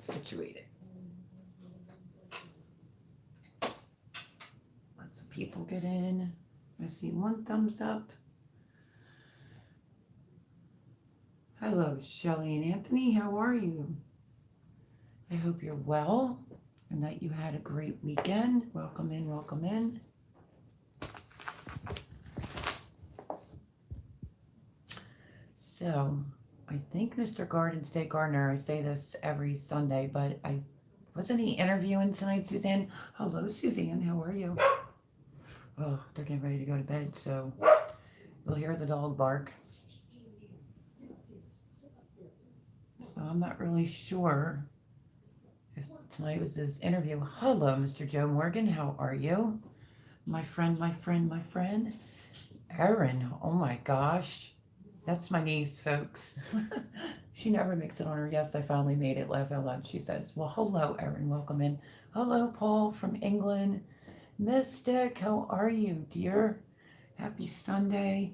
situated. Let some people get in. I see one thumbs up. Hello, Shelly and Anthony. How are you? I hope you're well and that you had a great weekend. Welcome in, welcome in. So, I think Mr. Garden State Gardener, I say this every Sunday, but wasn't he interviewing tonight, Suzanne? Hello, Suzanne. How are you? Oh, they're getting ready to go to bed, so you'll hear the dog bark. So I'm not really sure if tonight was his interview. Hello, Mr. Joe Morgan. How are you? My friend, my friend, my friend. Erin. Oh my gosh. That's my niece, folks. She never makes it on her. Yes, I finally made it. Laugh out loud. She says, well, hello, Erin. Welcome in. Hello, Paul from England. Mystic, how are you, dear? Happy Sunday.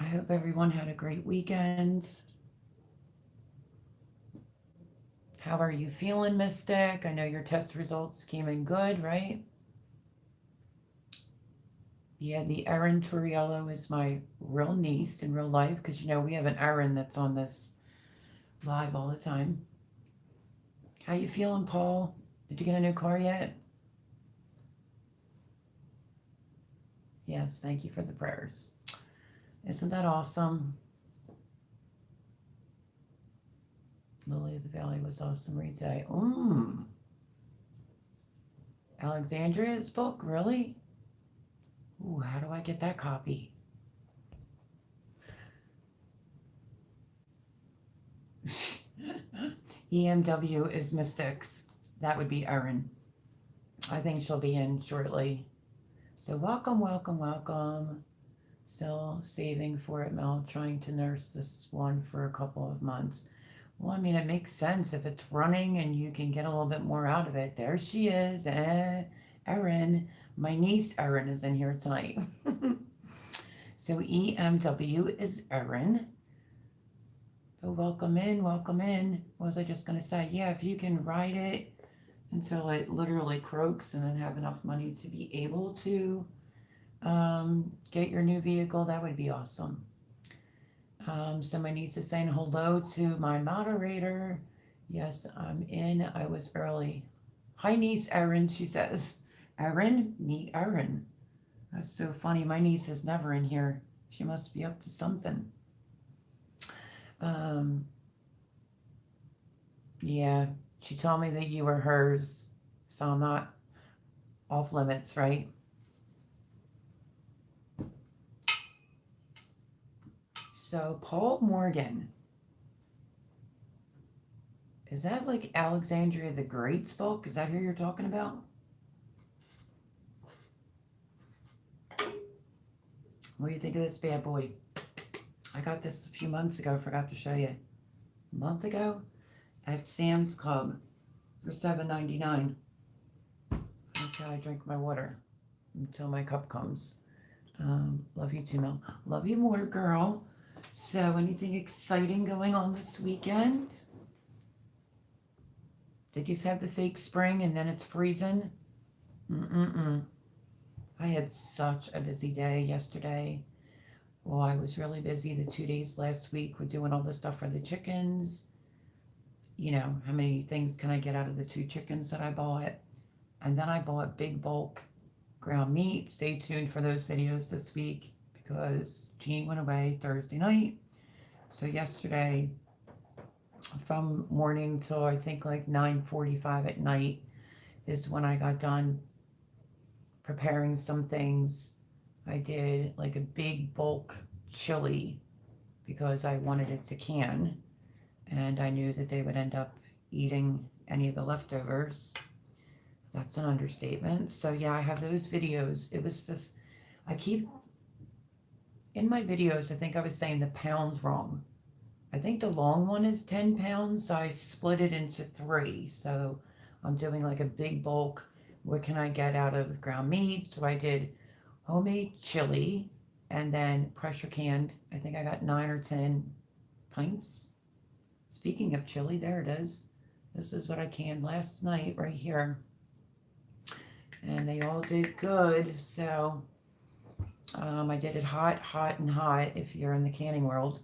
I hope everyone had a great weekend. How are you feeling, Mystic? I know your test results came in good, right? Yeah, the Erin Turiello is my real niece in real life because, you know, we have an Erin that's on this live all the time. How you feeling, Paul? Did you get a new car yet? Yes, thank you for the prayers. Isn't that awesome? Lily of the Valley was awesome read today. Alexandria's book, really? Ooh, how do I get that copy? EMW is Mystics. That would be Erin. I think she'll be in shortly. So welcome, welcome, welcome. Still saving for it, Mel. Trying to nurse this one for a couple of months. Well, I mean, it makes sense if it's running and you can get a little bit more out of it. There she is. Erin. My niece Erin is in here tonight. So EMW is Erin. So welcome in, welcome in. What was I just going to say? Yeah, if you can ride it until it literally croaks and then have enough money to be able to get your new vehicle, that would be awesome. So my niece is saying hello to my moderator. Yes, I'm in. I was early. Hi, niece Erin, she says. Erin, meet Erin. That's so funny. My niece is never in here. She must be up to something. Yeah, she told me that you were hers, so I'm not off limits, right? So Paul Morgan, is that like Alexandria the Great's book? Is that who you're talking about? What do you think of this bad boy? I got this a few months ago. Forgot to show you. A month ago at Sam's Club for $7.99. That's how I drink my water until my cup comes. Love you too, Mel. Love you more, girl. So, anything exciting going on this weekend? Did you have the fake spring and then it's freezing? I had such a busy day yesterday. Well, I was really busy the 2 days last week with doing all the stuff for the chickens. You know, how many things can I get out of the 2 chickens that I bought? And then I bought big bulk ground meat. Stay tuned for those videos this week because Jean went away Thursday night. So yesterday, from morning till I think like 9:45 at night is when I got done preparing some things. I did like a big bulk chili because I wanted it to can, and I knew that they would end up eating any of the leftovers. That's an understatement. So yeah, I have those videos. It was just, I keep, in my videos, I think I was saying the pounds wrong. I think the long one is 10 pounds, so I split it into 3. So I'm doing like a big bulk. What can I get out of ground meat? So I did homemade chili and then pressure canned. I think I got 9 or 10 pints. Speaking of chili, there it is. This is what I canned last night right here. And they all did good. So I did it hot, hot, and hot if you're in the canning world.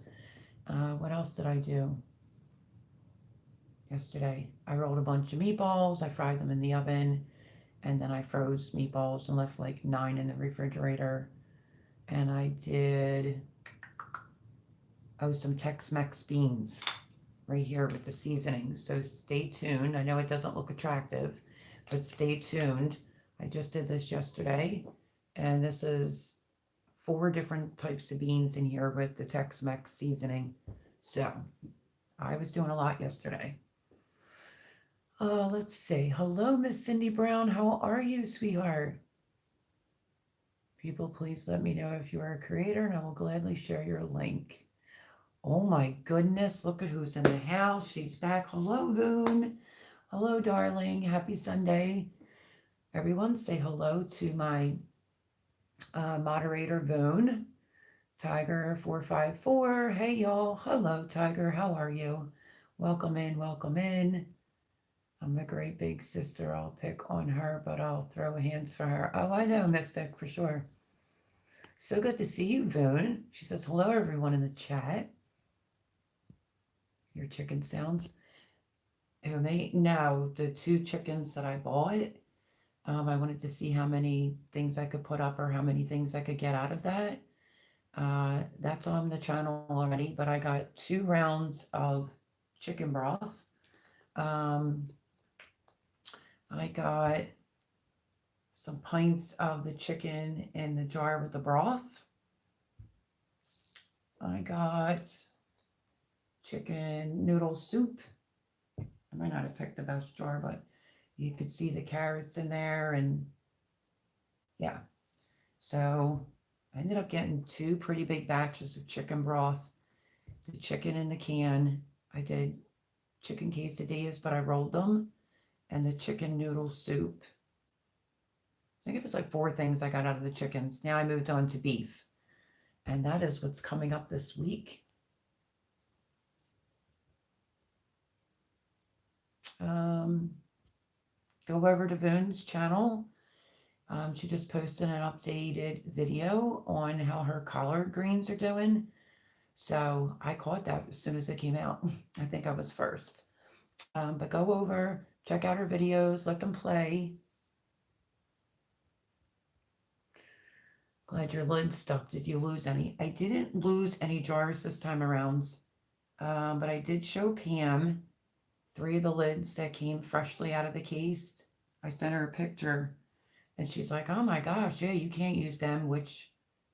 What else did I do yesterday? I rolled a bunch of meatballs. I fried them in the oven. And then I froze meatballs and left like 9 in the refrigerator. And I did, some Tex-Mex beans right here with the seasoning. So stay tuned. I know it doesn't look attractive, but stay tuned. I just did this yesterday, and this is 4 different types of beans in here with the Tex-Mex seasoning. So I was doing a lot yesterday. Let's see. Hello, Miss Cindy Brown. How are you, sweetheart? People, please let me know if you are a creator, and I will gladly share your link. Oh my goodness, look at who's in the house. She's back. Hello, Voon. Hello, darling. Happy Sunday. Everyone say hello to my moderator, Voon. Tiger454. Hey, y'all. Hello, Tiger. How are you? Welcome in. Welcome in. I'm a great big sister. I'll pick on her, but I'll throw hands for her. Oh, I know, Mystic, for sure. So good to see you, Voon. She says hello, everyone in the chat. Your chicken sounds. No, the 2 chickens that I bought, I wanted to see how many things I could put up or how many things I could get out of that. That's on the channel already, but I got 2 rounds of chicken broth. I got some pints of the chicken in the jar with the broth. I got chicken noodle soup. I might not have picked the best jar, but you could see the carrots in there, and yeah. So I ended up getting 2 pretty big batches of chicken broth. The chicken in the can. I did chicken quesadillas, but I rolled them, and the chicken noodle soup. I think it was like 4 things I got out of the chickens. Now I moved on to beef, and that is what's coming up this week. Go over to Voon's channel. She just posted an updated video on how her collard greens are doing. So I caught that as soon as it came out. I think I was first. But go over, check out her videos, let them play. Glad your lid's stuck. Did you lose any? I didn't lose any jars this time around. But I did show Pam 3 of the lids that came freshly out of the case. I sent her a picture, and she's like, oh my gosh, yeah, you can't use them, which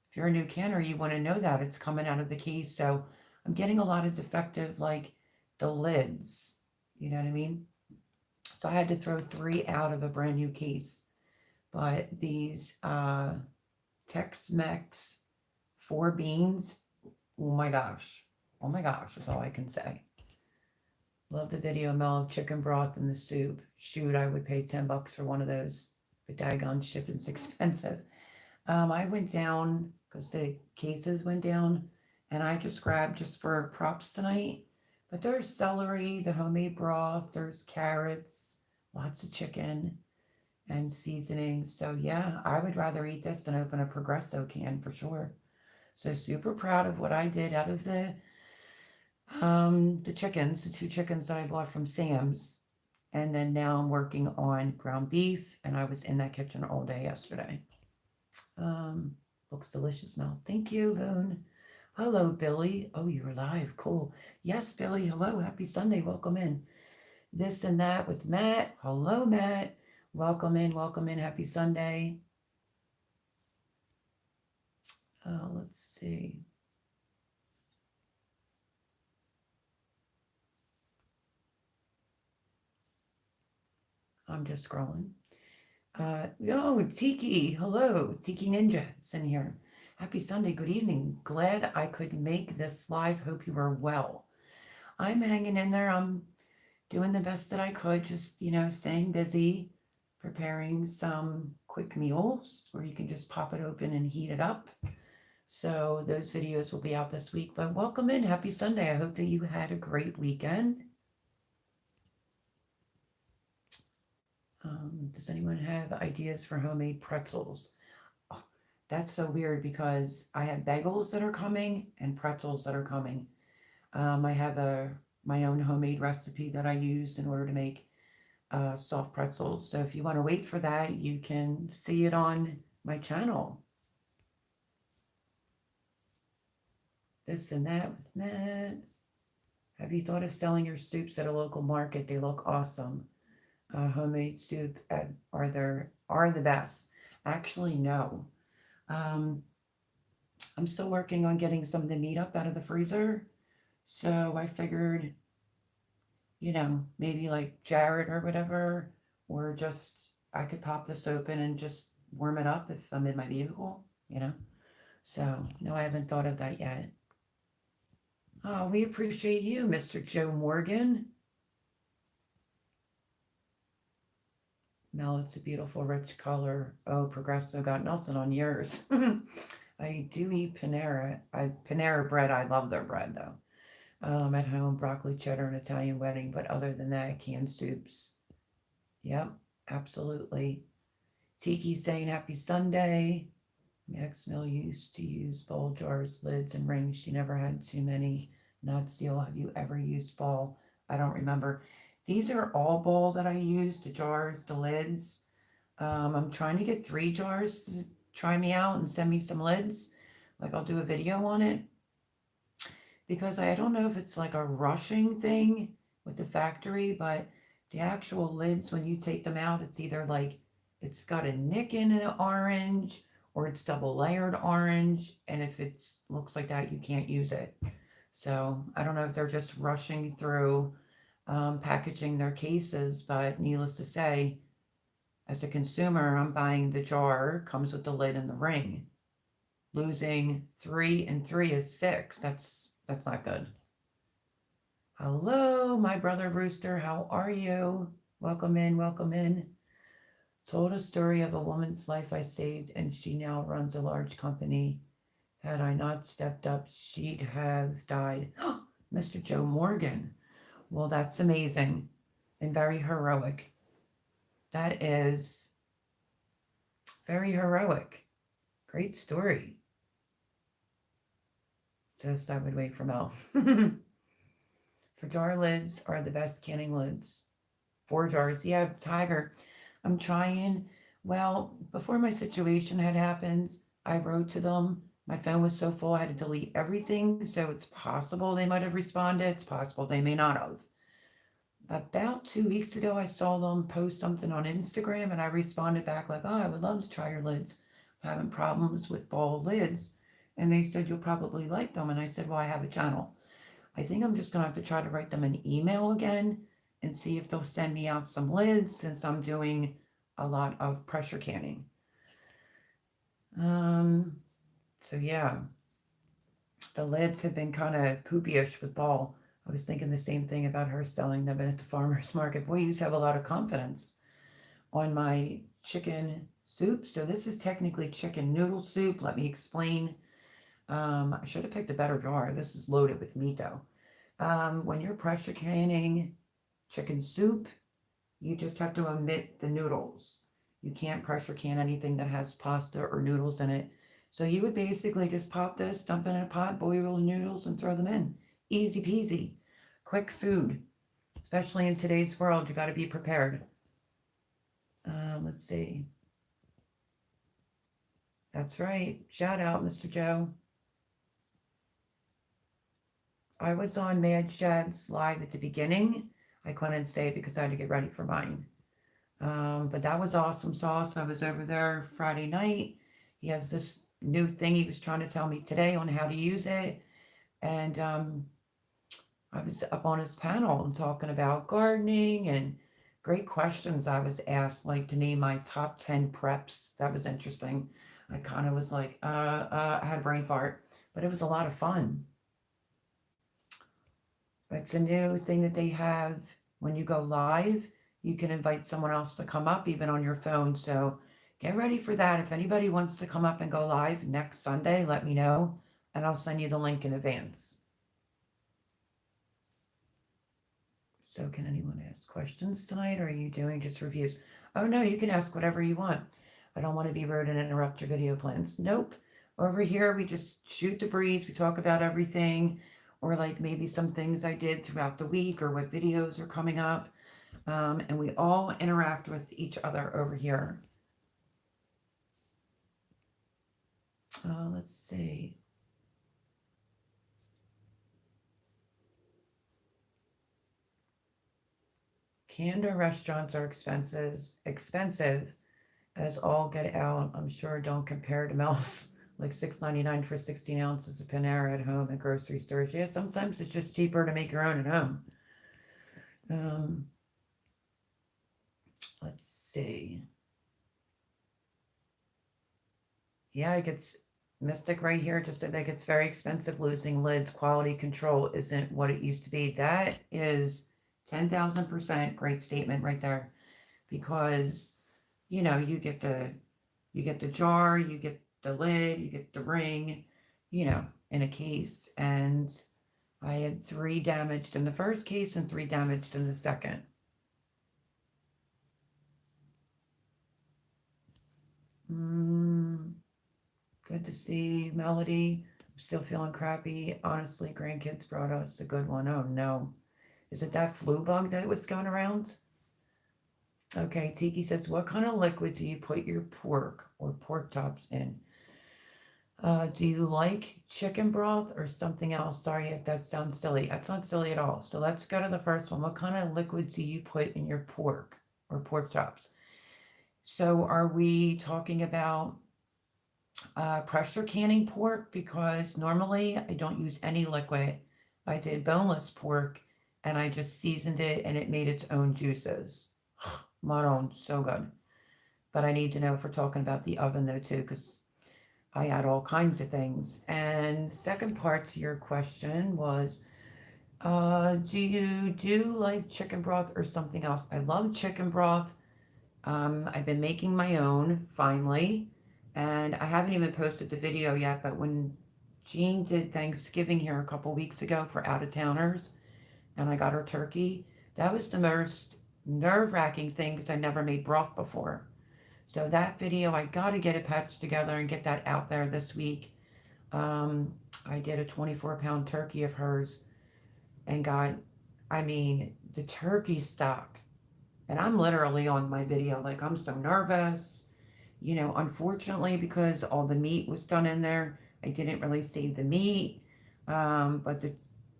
if you're a new canner, you want to know that it's coming out of the case. So I'm getting a lot of defective, like the lids, you know what I mean? So I had to throw 3 out of a brand new case. But these Tex-Mex 4 beans, oh my gosh is all I can say. Love the video, Mel, of chicken broth in the soup. Shoot, I would pay $10 for one of those, but daggone shipping's expensive. I went down because the cases went down, and I just grabbed just for props tonight. But there's celery, the homemade broth, there's carrots, lots of chicken, and seasoning. So yeah, I would rather eat this than open a Progresso can for sure. So super proud of what I did out of the chickens, the 2 chickens that I bought from Sam's. And then now I'm working on ground beef, and I was in that kitchen all day yesterday. Looks delicious, Mel. Thank you, Voon. Hello, Billy. Oh, you're live. Cool. Yes, Billy. Hello. Happy Sunday. Welcome in. This and that with Matt. Hello, Matt. Welcome in. Welcome in. Happy Sunday. Let's see. I'm just scrolling. Tiki. Hello. Tiki Ninja is in here. Happy Sunday. Good evening. Glad I could make this live. Hope you are well. I'm hanging in there. I'm doing the best that I could. Just, staying busy, preparing some quick meals where you can just pop it open and heat it up. So those videos will be out this week. But welcome in. Happy Sunday. I hope that you had a great weekend. Does anyone have ideas for homemade pretzels? Oh, that's so weird because I have bagels that are coming and pretzels that are coming. I have my own homemade recipe that I used in order to make soft pretzels. So if you want to wait for that, you can see it on my channel. This and that with Matt. Have you thought of selling your soups at a local market? They look awesome. Homemade soup are the best. Actually, no. Um, I'm still working on getting some of the meat up out of the freezer. So I figured, maybe like Jared or whatever, or just I could pop this open and just warm it up if I'm in my vehicle. So, no, I haven't thought of that yet. Oh, we appreciate you, Mr. Joe Morgan. Mel, it's a beautiful, rich color. Oh, Progresso got nothing on yours. I do eat Panera bread. I love their bread though. At home, broccoli, cheddar, and Italian wedding. But other than that, canned soups. Yep, absolutely. Tiki saying happy Sunday. Max Mill used to use bowl jars, lids, and rings. She never had too many. Not steel. Have you ever used ball? I don't remember. These are all ball that I use, the jars, the lids. I'm trying to get 3 jars to try me out and send me some lids. Like I'll do a video on it because I don't know if it's like a rushing thing with the factory, but the actual lids, when you take them out, it's either like it's got a nick in the orange or it's double layered orange. And if it looks like that, you can't use it. So I don't know if they're just rushing through packaging their cases, but needless to say, as a consumer, I'm buying the jar, comes with the lid and the ring. Losing 3 and 3 is 6. That's not good. Hello, my brother Rooster. How are you? Welcome in, welcome in. Told a story of a woman's life I saved, and she now runs a large company. Had I not stepped up, she'd have died. Mr. Joe Morgan. Well, that's amazing and very heroic. That is very heroic. Great story. Just I would wait for Mel. For jar lids are the best canning lids. 4 jars. Yeah, Tiger. I'm trying. Well, before my situation had happened, I wrote to them. My phone was so full I had to delete everything. So it's possible they might have responded. It's possible they may not have. About 2 weeks ago, I saw them post something on Instagram and I responded back like, oh, I would love to try your lids. I'm having problems with ball lids. And they said, you'll probably like them. And I said, well, I have a channel. I think I'm just going to have to try to write them an email again and see if they'll send me out some lids since I'm doing a lot of pressure canning. So yeah, the lids have been kind of poopyish with ball. I was thinking the same thing about her selling them at the farmer's market. Boy, you used to have a lot of confidence on my chicken soup. So this is technically chicken noodle soup. Let me explain. I should have picked a better jar. This is loaded with meat though. When you're pressure canning chicken soup, you just have to omit the noodles. You can't pressure can anything that has pasta or noodles in it. So you would basically just pop this, dump it in a pot, boil the noodles, and throw them in. Easy peasy. Quick food. Especially in today's world, you got to be prepared. Let's see. That's right. Shout out, Mr. Joe. I was on Mad Shad's live at the beginning. I couldn't stay because I had to get ready for mine. But that was awesome sauce. I was over there Friday night. He has this new thing he was trying to tell me today on how to use it. And I was up on his panel and talking about gardening and great questions I was asked, like to name my top 10 preps. That was interesting. I kind of was like, I had a brain fart, but it was a lot of fun. It's a new thing that they have when you go live. You can invite someone else to come up, even on your phone. So get ready for that. If anybody wants to come up and go live next Sunday, let me know, and I'll send you the link in advance. So can anyone ask questions tonight, or are you doing just reviews? Oh no, you can ask whatever you want. I don't want to be rude and interrupt your video plans. Nope. Over here, we just shoot the breeze. We talk about everything, or like maybe some things I did throughout the week, or what videos are coming up. And we all interact with each other over here. Let's see. Candor restaurants are expensive as all get out. I'm sure don't compare to Mel's like $6.99 for 16 ounces of Panera at home at grocery stores. Yeah, sometimes it's just cheaper to make your own at home. Let's see. Yeah, it gets Mystic right here just said that it's very expensive losing lids. Quality control isn't what it used to be. That is 10,000% great statement right there, because you know you get the jar, you get the lid, you get the ring, in a case, and I had 3 damaged in the first case and 3 damaged in the second. Good to see Melody. I'm still feeling crappy. Honestly, grandkids brought us a good one. Oh no. Is it that flu bug that was going around? Okay, Tiki says, what kind of liquid do you put your pork or pork chops in? Do you like chicken broth or something else? Sorry if that sounds silly. That's not silly at all. So let's go to the first one. What kind of liquid do you put in your pork or pork chops? So are we talking about pressure canning pork? Because normally I don't use any liquid. I did boneless pork and I just seasoned it and it made its own juices. Maron, so good. But I need to know if we're talking about the oven though too, because I add all kinds of things. And second part to your question was, do you do like chicken broth or something else? I love chicken broth. I've been making my own finally, and I haven't even posted the video yet, but when Jean did Thanksgiving here a couple weeks ago for out-of-towners, and I got her turkey, that was the most nerve-wracking thing because I never made broth before. So that video, I got to get it patched together and get that out there this week. I did a 24-pound turkey of hers and got, the turkey stock. And I'm literally on my video, like I'm so nervous. Unfortunately, because all the meat was done in there, I didn't really save the meat. But the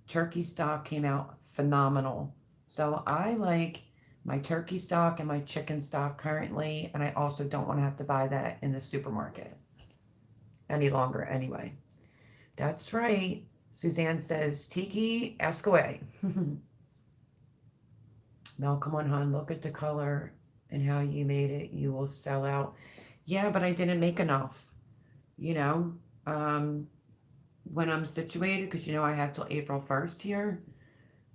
turkey stock came out phenomenal. So I like my turkey stock and my chicken stock currently, and I also don't want to have to buy that in the supermarket any longer anyway. That's right. Suzanne says, Tiki, ask away. Mel, come on, hon, look at the color and how you made it. You will sell out. Yeah, but I didn't make enough, you know, when I'm situated, because, I have till April 1st here.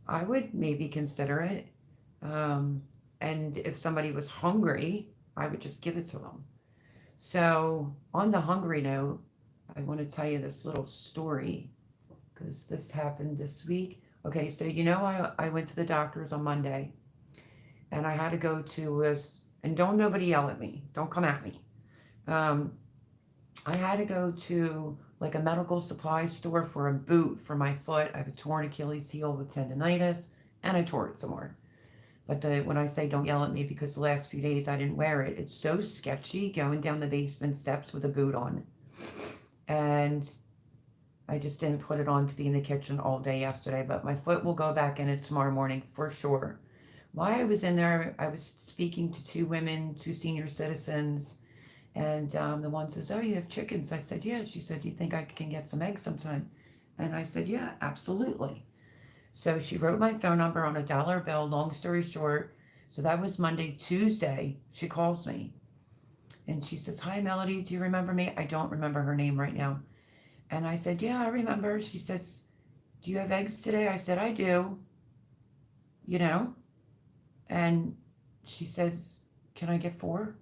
I would maybe consider it. And if somebody was hungry, I would just give it to them. So, on the hungry note, I want to tell you this little story because this happened this week. Okay, so I went to the doctor's on Monday and I had to go to this, and don't nobody yell at me, don't come at me. I had to go to like a medical supply store for a boot for my foot. I have a torn Achilles heel with tendonitis, and I tore it some more. But when I say don't yell at me, because the last few days I didn't wear it, it's so sketchy going down the basement steps with a boot on. And I just didn't put it on to be in the kitchen all day yesterday, but my foot will go back in it tomorrow morning for sure. While I was in there, I was speaking to 2 women, 2 senior citizens, and the one says, oh, you have chickens? I said, yeah. She said, do you think I can get some eggs sometime? And I said, yeah, absolutely. So she wrote my phone number on a dollar bill, long story short. So that was Monday. Tuesday, she calls me. And she says, hi, Melody, do you remember me? I don't remember her name right now. And I said, yeah, I remember. She says, do you have eggs today? I said, I do. And she says, can I get 4?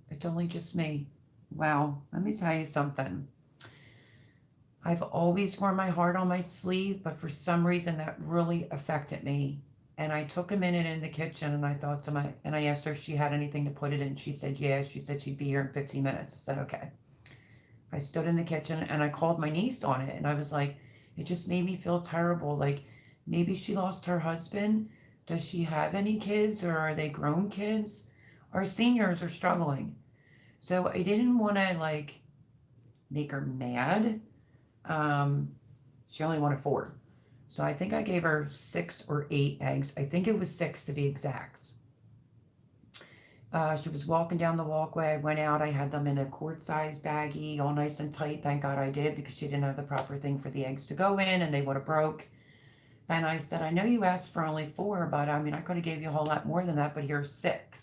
It's only just me. Well, let me tell you something. I've always worn my heart on my sleeve, but for some reason that really affected me. And I took a minute in the kitchen and I thought to and I asked her if she had anything to put it in. She said, yeah. She said she'd be here in 15 minutes. I said, okay. I stood in the kitchen and I called my niece on it. And I was like, it just made me feel terrible. Like maybe she lost her husband. Does she have any kids or are they grown kids? Our seniors are struggling. So I didn't want to like make her mad. Um, she only wanted 4. So I think I gave her 6 or 8 eggs. I think it was 6 to be exact. She was walking down the walkway. I went out. I had them in a quart-sized baggie, all nice and tight. Thank God I did because she didn't have the proper thing for the eggs to go in and they would have broke. And I said, I know you asked for only 4, but I mean, I could have gave you a whole lot more than that, but here's 6.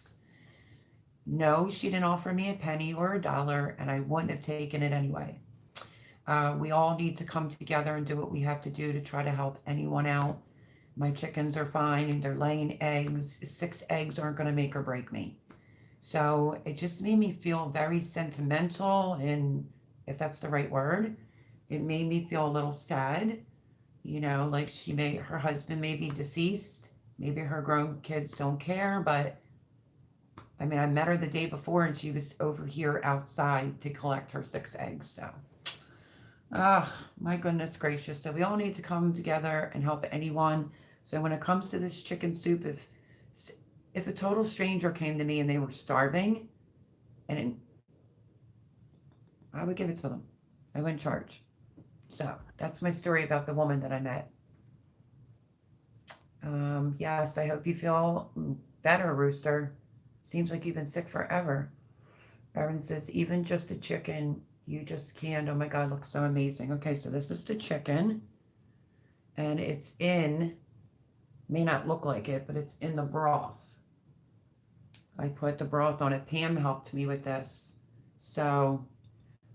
No, she didn't offer me a penny or a dollar, and I wouldn't have taken it anyway. We all need to come together and do what we have to do to try to help anyone out. My chickens are fine and they're laying eggs. 6 eggs aren't going to make or break me. So it just made me feel very sentimental, and if that's the right word, it made me feel a little sad. You know, like her husband may be deceased. Maybe her grown kids don't care, but I mean, I met her the day before and she was over here outside to collect her 6 eggs. So, my goodness gracious. So we all need to come together and help anyone. So when it comes to this chicken soup, if a total stranger came to me and they were starving, and I would give it to them. I wouldn't charge. So that's my story about the woman that I met. Yes, I hope you feel better, Rooster. Seems like you've been sick forever. Erin says, even just a chicken, you just canned. Oh my God, looks so amazing. Okay, so this is the chicken. And it's may not look like it, but it's in the broth. I put the broth on it. Pam helped me with this. So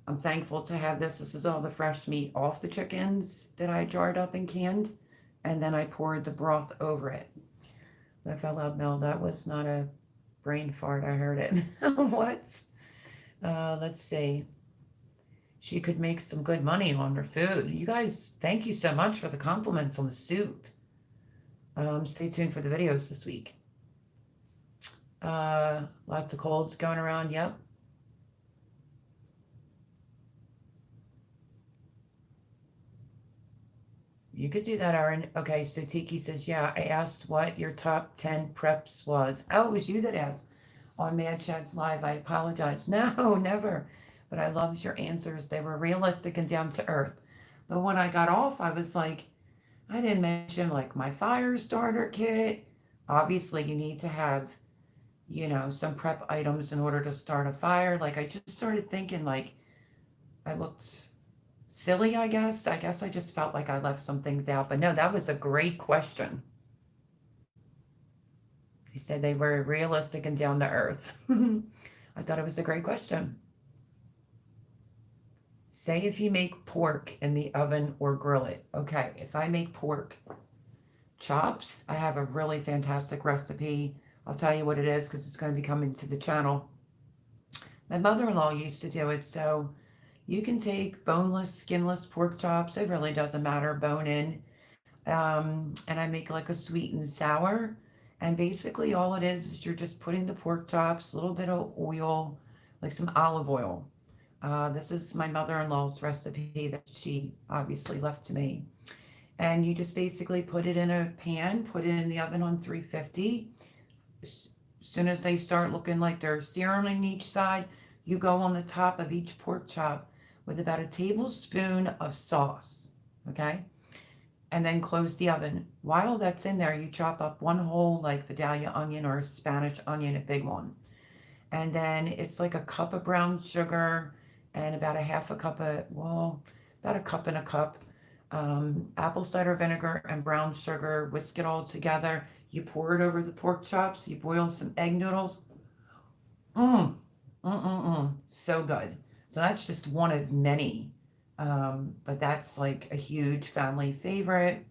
I'm thankful to have this. This is all the fresh meat off the chickens that I jarred up and canned. And then I poured the broth over it. Laugh out loud, Mel. That was not a brain fart. I heard it. What? Let's see. She could make some good money on her food. You guys, thank you so much for the compliments on the soup. Stay tuned for the videos this week. Lots of colds going around. Yep. You could do that, Aaron. Okay, so Tiki says, yeah, I asked what your top 10 preps was. Oh, it was you that asked on Mad Chats Live. I apologize. No, never. But I loved your answers. They were realistic and down to earth. But when I got off, I was like, I didn't mention like my fire starter kit. Obviously, you need to have, you know, some prep items in order to start a fire. Like I just started thinking like I looked silly, I guess. I guess I just felt like I left some things out. But no, that was a great question. He said they were realistic and down to earth. I thought it was a great question. Say if you make pork in the oven or grill it. Okay, if I make pork chops, I have a really fantastic recipe. I'll tell you what it is because it's going to be coming to the channel. My mother-in-law used to do it, so you can take boneless, skinless pork chops. It really doesn't matter, bone in. And I make like a sweet and sour. And basically all it is you're just putting the pork chops, a little bit of oil, like some olive oil. This is my mother-in-law's recipe that she obviously left to me. And you just basically put it in a pan, put it in the oven on 350. As soon as they start looking like they're searing on each side, you go on the top of each pork chop with about a tablespoon of sauce, okay? And then close the oven. While that's in there, you chop up one whole like Vidalia onion or a Spanish onion, a big one. And then it's like a cup of brown sugar and about a half a cup of, well, about a cup and a cup, apple cider vinegar and brown sugar, whisk it all together. You pour it over the pork chops, you boil some egg noodles. So good. So that's just one of many. But that's like a huge family favorite.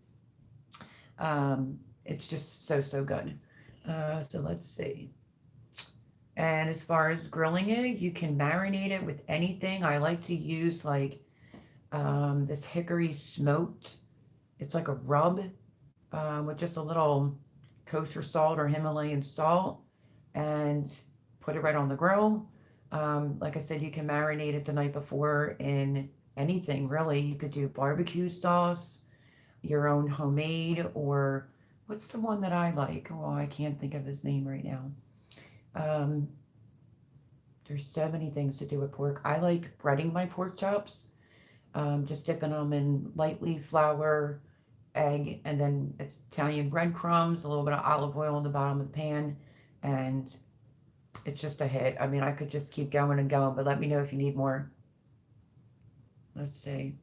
It's just so, so good. So let's see. And as far as grilling it, you can marinate it with anything. I like to use like this hickory smoked. It's like a rub with just a little kosher salt or Himalayan salt, and put it right on the grill. Like I said, you can marinate it the night before in anything really. You could do barbecue sauce, your own homemade, or what's the one that I like? Oh, I can't think of his name right now. Um, there's so many things to do with pork. I like breading my pork chops, just dipping them in lightly flour, egg, and then it's Italian breadcrumbs, a little bit of olive oil in the bottom of the pan, and it's just a hit. I mean, I could just keep going and going, but let me know if you need more. Let's see.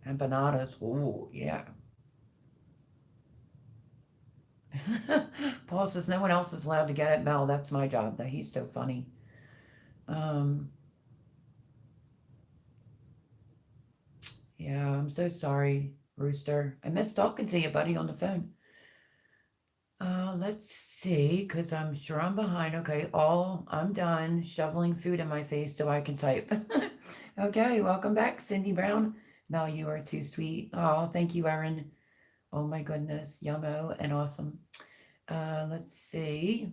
Empanadas. Ooh, yeah. Paul says no one else is allowed to get it. Mel, that's my job. That he's so funny. Um, yeah, I'm so sorry, Rooster. I missed talking to you, buddy, on the phone. Let's see, because I'm sure I'm behind. Okay, I'm done shoveling food in my face so I can type. Okay, welcome back, Cindy Brown. No, you are too sweet. Oh, thank you, Erin. Oh my goodness, yummo and awesome. Let's see.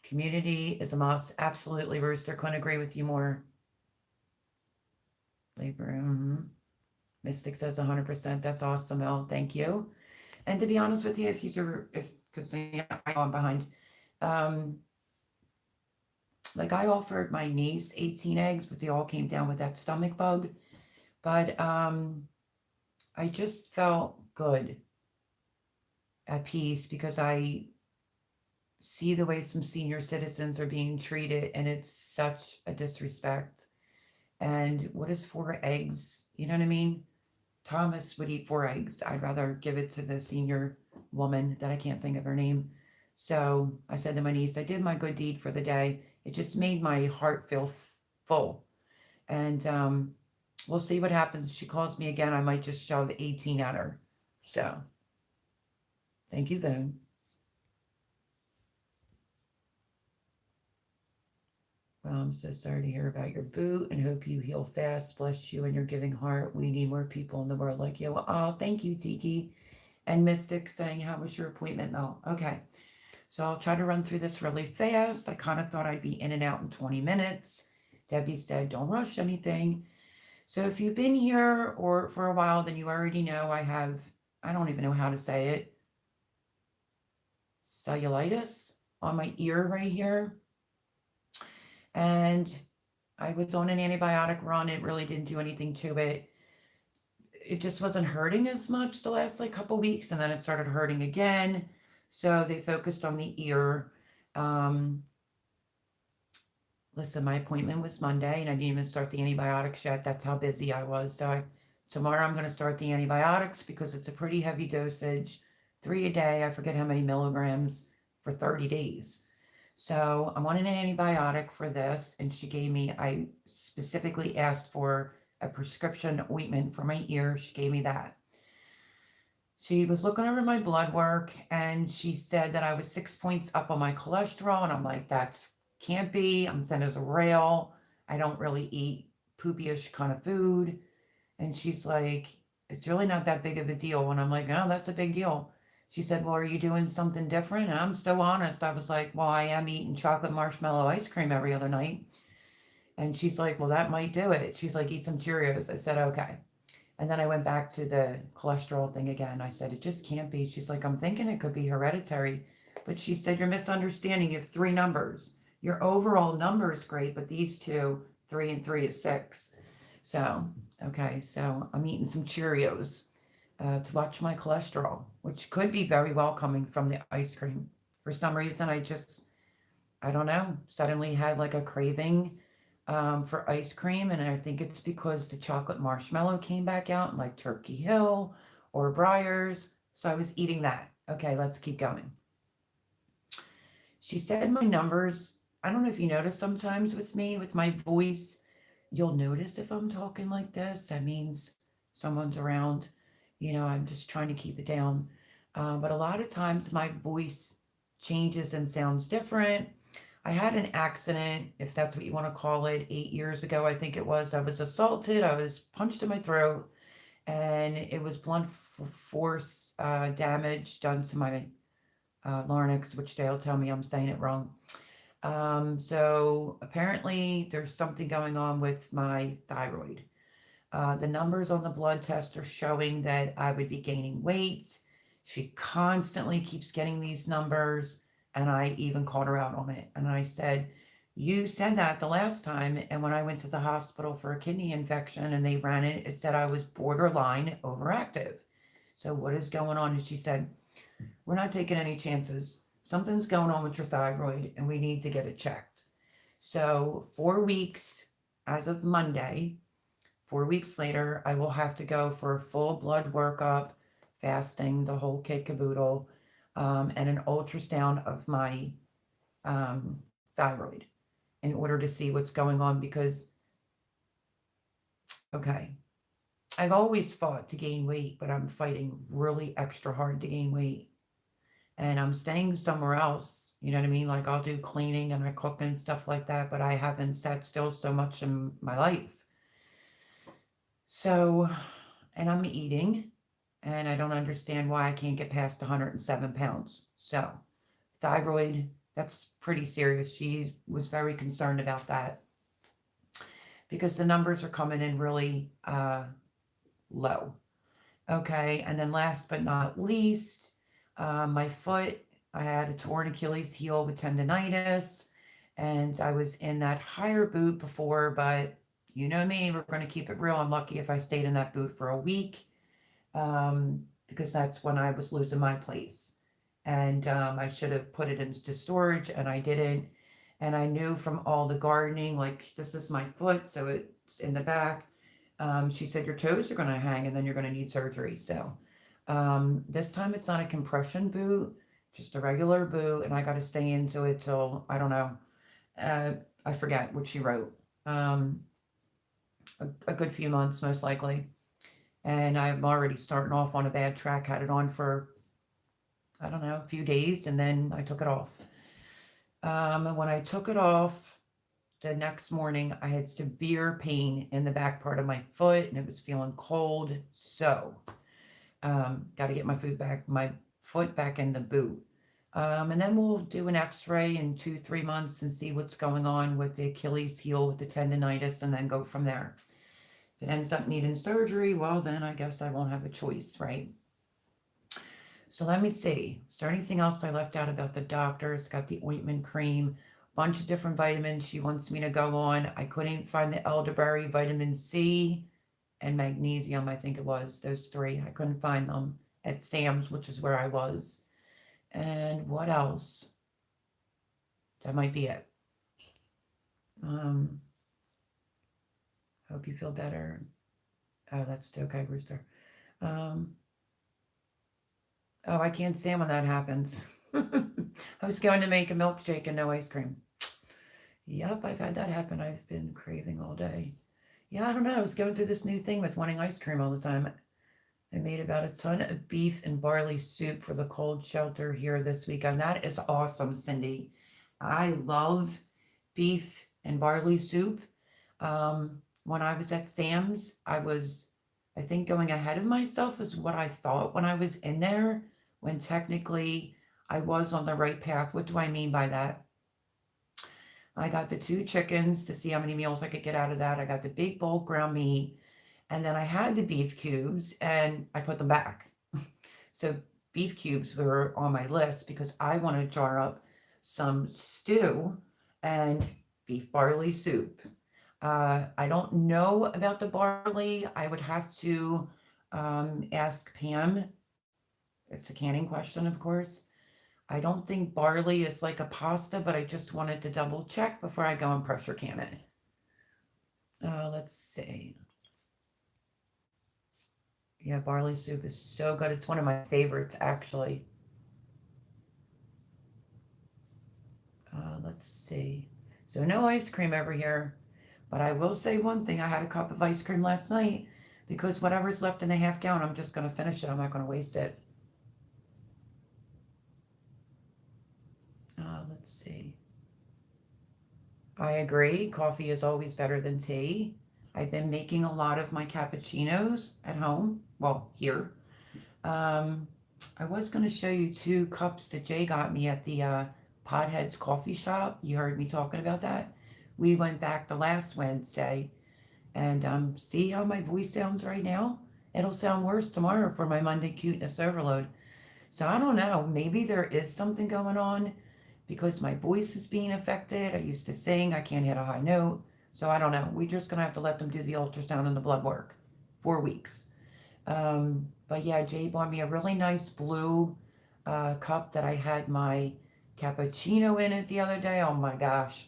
Community is a must. Absolutely, Rooster. Couldn't agree with you more. Labor. Mystic says 100%. That's awesome, El. Thank you. And to be honest with you, if because I know I'm behind, um, like I offered my niece 18 eggs, but they all came down with that stomach bug. But I just felt good at peace because I see the way some senior citizens are being treated, and it's such a disrespect. And what is 4 eggs? You know what I mean? Thomas would eat 4 eggs. I'd rather give it to the senior woman that I can't think of her name. So I said to my niece, I did my good deed for the day. It just made my heart feel full. And we'll see what happens. If she calls me again, I might just shove 18 at her. So thank you, though. Well, I'm so sorry to hear about your boot and hope you heal fast. Bless you and your giving heart. We need more people in the world like you. Oh, thank you, Tiki. And Mystic saying, how was your appointment? Oh, okay. So I'll try to run through this really fast. I kind of thought I'd be in and out in 20 minutes. Debbie said, don't rush anything. So if you've been here or for a while, then you already know I don't even know how to say it, cellulitis on my ear right here. And I was on an antibiotic run. It really didn't do anything to it. It just wasn't hurting as much the last like couple weeks, and then it started hurting again. So they focused on the ear. Um, Listen, my appointment was Monday, and I didn't even start the antibiotics yet. That's how busy I was. Tomorrow I'm going to start the antibiotics because it's a pretty heavy dosage, 3 a day. I forget how many milligrams for 30 days. So I'm on an antibiotic for this, and I specifically asked for a prescription ointment for my ear. She gave me that. She was looking over my blood work, and she said that I was 6 points up on my cholesterol. And I'm like, that's can't be. I'm thin as a rail. I don't really eat poopyish kind of food. And she's like, it's really not that big of a deal. And I'm like, no, that's a big deal. She said, well, are you doing something different? And I'm so honest. I was like, well, I am eating chocolate marshmallow ice cream every other night. And she's like, well, that might do it. She's like, eat some Cheerios. I said, okay. And then I went back to the cholesterol thing again. I said, it just can't be. She's like, I'm thinking it could be hereditary. But she said, you're misunderstanding. You have 3 numbers. Your overall number is great, but these two, 3 and 3 is 6. So, okay, so I'm eating some Cheerios to watch my cholesterol, which could be very well coming from the ice cream. For some reason, I don't know, suddenly had like a craving for ice cream. And I think it's because the chocolate marshmallow came back out, like Turkey Hill or Breyers. So I was eating that. Okay, let's keep going. She said my numbers, I don't know if you notice sometimes with me, with my voice, you'll notice if I'm talking like this, that means someone's around. I'm just trying to keep it down. But a lot of times my voice changes and sounds different. I had an accident, if that's what you want to call it, 8 years ago, I think it was. I was assaulted, I was punched in my throat, and it was blunt force damage done to my larynx, which they'll tell me I'm saying it wrong. So apparently there's something going on with my thyroid. The numbers on the blood test are showing that I would be gaining weight. She constantly keeps getting these numbers, and I even called her out on it. And I said, "You said that the last time, and when I went to the hospital for a kidney infection and they ran it, it said I was borderline overactive. So what is going on?" And she said, "We're not taking any chances. Something's going on with your thyroid, and we need to get it checked." So 4 weeks as of Monday, 4 weeks later, I will have to go for a full blood workup, fasting, the whole kit caboodle, and an ultrasound of my thyroid in order to see what's going on. Because, okay, I've always fought to gain weight, but I'm fighting really extra hard to gain weight. And I'm staying somewhere else. You know what I mean? Like I'll do cleaning and I cook and stuff like that, but I haven't sat still so much in my life. So, and I'm eating, and I don't understand why I can't get past 107 pounds. So, thyroid, that's pretty serious. She was very concerned about that because the numbers are coming in really low. Okay, and then last but not least, my foot, I had a torn Achilles heel with tendonitis, and I was in that higher boot before, but you know me, we're going to keep it real. I'm lucky if I stayed in that boot for a week, because that's when I was losing my place. And I should have put it into storage, and I didn't. And I knew from all the gardening, like this is my foot, so it's in the back. She said, "Your toes are going to hang, and then you're going to need surgery." So this time it's not a compression boot, just a regular boot, and I got to stay into it till, I don't know, I forget what she wrote. A good few months, most likely. And I'm already starting off on a bad track. Had it on for, I don't know, a few days, and then I took it off. And when I took it off, the next morning, I had severe pain in the back part of my foot, and it was feeling cold. So, got to get my foot back in the boot. And then we'll do an X-ray in 2, 3 months and see what's going on with the Achilles heel with the tendonitis, and then go from there. If it ends up needing surgery, well, then I guess I won't have a choice, right? So let me see. Is there anything else I left out about the doctor? It's got the ointment cream, bunch of different vitamins she wants me to go on. I couldn't find the elderberry, vitamin C, and magnesium, I think it was. Those three. I couldn't find them at Sam's, which is where I was. And what else? That might be it. Hope you feel better. Oh, that's okay, Rooster. Um, oh, I can't stand when that happens. I was going to make a milkshake and no ice cream. Yep, I've had that happen. I've been craving all day. Yeah, I don't know. I was going through this new thing with wanting ice cream all the time. I made about a ton of beef and barley soup for the cold shelter here this week, and that is awesome, Cindy. I love beef and barley soup. When I was at Sam's, I think, going ahead of myself is what I thought when I was in there, when technically I was on the right path. What do I mean by that? I got the 2 chickens to see how many meals I could get out of that. I got the big bowl ground meat, and then I had the beef cubes and I put them back. So beef cubes were on my list because I want to jar up some stew and beef barley soup. I don't know about the barley. I would have to ask Pam. It's a canning question, of course. I don't think barley is like a pasta, but I just wanted to double check before I go and pressure can it. Let's see. Yeah, barley soup is so good. It's one of my favorites, actually. Let's see. So no ice cream over here. But I will say one thing. I had a cup of ice cream last night because whatever's left in the half gallon, I'm just going to finish it. I'm not going to waste it. let's see. I agree. Coffee is always better than tea. I've been making a lot of my cappuccinos at home. Well, here. Um, I was going to show you 2 cups that Jay got me at the Potheads Coffee Shop. You heard me talking about that. We went back the last Wednesday, and see how my voice sounds right now? It'll sound worse tomorrow for my Monday cuteness overload. So I don't know. Maybe there is something going on because my voice is being affected. I used to sing. I can't hit a high note. So I don't know. We're just going to have to let them do the ultrasound and the blood work. 4 weeks. But yeah, Jay bought me a really nice blue cup that I had my cappuccino in it the other day. Oh my gosh.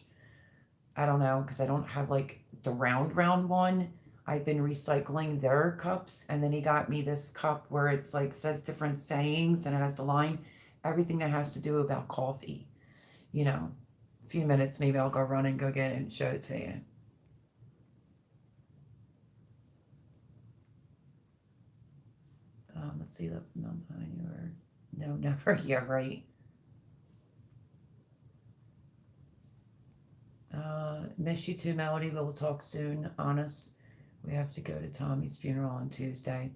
I don't know, because I don't have like the round one. I've been recycling their cups, and then he got me this cup where it's like says different sayings and it has the line, everything that has to do about coffee. You know, a few minutes, maybe I'll go run and go get it and show it to you. Let's see, no, never. Yeah, right. Miss you too, Melody, but we'll talk soon. Honest, we have to go to Tommy's funeral on Tuesday.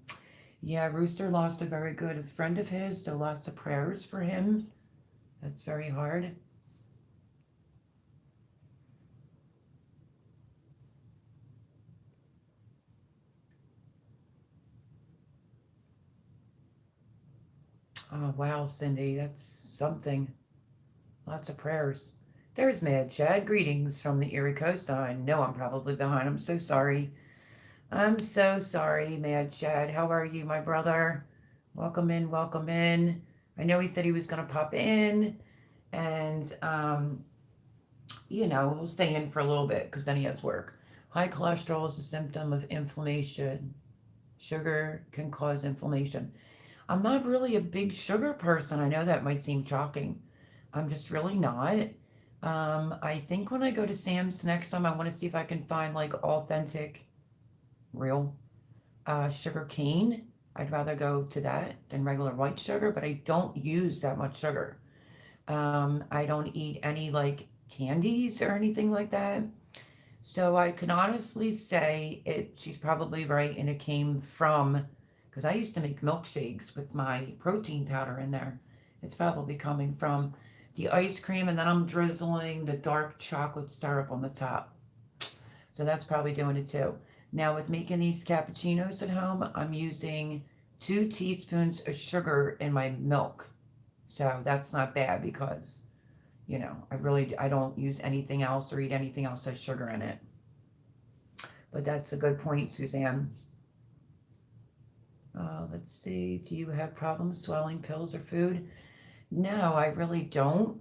Yeah, Rooster lost a very good friend of his, so lots of prayers for him. That's very hard. Oh, wow, Cindy, that's something. Lots of prayers. There's Mad Chad. Greetings from the Erie Coast. I know I'm probably behind. I'm so sorry. I'm so sorry, Mad Chad. How are you, my brother? Welcome in, welcome in. I know he said he was going to pop in, and, we'll stay in for a little bit because then he has work. High cholesterol is a symptom of inflammation. Sugar can cause inflammation. I'm not really a big sugar person. I know that might seem shocking. I'm just really not. I think when I go to Sam's next time, I want to see if I can find like authentic, real sugar cane. I'd rather go to that than regular white sugar, but I don't use that much sugar. I don't eat any like candies or anything like that. So I can honestly say she's probably right, and it came from, because I used to make milkshakes with my protein powder in there. It's probably coming from the ice cream, and then I'm drizzling the dark chocolate syrup on the top. So that's probably doing it too. Now with making these cappuccinos at home, I'm using 2 teaspoons of sugar in my milk. So that's not bad because, I don't use anything else or eat anything else that has sugar in it. But that's a good point, Suzanne. Let's see. Do you have problems swallowing pills or food? No, I really don't.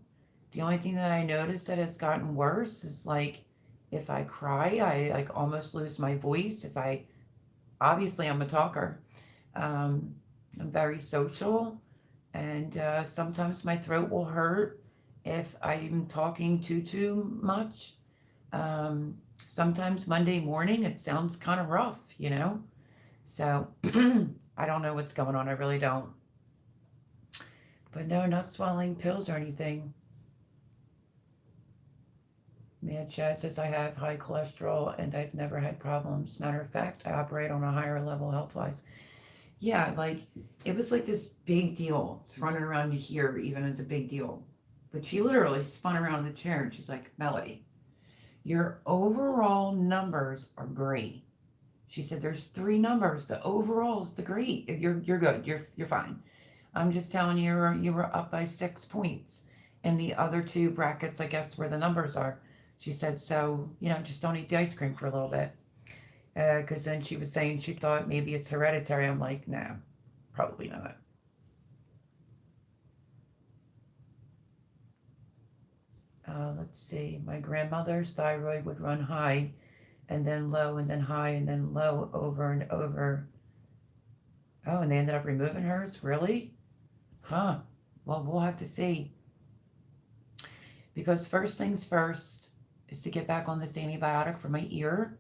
The only thing that I notice that has gotten worse is like if I cry, I like almost lose my voice. Obviously, I'm a talker. Um, I'm very social, and sometimes my throat will hurt if I'm talking too much. Sometimes Monday morning it sounds kind of rough. So I don't know what's going on. I really don't. But no, not swallowing pills or anything. Man, Chad says I have high cholesterol and I've never had problems. Matter of fact, I operate on a higher level health wise. Yeah, like it was like this big deal. It's running around to here even as a big deal. But she literally spun around in the chair and she's like, Melody, your overall numbers are great. She said there's 3 numbers. The overall is the great. You're good. You're fine. I'm just telling you, you were up by 6 points. And the other 2 brackets, I guess, where the numbers are. She said, so, just don't eat the ice cream for a little bit. Because then she was saying she thought maybe it's hereditary. I'm like, no, probably not. Let's see. My grandmother's thyroid would run high and then low and then high and then low over and over. Oh, and they ended up removing hers? Really? Huh. Well, we'll have to see. Because first things first is to get back on this antibiotic for my ear.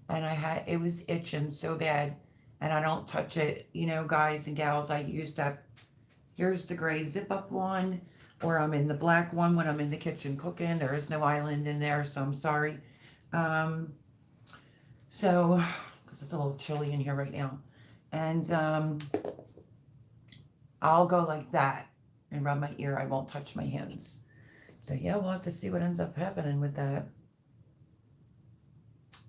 And it was itching so bad. And I don't touch it, guys and gals. I use that. Here's the gray zip up one. or I'm in the black one when I'm in the kitchen cooking. There is no island in there, so I'm sorry. Um, so, because it's a little chilly in here right now. And I'll go like that and rub my ear. I won't touch my hands. So yeah, we'll have to see what ends up happening with that.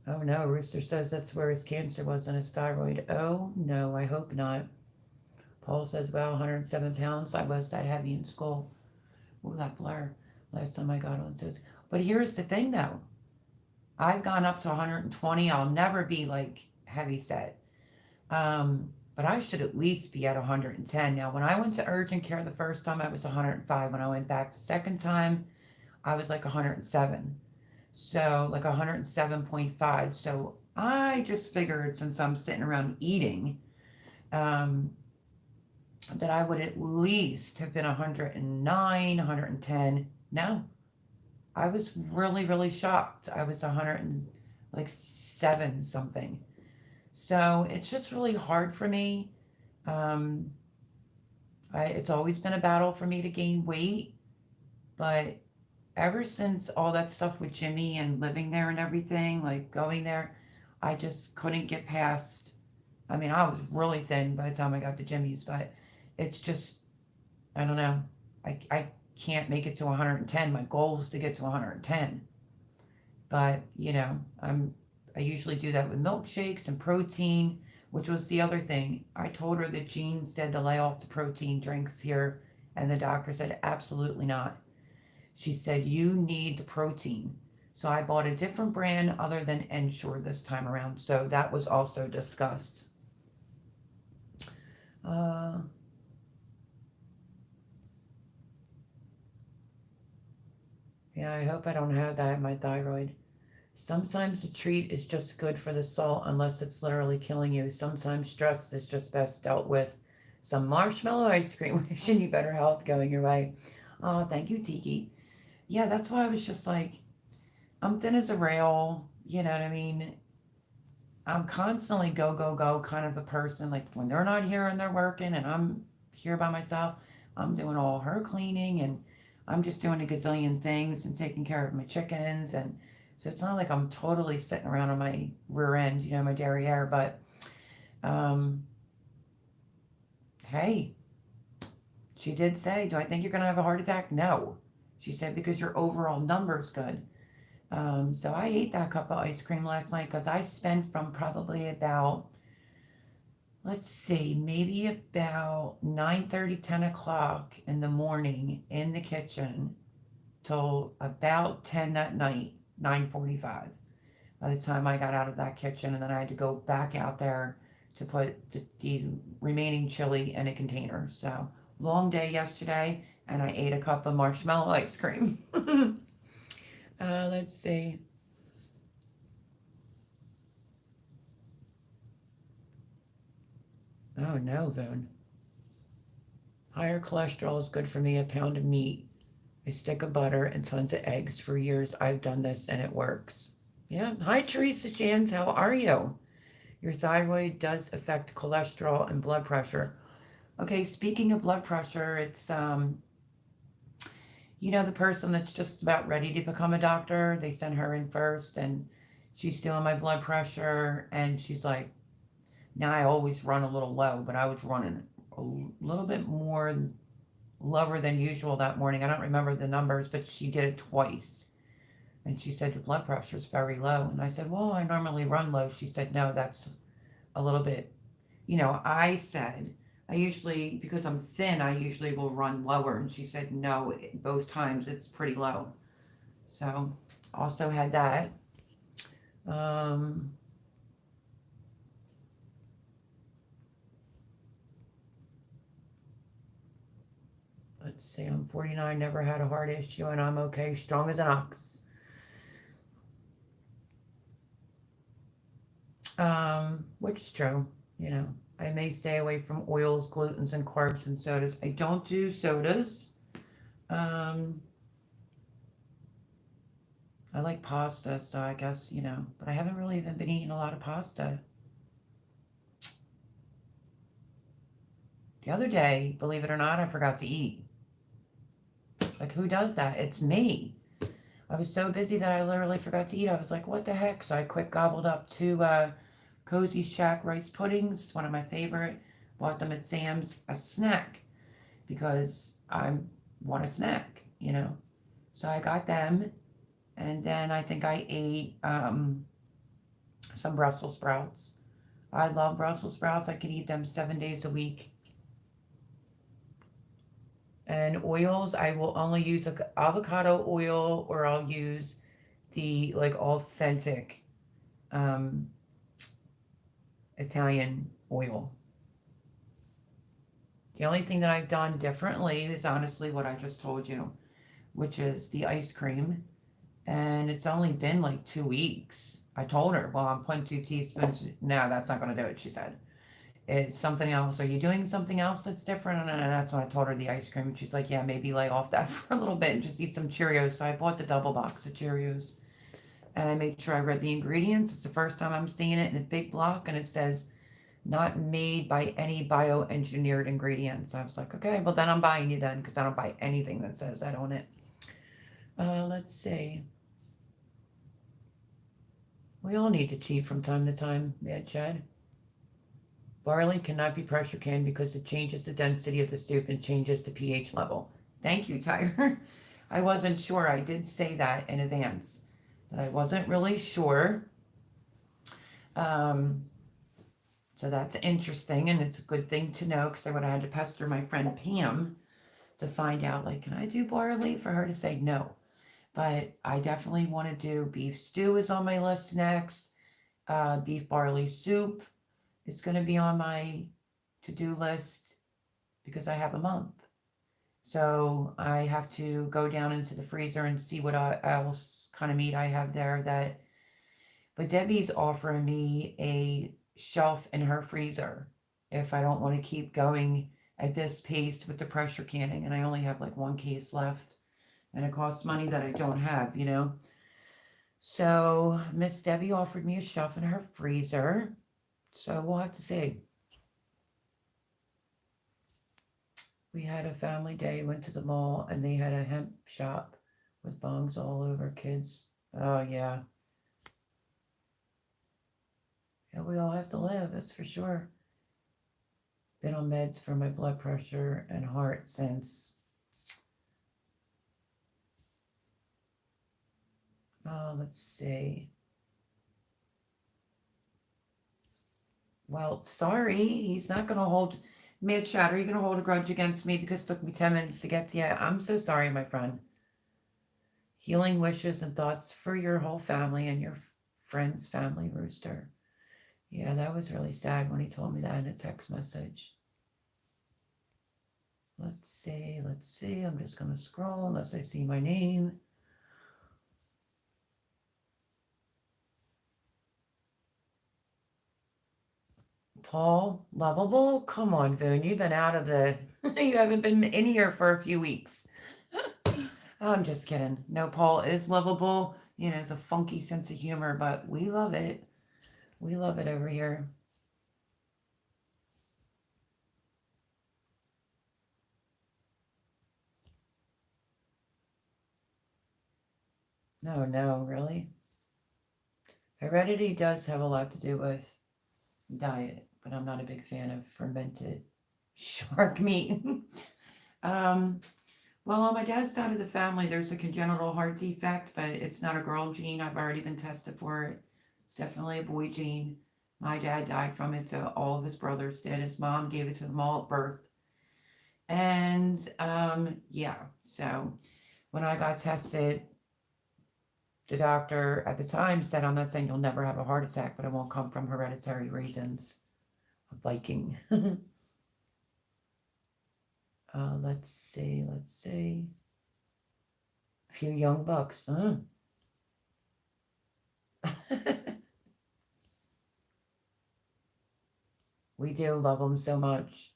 Oh no, Rooster says that's where his cancer was in his thyroid. Oh no, I hope not. Paul says, well, 107 pounds. I was that heavy in school. Ooh, that blur. Last time I got on says, but here's the thing though. I've gone up to 120. I'll never be like heavy set. But I should at least be at 110. Now, when I went to urgent care the first time, I was 105. When I went back the second time, I was like 107. So, like 107.5. So, I just figured since I'm sitting around eating, um, that I would at least have been 109, 110. No, I was really, really shocked. I was 107 something. So it's just really hard for me. Um, it's always been a battle for me to gain weight, but ever since all that stuff with Jimmy and living there and everything, like going there, I just couldn't get past. I mean, I was really thin by the time I got to Jimmy's, but it's just, I don't know. I can't make it to 110. My goal is to get to 110. But, I usually do that with milkshakes and protein, which was the other thing. I told her that Jean said to lay off the protein drinks here, and the doctor said, absolutely not. She said, you need the protein. So I bought a different brand other than Ensure this time around. So that was also discussed. Yeah, I hope I don't have that in my thyroid. Sometimes a treat is just good for the soul unless it's literally killing you. Sometimes stress is just best dealt with some marshmallow ice cream. Wishing you better health going your way. Oh, thank you, Tiki. Yeah, that's why I was just like, I'm thin as a rail. You know what I mean? I'm constantly go, go, go kind of a person. Like when they're not here and they're working and I'm here by myself, I'm doing all her cleaning and I'm just doing a gazillion things and taking care of my chickens. And so it's not like I'm totally sitting around on my rear end, my derriere. But um, hey, she did say, do I think you're going to have a heart attack? No. She said, because your overall number's good. So I ate that cup of ice cream last night because I spent from probably about, let's see, maybe about 9:30, 10 o'clock in the morning in the kitchen till about 10 that night, 9:45. By the time I got out of that kitchen, and then I had to go back out there to put the remaining chili in a container. So long day yesterday, and I ate a cup of marshmallow ice cream. Let's see. Oh no, Zone. Higher cholesterol is good for me. A pound of meat, a stick of butter, and tons of eggs. For years, I've done this and it works. Yeah. Hi, Teresa Jans. How are you? Your thyroid does affect cholesterol and blood pressure. Okay, speaking of blood pressure, it's the person that's just about ready to become a doctor. They sent her in first, and she's doing my blood pressure, and she's like, now I always run a little low, but I was running a little bit more lower than usual that morning. I don't remember the numbers, but she did it twice. And she said, your blood pressure is very low. And I said, well, I normally run low. She said, no, that's a little bit, I said, I usually, because I'm thin, I usually will run lower. And she said, no, both times it's pretty low. So also had that. Let's see, I'm 49, never had a heart issue, and I'm okay, strong as an ox. Which is true, I may stay away from oils, glutens, and carbs and sodas. I don't do sodas. Um, I like pasta, so I guess, but I haven't really even been eating a lot of pasta. The other day, believe it or not, I forgot to eat. Like, who does that? It's me. I was so busy that I literally forgot to eat. I was like, what the heck? So I quick gobbled up two Cozy Shack rice puddings. It's one of my favorite. Bought them at Sam's, a snack, because I want a snack, you know. So I got them, and then I think I ate some Brussels sprouts. I love Brussels sprouts. I can eat them 7 days a week. And oils, I will only use avocado oil, or I'll use the like authentic um, Italian oil. The only thing that I've done differently is honestly what I just told you, which is the ice cream. And it's only been like 2 weeks. I told her, well, I'm putting 2 teaspoons. No, that's not going to do it, she said. It's something else. Are you doing something else that's different? And that's when I told her the ice cream. And she's like, yeah, maybe lay off that for a little bit and just eat some Cheerios. So I bought the double box of Cheerios. And I made sure I read the ingredients. It's the first time I'm seeing it in a big block. And it says, not made by any bioengineered ingredients. I was like, okay, well, then I'm buying you then, because I don't buy anything that says that on it. Let's see. We all need to cheat from time to time, Mad Chad. Barley cannot be pressure canned because it changes the density of the soup and changes the pH level. Thank you, Tiger. I wasn't sure. I did say that in advance, that I wasn't really sure. So that's interesting, and it's a good thing to know, because I would have had to pester my friend Pam to find out, like, can I do barley? For her to say no. But I definitely want to do beef stew is on my list next. Beef barley soup is going to be on my to-do list, because I have a month. So I have to go down into the freezer and see what else kind of meat I have there. But Debbie's offering me a shelf in her freezer if I don't want to keep going at this pace with the pressure canning, and I only have like one case left, and it costs money that I don't have, you know. So Miss Debbie offered me a shelf in her freezer, so we'll have to see. We had a family day, went to the mall, and they had a hemp shop with bongs all over, kids. Oh, yeah. Yeah, we all have to live, that's for sure. Been on meds for my blood pressure and heart since, let's see. Well, sorry, he's not going to hold, Mad Chat, are you going to hold a grudge against me because it took me 10 minutes to get to you? I'm so sorry, my friend. Healing wishes and thoughts for your whole family and your friend's family, Rooster. Yeah, that was really sad when he told me that in a text message. Let's see. I'm just going to scroll unless I see my name. Paul Lovable? Come on, Boone. You've been out of the... you haven't been in here for a few weeks. I'm just kidding. No, Paul is lovable. You know, has a funky sense of humor, but we love it. We love it over here. No, really? Heredity does have a lot to do with diet, but I'm not a big fan of fermented shark meat. Well, on my dad's side of the family, there's a congenital heart defect, but it's not a girl gene. I've already been tested for it. It's definitely a boy gene. My dad died from it, so all of his brothers did. His mom gave it to them all at birth. And yeah, so when I got tested, the doctor at the time said, I'm not saying you'll never have a heart attack, but it won't come from hereditary reasons. A Viking. Let's see. A few young bucks, huh? We do love them so much.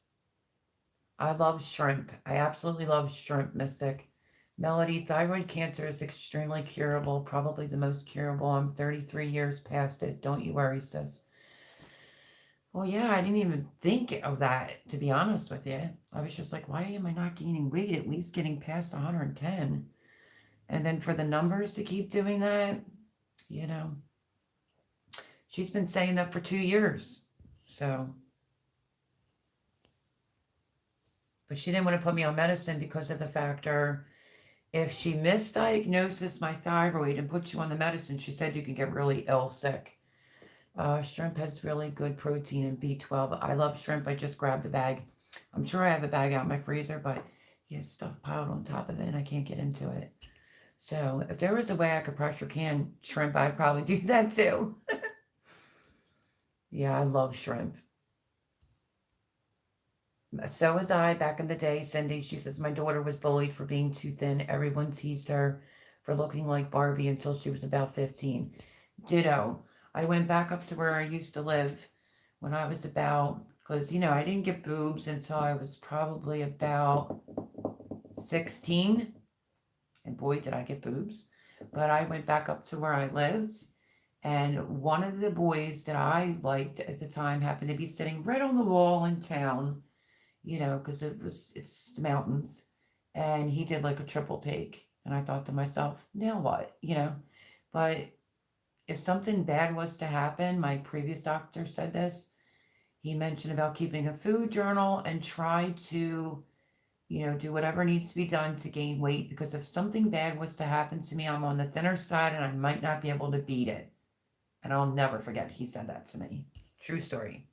I love shrimp. I absolutely love shrimp, Mystic. Melody, thyroid cancer is extremely curable, probably the most curable. I'm 33 years past it. Don't you worry, sis. Well, yeah, I didn't even think of that, to be honest with you. I was just like, why am I not gaining weight? At least getting past 110. And then for the numbers to keep doing that, you know, she's been saying that for 2 years. So, but she didn't want to put me on medicine because of the factor if she misdiagnoses my thyroid and puts you on the medicine, she said you can get really ill, sick. Shrimp has really good protein and B12. I love shrimp. I just grabbed the bag. I'm sure I have a bag out in my freezer, but he has stuff piled on top of it and I can't get into it. So if there was a way I could pressure can shrimp, I'd probably do that too. Yeah, I love shrimp. So was I back in the day. Cindy, she says, my daughter was bullied for being too thin. Everyone teased her for looking like Barbie until she was about 15. Ditto. I went back up to where I used to live when I was about, because, I didn't get boobs until I was probably about 16. And boy, did I get boobs. But I went back up to where I lived. And one of the boys that I liked at the time happened to be sitting right on the wall in town, because it's the mountains. And he did like a triple take. And I thought to myself, now what? But if something bad was to happen, my previous doctor said this. He mentioned about keeping a food journal and try to, do whatever needs to be done to gain weight because if something bad was to happen to me, I'm on the thinner side and I might not be able to beat it. And I'll never forget he said that to me. True story.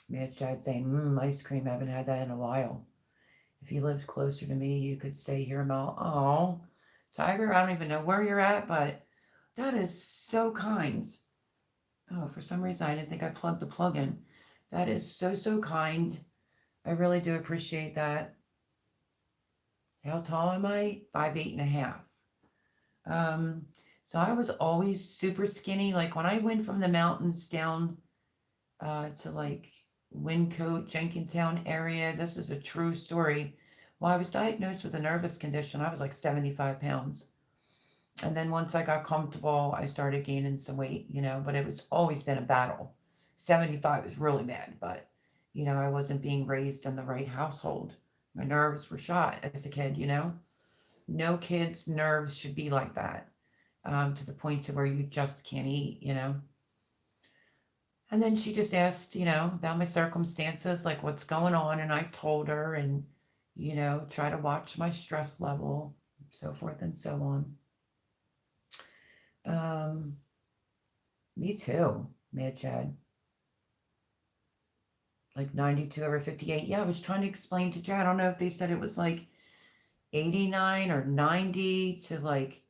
Mitch Chad saying, ice cream, haven't had that in a while. If you lived closer to me, you could stay here, Mel. Oh, Tiger, I don't even know where you're at, but that is so kind. Oh, for some reason, I didn't think I plugged the plug in. That is so, so kind. I really do appreciate that. How tall am I? 5'8.5". So I was always super skinny. Like when I went from the mountains down to like Wyncote, Jenkintown area, this is a true story. Well, I was diagnosed with a nervous condition. I was like 75 pounds. And then once I got comfortable, I started gaining some weight, but it was always been a battle. 75 is really bad, but, I wasn't being raised in the right household. My nerves were shot as a kid. No kid's nerves should be like that, to the point to where you just can't eat. And then she just asked, about my circumstances, like what's going on. And I told her and, try to watch my stress level, so forth and so on. Me too, Mad Chad. Like 92 over 58. Yeah, I was trying to explain to Chad. I don't know if they said it was like 89 or 90 to like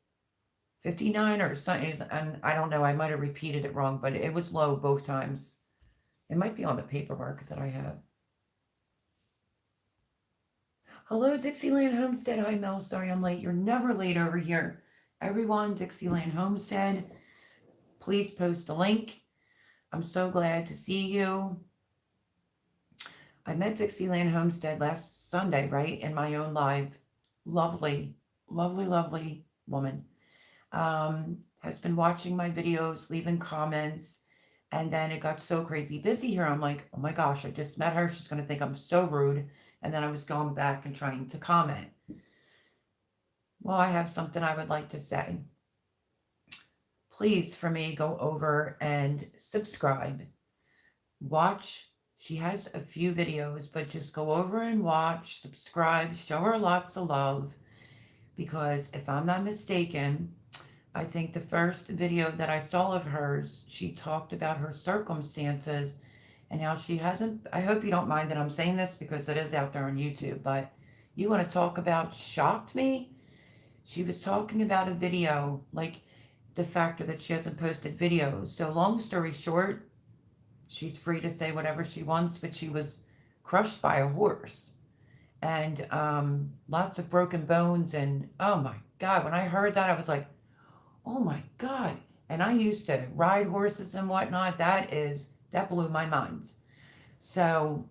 59 or something. And I don't know. I might have repeated it wrong, but it was low both times. It might be on the paperwork that I have. Hello, Dixieland Homestead. Hi, Mel. Sorry I'm late. You're never late over here. Everyone, Dixieland Homestead, please post a link. I'm so glad to see you. I met Dixieland Homestead last Sunday, right, in my own live. Lovely, lovely, lovely woman. Has been watching my videos, leaving comments, and then it got so crazy busy here. I'm like, oh my gosh, I just met her. She's going to think I'm so rude. And then I was going back and trying to comment. Well, I have something I would like to say. Please, for me, go over and subscribe. Watch. She has a few videos, but just go over and watch, subscribe, show her lots of love. Because if I'm not mistaken, I think the first video that I saw of hers, she talked about her circumstances and how she hasn't. I hope you don't mind that I'm saying this because it is out there on YouTube, but you want to talk about shocked me? She was talking about a video, like the factor that she hasn't posted videos. So, long story short, she's free to say whatever she wants, but she was crushed by a horse and lots of broken bones. And oh my God, when I heard that, I was like, oh my God. And I used to ride horses and whatnot. That blew my mind. So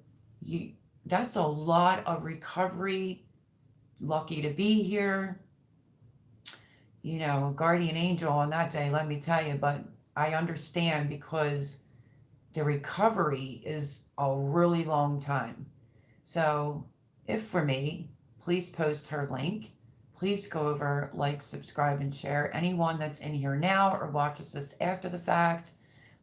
that's a lot of recovery. Lucky to be here. Guardian angel on that day, let me tell you. But I understand because the recovery is a really long time. So, if for me, please post her link. Please go over, like, subscribe, and share. Anyone that's in here now or watches this after the fact,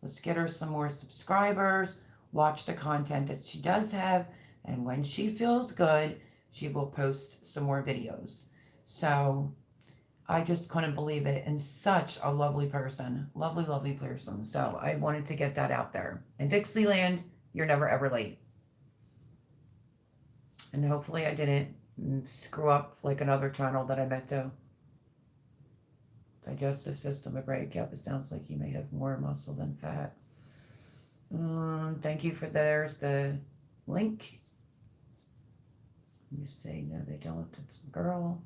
let's get her some more subscribers. Watch the content that she does have. And when she feels good, she will post some more videos. So, I just couldn't believe it. And such a lovely person. Lovely, lovely person. So, I wanted to get that out there. And Dixieland, you're never ever late. And hopefully I didn't screw up like another channel that I meant to. Digestive system a break. Yep, it sounds like you may have more muscle than fat. Thank you for there's the link. You say no, they don't. It's a girl.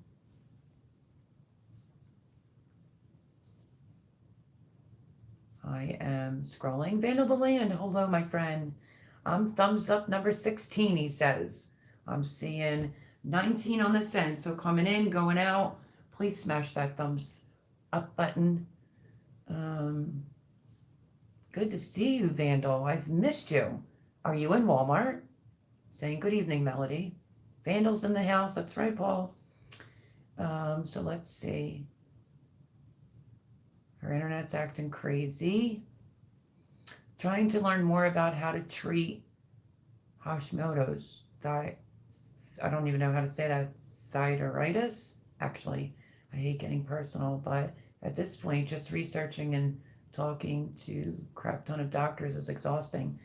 I am scrolling. Vandal the Land. Hello, my friend. I'm thumbs up number 16, he says. I'm seeing 19 on this end. So coming in, going out, please smash that thumbs up button. Good to see you, Vandal. I've missed you. Are you in Walmart? Saying good evening, Melody. Vandal's in the house. That's right, Paul. So let's see. Her internet's acting crazy. Trying to learn more about how to treat Hashimoto's. I don't even know how to say that. Thyroiditis? Actually, I hate getting personal, but at this point, just researching and talking to a crap ton of doctors is exhausting.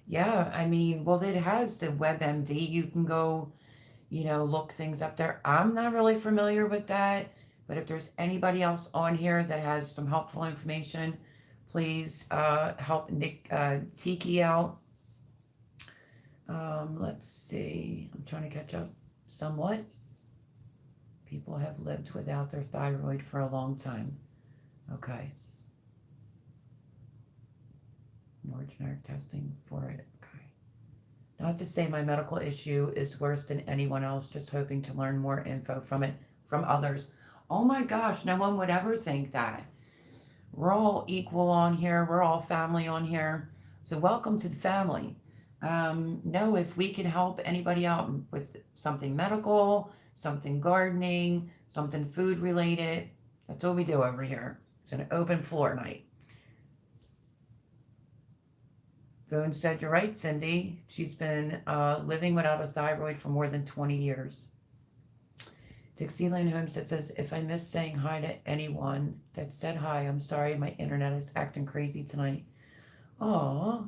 Yeah, I mean, well, it has the WebMD. You can go, look things up there. I'm not really familiar with that, but if there's anybody else on here that has some helpful information, please help Nick Tiki out. Let's see. I'm trying to catch up somewhat. People have lived without their thyroid for a long time. Okay. More generic testing for it. Okay. Not to say my medical issue is worse than anyone else, just hoping to learn more info from it from others. Oh my gosh, no one would ever think that. We're all equal on here. We're all family on here. So welcome to the family. No, if we can help anybody out with something medical, something gardening, something food related, that's what we do over here. It's an open floor night. Boone said, you're right, Cindy. She's been living without a thyroid for more than 20 years. Dixieland Homestead says, if I miss saying hi to anyone that said hi, I'm sorry, my internet is acting crazy tonight. Aw.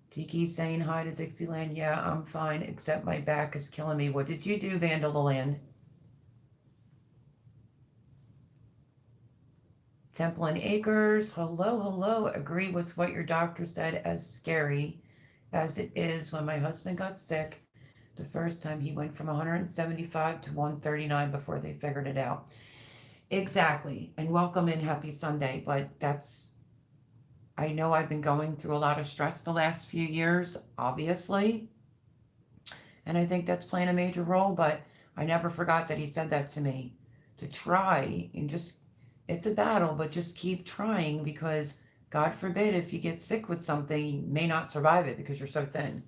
Tiki's saying hi to Dixieland. Yeah, I'm fine, except my back is killing me. What did you do, Vandal the Land? Temple and Acres. Hello, hello. Agree with what your doctor said, as scary as it is. When my husband got sick the first time, he went from 175 to 139 before they figured it out. Exactly. And welcome in, happy Sunday. But I know I've been going through a lot of stress the last few years, obviously. And I think that's playing a major role, but I never forgot that he said that to me. To try and just, it's a battle, but just keep trying, because God forbid if you get sick with something, you may not survive it because you're so thin.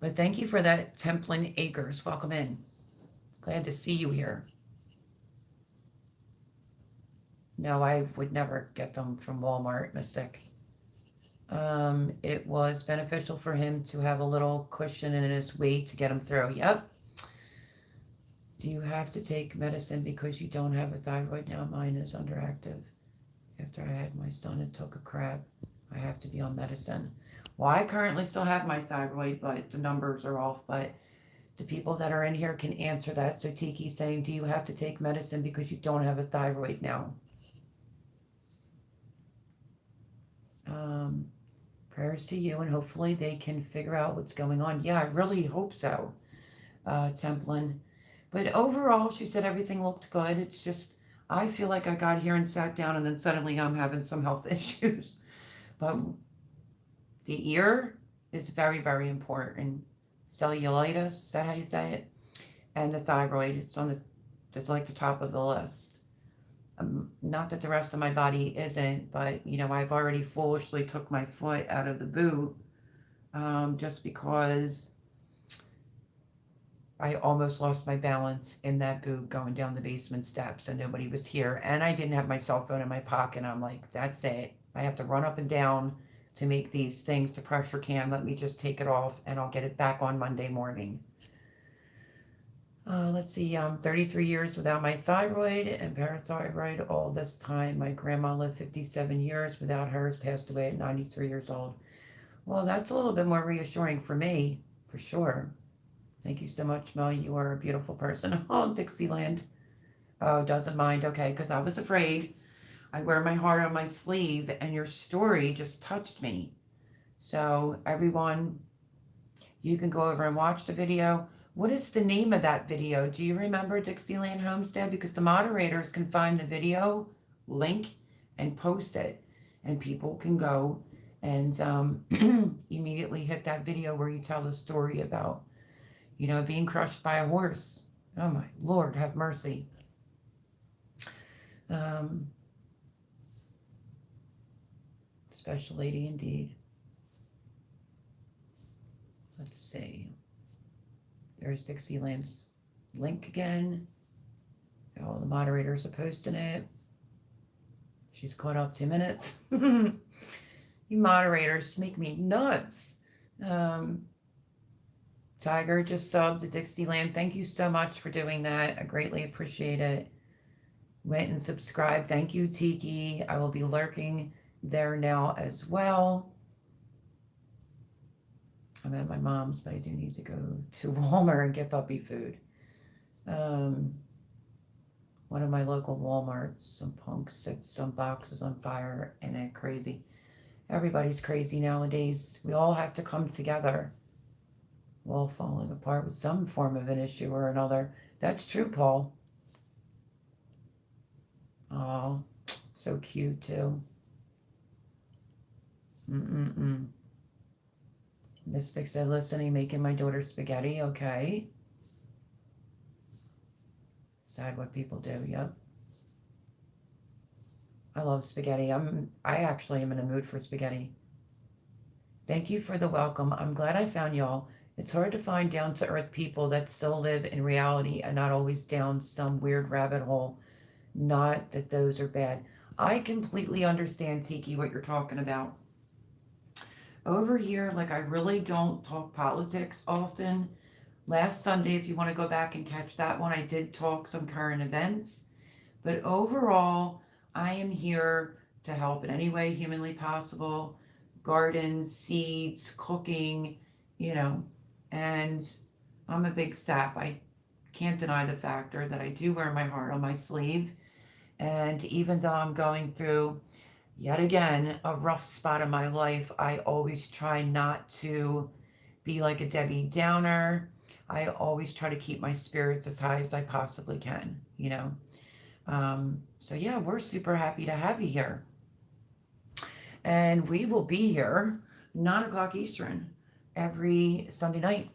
But thank you for that, Templin Acres. Welcome in. Glad to see you here. No, I would never get them from Walmart, Mystic. It was beneficial for him to have a little cushion in his weight to get him through. Yep. Do you have to take medicine because you don't have a thyroid now? Mine is underactive. After I had my son, it took a crap. I have to be on medicine. Well, I currently still have my thyroid, but the numbers are off. But the people that are in here can answer that. So Tiki's saying, do you have to take medicine because you don't have a thyroid now? Prayers to you, and hopefully they can figure out what's going on. Yeah, I really hope so, Templin. But overall, she said everything looked good. It's just, I feel like I got here and sat down, and then suddenly I'm having some health issues. But the ear is very, very important. Cellulitis, is that how you say it? And the thyroid, it's on the like the top of the list. Not that the rest of my body isn't, but I've already foolishly took my foot out of the boot, just because I almost lost my balance in that boot going down the basement steps and nobody was here. And I didn't have my cell phone in my pocket. I'm like, that's it. I have to run up and down to make these things to pressure can. Let me just take it off and I'll get it back on Monday morning. Let's see, 33 years without my thyroid and parathyroid all this time. My grandma lived 57 years without hers, passed away at 93 years old. Well, that's a little bit more reassuring for me, for sure. Thank you so much, Mel. You are a beautiful person. Oh, Dixieland. Oh, doesn't mind. Okay, because I was afraid. I wear my heart on my sleeve, and your story just touched me. So, everyone, you can go over and watch the video. What is the name of that video? Do you remember, Dixieland Homestead? Because the moderators can find the video link and post it, and people can go and immediately hit that video where you tell the story about being crushed by a horse. Oh my Lord, have mercy. Special lady indeed. Let's see. There's Dixieland's link again. All the moderators are posting it. She's caught up 2 minutes. You moderators make me nuts. Tiger just subbed to Dixieland. Thank you so much for doing that. I greatly appreciate it. Went and subscribed. Thank you, Tiki. I will be lurking there now as well. I'm at my mom's, but I do need to go to Walmart and get puppy food. One of my local Walmarts, some punks set some boxes on fire, and they're crazy. Everybody's crazy nowadays. We all have to come together. We're all falling apart with some form of an issue or another. That's true, Paul. Oh, so cute too. Mystic said, listening, making my daughter spaghetti. Okay. Sad what people do. Yep. I love spaghetti. I actually am in a mood for spaghetti. Thank you for the welcome. I'm glad I found y'all. It's hard to find down-to-earth people that still live in reality and not always down some weird rabbit hole. Not that those are bad. I completely understand, Tiki, what you're talking about. Over here, like, I really don't talk politics often. Last Sunday, if you want to go back and catch that one, I did talk some current events. But overall, I am here to help in any way humanly possible. Gardens, seeds, cooking, and I'm a big sap. I can't deny the factor that I do wear my heart on my sleeve. And even though I'm going through, yet again, a rough spot in my life, I always try not to be like a Debbie Downer. I always try to keep my spirits as high as I possibly can, So yeah, we're super happy to have you here. And we will be here 9 o'clock Eastern every Sunday night.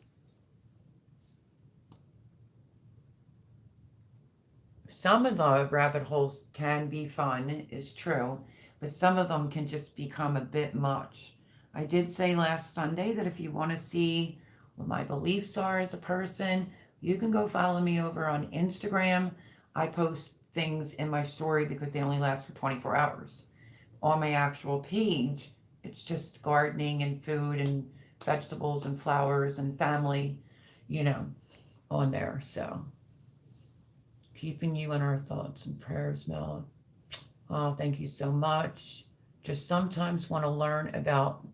Some of the rabbit holes can be fun, is true, but some of them can just become a bit much. I did say last Sunday that if you want to see what my beliefs are as a person, you can go follow me over on Instagram. I post things in my story because they only last for 24 hours. On my actual page, it's just gardening and food and vegetables and flowers and family, on there. So keeping you in our thoughts and prayers, Mel. Oh, thank you so much. Just sometimes want to learn about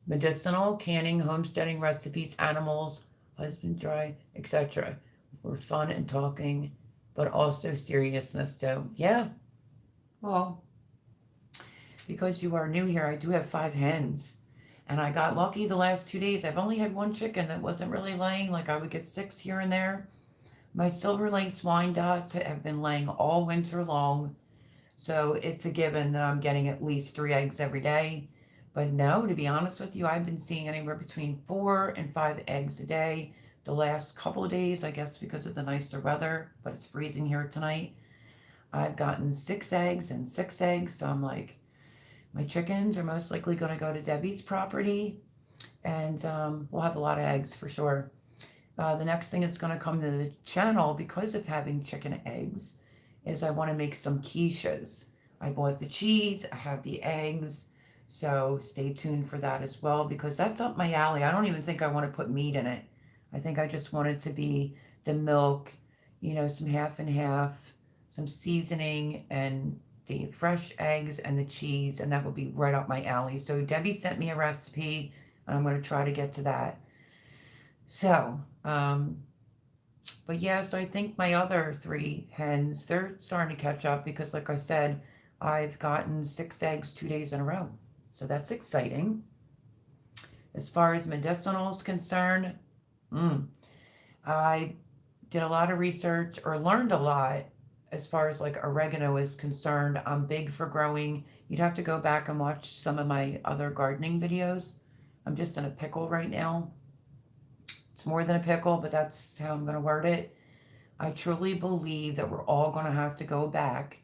medicinal, canning, homesteading recipes, animals, husbandry, etc. We're fun and talking, but also seriousness too. Yeah. Well, because you are new here, I do have 5 hens. And I got lucky the last 2 days. I've only had 1 chicken that wasn't really laying. Like, I would get 6 here and there. My Silver Lace Wyandottes have been laying all winter long. So it's a given that I'm getting at least 3 eggs every day. But no, to be honest with you, I've been seeing anywhere between 4 and 5 eggs a day. The last couple of days, I guess because of the nicer weather, but it's freezing here tonight. I've gotten 6 eggs and 6 eggs. So I'm like, my chickens are most likely going to go to Debbie's property. And we'll have a lot of eggs for sure. The next thing that's going to come to the channel because of having chicken eggs is I want to make some quiches. I bought the cheese, I have the eggs, so stay tuned for that as well because that's up my alley. I don't even think I want to put meat in it. I think I just want it to be the milk, some half and half, some seasoning, and the fresh eggs and the cheese, and that will be right up my alley. So Debbie sent me a recipe, and I'm going to try to get to that. So, but yeah, so I think my other 3 hens, they're starting to catch up because, like I said, I've gotten 6 eggs 2 days in a row. So that's exciting. As far as medicinal is concerned, I did a lot of research or learned a lot as far as like oregano is concerned. I'm big for growing. You'd have to go back and watch some of my other gardening videos. I'm just in a pickle right now. It's more than a pickle, but that's how I'm going to word it. I truly believe that we're all going to have to go back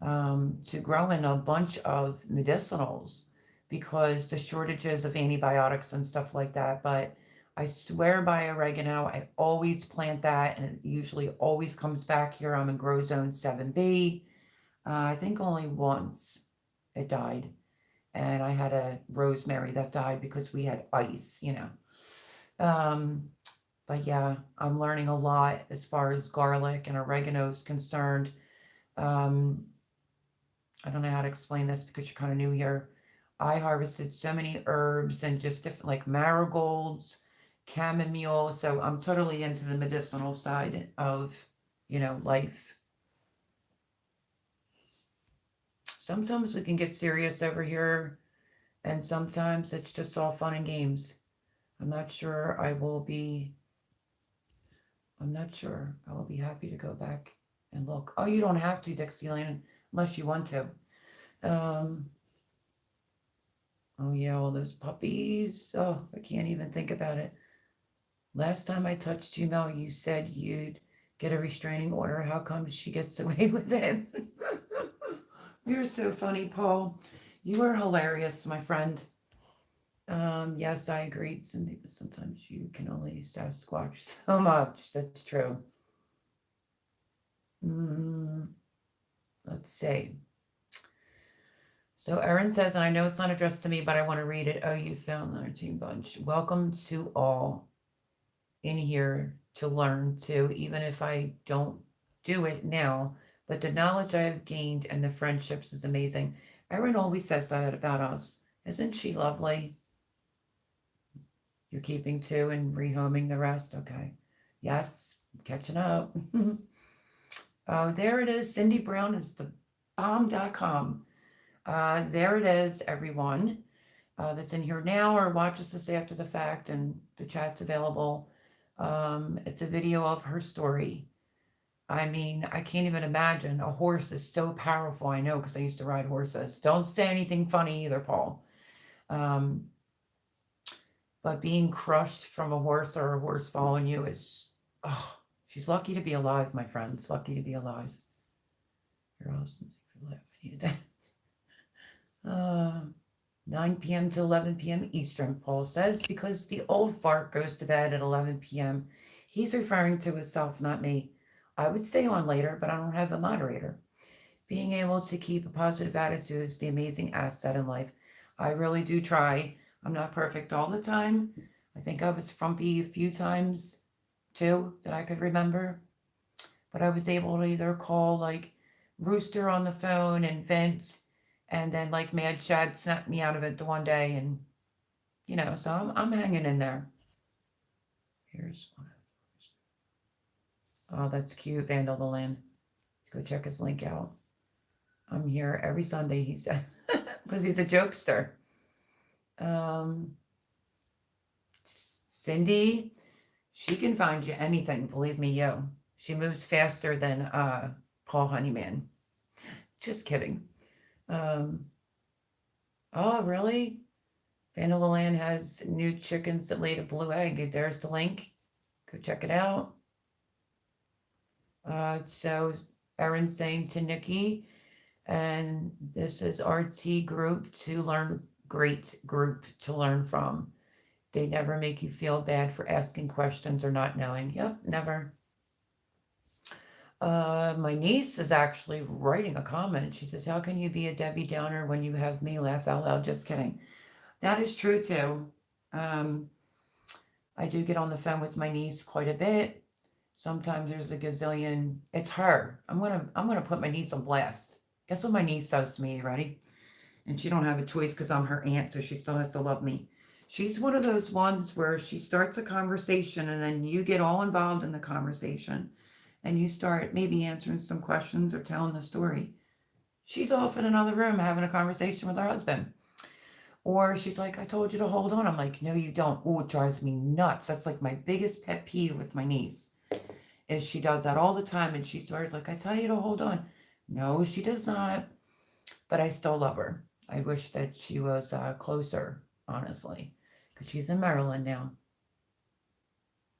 to growing a bunch of medicinals because the shortages of antibiotics and stuff like that. But I swear by oregano. I always plant that, and it usually always comes back here. I'm in Grow Zone 7B. I think only once it died, and I had a rosemary that died because we had ice. But yeah, I'm learning a lot as far as garlic and oregano is concerned. Um, I don't know how to explain this because you're kind of new here. I harvested so many herbs and just different, like marigolds, chamomile. So I'm totally into the medicinal side of, life. Sometimes we can get serious over here, and sometimes it's just all fun and games. I'm not sure I will be happy to go back and look. Oh, you don't have to, Dixieland, unless you want to. Oh yeah, all those puppies. Oh, I can't even think about it. Last time I touched you, Mel, you said you'd get a restraining order. How come she gets away with it? You're so funny, Paul. You are hilarious, my friend. Yes, I agree, Cindy, but sometimes you can only Sasquatch so much. That's true. Let's see. So Erin says, and I know it's not addressed to me, but I want to read it. Oh, you found our team bunch. Welcome to all in here to learn too, even if I don't do it now. But the knowledge I have gained and the friendships is amazing. Erin always says that about us. Isn't she lovely? You're keeping 2 and rehoming the rest? Okay. Yes, catching up. Oh, there it is. Cindy Brown is the bomb.com. There it is, everyone that's in here now or watches this after the fact, and the chat's available. It's a video of her story. I mean, I can't even imagine. A horse is so powerful. I know because I used to ride horses. Don't say anything funny either, Paul. But being crushed from a horse or a horse following you is, oh, she's lucky to be alive, my friends. Lucky to be alive. You're awesome. 9 p.m. to 11 p.m. Eastern, Paul says, because the old fart goes to bed at 11 p.m. He's referring to himself, not me. I would stay on later, but I don't have a moderator. Being able to keep a positive attitude is the amazing asset in life. I really do try. I'm not perfect all the time. I think I was frumpy a few times too that I could remember. But I was able to either call like Rooster on the phone and vent, and then like Mad Shad snapped me out of it the one day, and so I'm hanging in there. Here's one. Oh, that's cute, Vandal the Land. Go check his link out. I'm here every Sunday, he said, because he's a jokester. Cindy, she can find you anything, believe me, yo. She moves faster than Paul Honeyman. Just kidding. Oh, really? Vanilla Land has new chickens that laid a blue egg. There's the link. Go check it out. So Erin saying to Nikki, and this is RT group to learn, great group to learn from. They never make you feel bad for asking questions or not knowing. Yep, never. My niece is actually writing a comment. She says, how can you be a Debbie Downer when you have me? Laugh out loud. Just kidding. That is true too. Um, I do get on the phone with my niece quite a bit. Sometimes there's a gazillion. It's her. I'm gonna put my niece on blast. Guess what my niece does to me? You ready? And she don't have a choice because I'm her aunt, so she still has to love me. She's one of those ones where she starts a conversation and then you get all involved in the conversation and you start maybe answering some questions or telling the story. She's off in another room having a conversation with her husband. Or she's like, I told you to hold on. I'm like, no, you don't. Oh, it drives me nuts. That's like my biggest pet peeve with my niece is she does that all the time. And she starts like, I tell you to hold on. No, she does not. But I still love her. I wish that she was closer, honestly, because she's in Maryland now.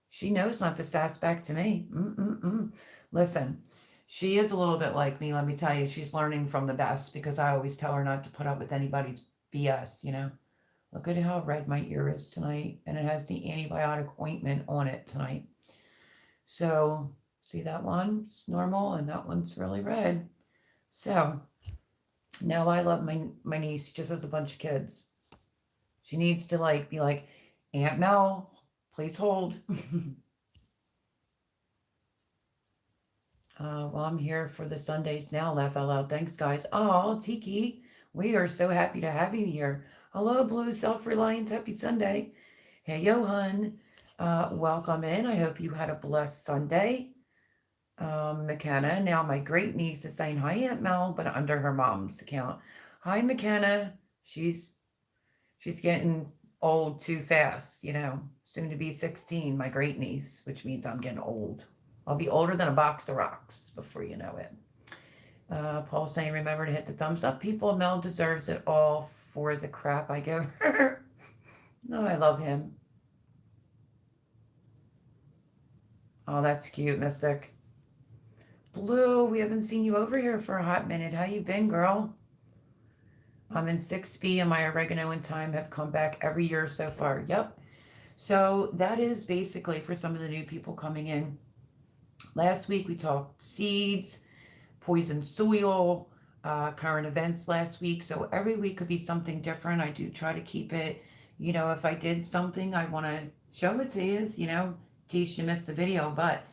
She knows not to sass back to me. Mm-mm-mm. Listen, she is a little bit like me, let me tell you. She's learning from the best because I always tell her not to put up with anybody's BS, you know? Look at how red my ear is tonight, and it has the antibiotic ointment on it tonight. So, see that one? It's normal, and that one's really red. So, now I love my niece. She just has a bunch of kids. She needs to like be like, Aunt Mel, please hold. Well, I'm here for the Sundays now. Laugh out loud. Thanks, guys. Oh, Tiki, we are so happy to have you here. Hello, Blue Self-Reliant. Happy Sunday. Hey, Johan. Welcome in. I hope you had a blessed Sunday. McKenna. Now, my great niece is saying hi, Aunt Mel, but under her mom's account. Hi, McKenna. She's getting old too fast, you know. Soon to be 16, my great niece, which means I'm getting old. I'll be older than a box of rocks before you know it. Paul saying, remember to hit the thumbs up, people. Mel deserves it all for the crap I give her. No, I love him. Oh, that's cute, Mystic. Blue, we haven't seen you over here for a hot minute. How you been, girl? I'm in 6B and my oregano and thyme have come back every year so far. Yep. So that is basically for some of the new people coming in. Last week we talked seeds, poison soil, current events last week. So every week could be something different. I do try to keep it, you know, if I did something, I want to show it to you, you know, in case you missed the video. But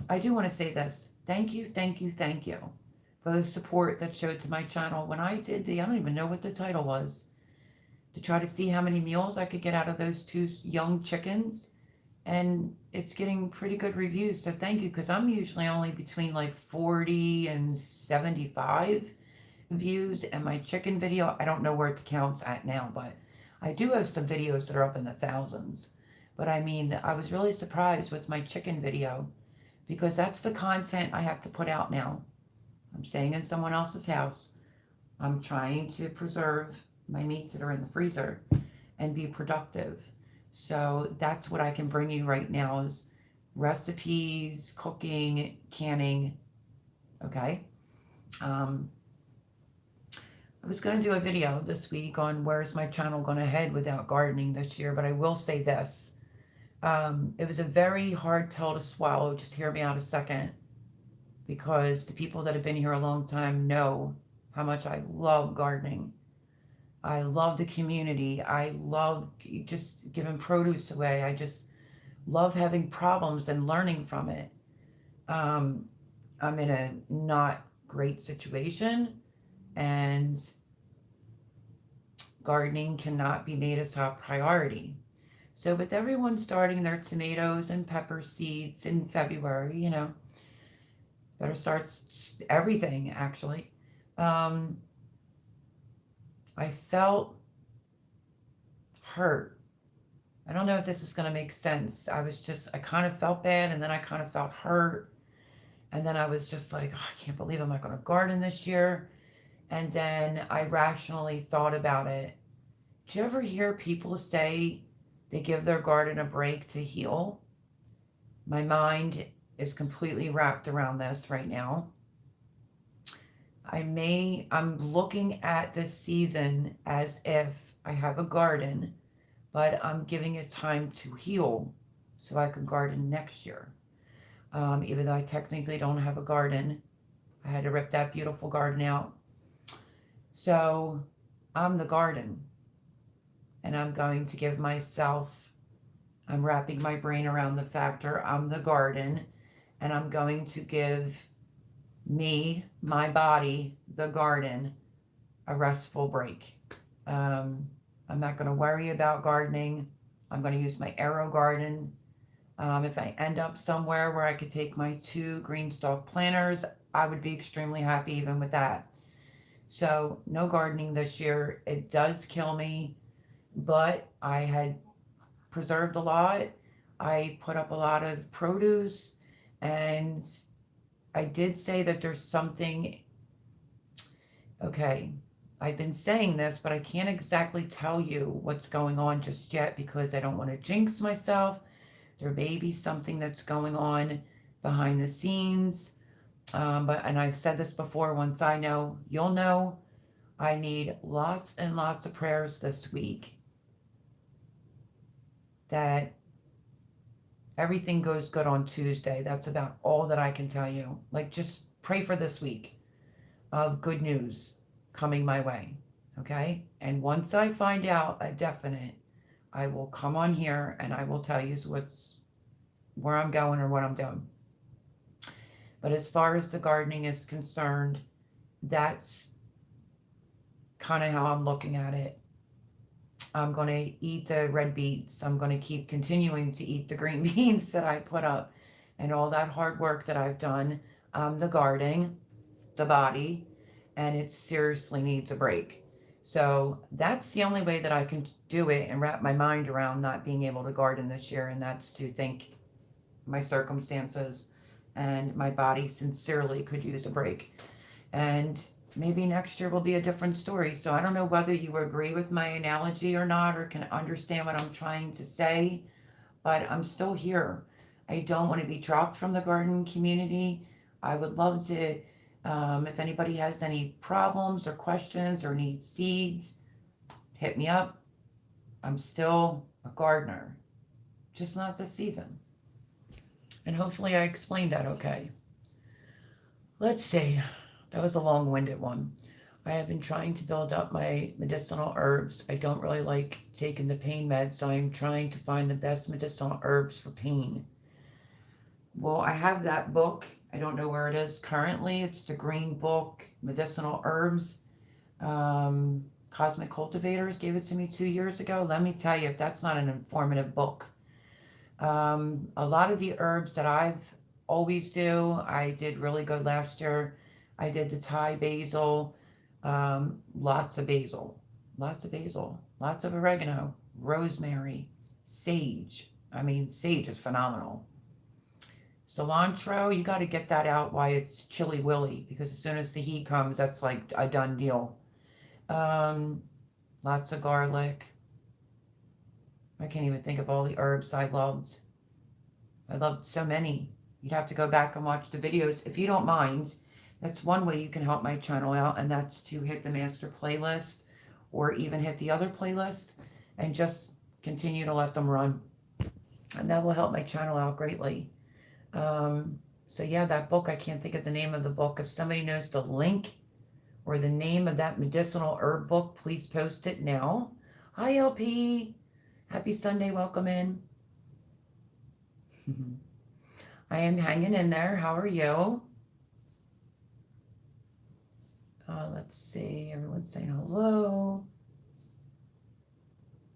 I do want to say this. Thank you, thank you, thank you for the support that showed to my channel. When I did I don't even know what the title was, to try to see how many meals I could get out of those two young chickens. And it's getting pretty good reviews. So thank you, because I'm usually only between like 40 and 75 views. And my chicken video, I don't know where it counts at now, but I do have some videos that are up in the thousands. But I mean, I was really surprised with my chicken video because that's the content I have to put out now. I'm staying in someone else's house. I'm trying to preserve my meats that are in the freezer and be productive. So that's what I can bring you right now is recipes, cooking, canning. Okay. I was going to do a video this week on where's my channel going to head without gardening this year, but I will say this. It was a very hard pill to swallow. Just hear me out a second, because the people that have been here a long time know how much I love gardening. I love the community. I love just giving produce away. I just love having problems and learning from it. I'm in a not great situation, and gardening cannot be made a top priority. So with everyone starting their tomatoes and pepper seeds in February, you know, better start everything actually. I felt hurt. I don't know if this is going to make sense. I kind of felt bad, and then I kind of felt hurt. And then I was just like, oh, I can't believe I'm not going to garden this year. And then I rationally thought about it. Do you ever hear people say they give their garden a break to heal? My mind is completely wrapped around this right now. I'm looking at this season as if I have a garden, but I'm giving it time to heal so I can garden next year. Even though I technically don't have a garden, I had to rip that beautiful garden out. So I'm the garden, and I'm going to give myself, I'm wrapping my brain around the factor I'm the garden, and I'm going to give me, my body, the garden, a restful break. I'm not going to worry about gardening. I'm going to use my AeroGarden. If I end up somewhere where I could take my 2 green stalk planters, I would be extremely happy even with that. So no gardening this year. It does kill me, but I had preserved a lot. I put up a lot of produce, and I did say that there's something, okay, I've been saying this, but I can't exactly tell you what's going on just yet because I don't want to jinx myself. There may be something that's going on behind the scenes. And I've said this before, once I know, you'll know. I need lots and lots of prayers this week that everything goes good on Tuesday. That's about all that I can tell you. Like, just pray for this week of good news coming my way. Okay? And once I find out a definite, I will come on here and I will tell you where I'm going or what I'm doing. But as far as the gardening is concerned, that's kind of how I'm looking at it. I'm going to eat the red beets. I'm going to keep continuing to eat the green beans that I put up and all that hard work that I've done. The gardening, the body, and it seriously needs a break. So that's the only way that I can do it and wrap my mind around not being able to garden this year, and that's to think my circumstances and my body sincerely could use a break. And maybe next year will be a different story. So I don't know whether you agree with my analogy or not, or can understand what I'm trying to say, but I'm still here. I don't want to be dropped from the garden community. I would love to, if anybody has any problems or questions or needs seeds, hit me up. I'm still a gardener, just not this season. And hopefully I explained that okay. Let's see. That was a long-winded one. I have been trying to build up my medicinal herbs. I don't really like taking the pain meds, so I'm trying to find the best medicinal herbs for pain. Well, I have that book. I don't know where it is currently. It's the Green Book, Medicinal Herbs. Cosmic Cultivators gave it to me 2 years ago. Let me tell you, if that's not an informative book. A lot of the herbs that I've always do, I did really good last year. I did the Thai basil, lots of basil, lots of basil, lots of oregano, rosemary, sage. I mean, sage is phenomenal. Cilantro, you got to get that out while it's chilly willy, because as soon as the heat comes, that's like a done deal. Lots of garlic. I can't even think of all the herbs I loved. I loved so many. You'd have to go back and watch the videos. If you don't mind, that's one way you can help my channel out, and that's to hit the master playlist or even hit the other playlist and just continue to let them run. And that will help my channel out greatly. So yeah, that book, I can't think of the name of the book. If somebody knows the link or the name of that medicinal herb book, please post it now. Hi, LP. Happy Sunday. Welcome in. I am hanging in there. How are you? Let's see. Everyone's saying hello.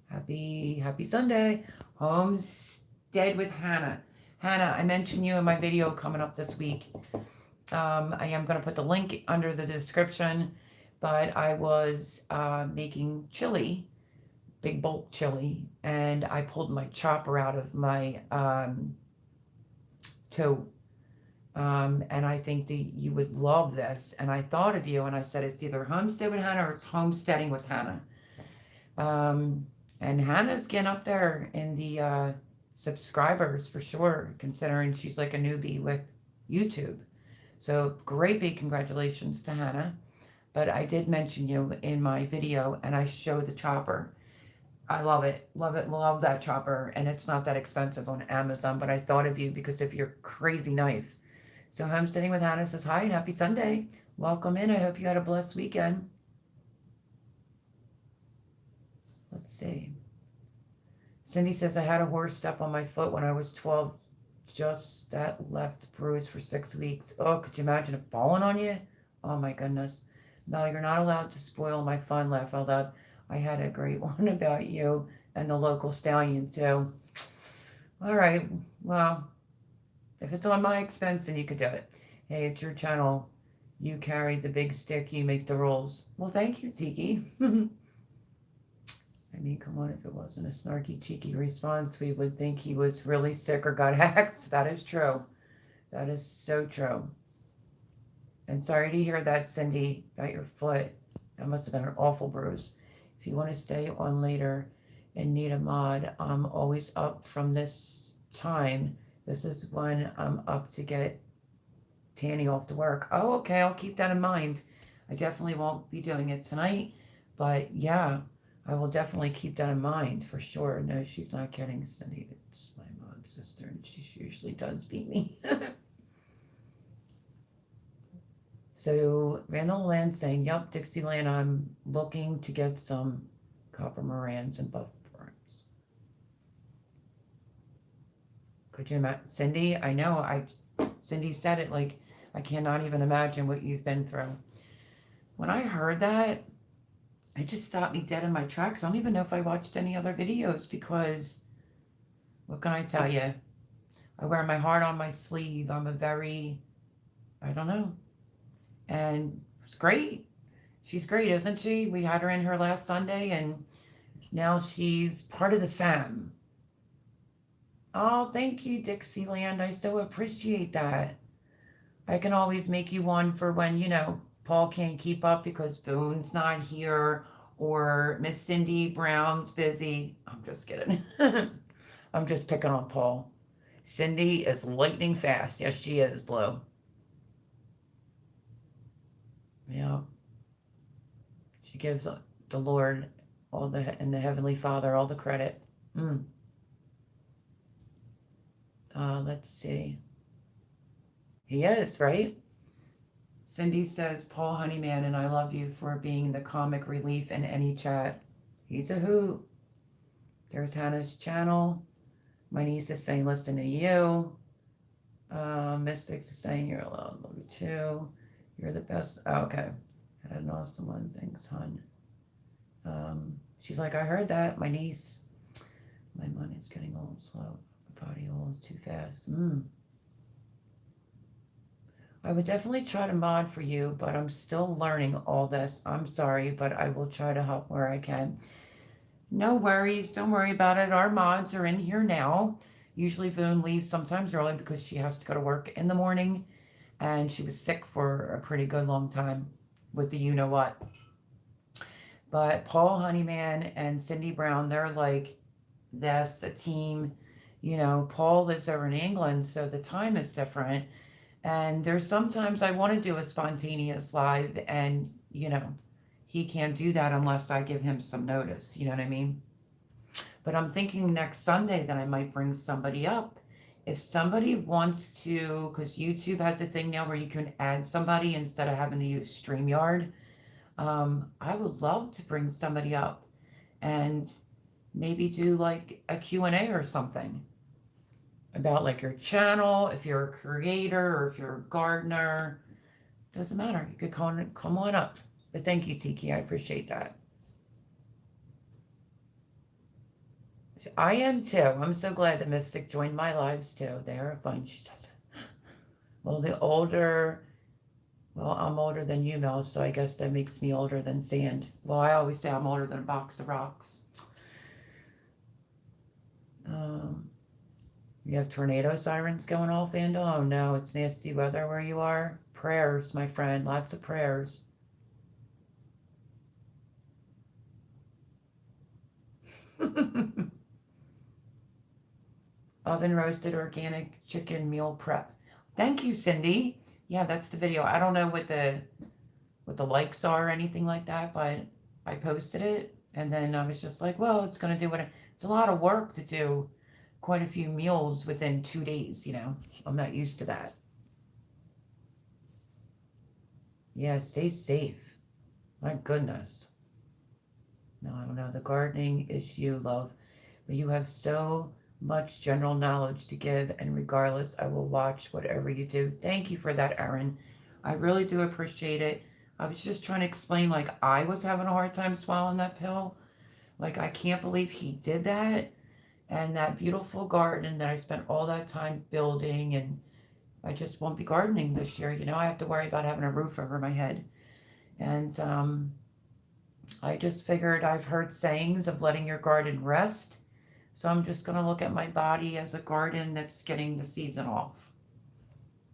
Happy Sunday. Homestead with Hannah. Hannah, I mentioned you in my video coming up this week. I am going to put the link under the description, but I was making chili, big bulk chili, and I pulled my chopper out of my toe. And I think that you would love this. And I thought of you, and I said it's either Homestead with Hannah or it's Homesteading with Hannah. And Hannah's getting up there in the subscribers for sure, considering she's like a newbie with YouTube. So great big congratulations to Hannah. But I did mention you in my video and I showed the chopper. I love it. Love it. Love that chopper. And it's not that expensive on Amazon, but I thought of you because of your crazy knife. So Homesteading with Hannah says hi and happy Sunday. Welcome in. I hope you had a blessed weekend. Let's see. Cindy says, I had a horse step on my foot when I was 12. Just that left bruise for 6 weeks. Oh, could you imagine it falling on you? Oh my goodness. No, you're not allowed to spoil my fun, laugh out loud. I had a great one about you and the local stallion too. All right. Well, if it's on my expense, then you could do it. Hey, it's your channel. You carry the big stick. You make the rules. Well, thank you, Tiki. I mean, come on, if it wasn't a snarky, cheeky response, we would think he was really sick or got hacked. That is true. That is so true. And sorry to hear that, Cindy, about your foot. That must have been an awful bruise. If you want to stay on later and need a mod, I'm always up from this time. This is when I'm up to get Tanny off to work. Oh, okay, I'll keep that in mind. I definitely won't be doing it tonight, but yeah, I will definitely keep that in mind for sure. No, she's not kidding, Cindy. It's my mom's sister, and she usually does beat me. So Randall Land saying, yup, Dixieland, I'm looking to get some copper Morans and buff burns. Could you imagine? Cindy, I know, Cindy said it like, I cannot even imagine what you've been through. When I heard that, it just stopped me dead in my tracks. I don't even know if I watched any other videos because, what can I tell you? I wear my heart on my sleeve. I'm a very, I don't know. And it's great. She's great, isn't she? We had her in here last Sunday, and now she's part of the fam. Oh, thank you, Dixieland. I so appreciate that. I can always make you one for when, Paul can't keep up because Boone's not here or Miss Cindy Brown's busy. I'm just kidding. I'm just picking on Paul. Cindy is lightning fast. Yes, she is, Blue. Yeah. She gives the Lord and the Heavenly Father all the credit. Let's see. He is, right? Cindy says, Paul Honeyman, and I love you for being the comic relief in any chat. He's a hoot. There's Hannah's channel. My niece is saying, listen to you. Mystics is saying, you're alone. Love you too. You're the best. Oh, okay. Had an awesome one. Thanks, hon. She's like, I heard that. My niece. My money's getting old slow. My body old too fast. I would definitely try to mod for you, but I'm still learning all this. I'm sorry, but I will try to help where I can. No worries. Don't worry about it. Our mods are in here now. Usually Voon leaves sometimes early because she has to go to work in the morning, and she was sick for a pretty good long time with the you-know-what. But Paul Honeyman and Cindy Brown, they're like this, a team. Paul lives over in England, so the time is different. And there's sometimes I want to do a spontaneous live, and, he can't do that unless I give him some notice. You know what I mean? But I'm thinking next Sunday that I might bring somebody up. If somebody wants to, because YouTube has a thing now where you can add somebody instead of having to use StreamYard. I would love to bring somebody up and maybe do like a Q&A or something about like your channel, if you're a creator or if you're a gardener. Doesn't matter. You could come on up. But thank you, Tiki. I appreciate that. I am too. I'm so glad that Mystic joined my lives too. They are fun. She says, well, I'm older than you, Mel, so I guess that makes me older than sand. Well, I always say I'm older than a box of rocks. You have tornado sirens going off, Vandal? Oh no, it's nasty weather where you are. Prayers, my friend. Lots of prayers. Oven roasted organic chicken meal prep. Thank you, Cindy. Yeah, that's the video. I don't know what the likes are or anything like that, but I posted it and then I was just like, well, it's gonna do what it's a lot of work to do quite a few meals within 2 days, you know. I'm not used to that. Yeah, stay safe. My goodness. No, I don't know. The gardening is you, love. But you have so much general knowledge to give, and regardless, I will watch whatever you do. Thank you for that, Erin. I really do appreciate it. I was just trying to explain, like, I was having a hard time swallowing that pill. Like, I can't believe he did that. And that beautiful garden that I spent all that time building, and I just won't be gardening this year. You know, I have to worry about having a roof over my head. And I just figured I've heard sayings of letting your garden rest. So I'm just going to look at my body as a garden that's getting the season off,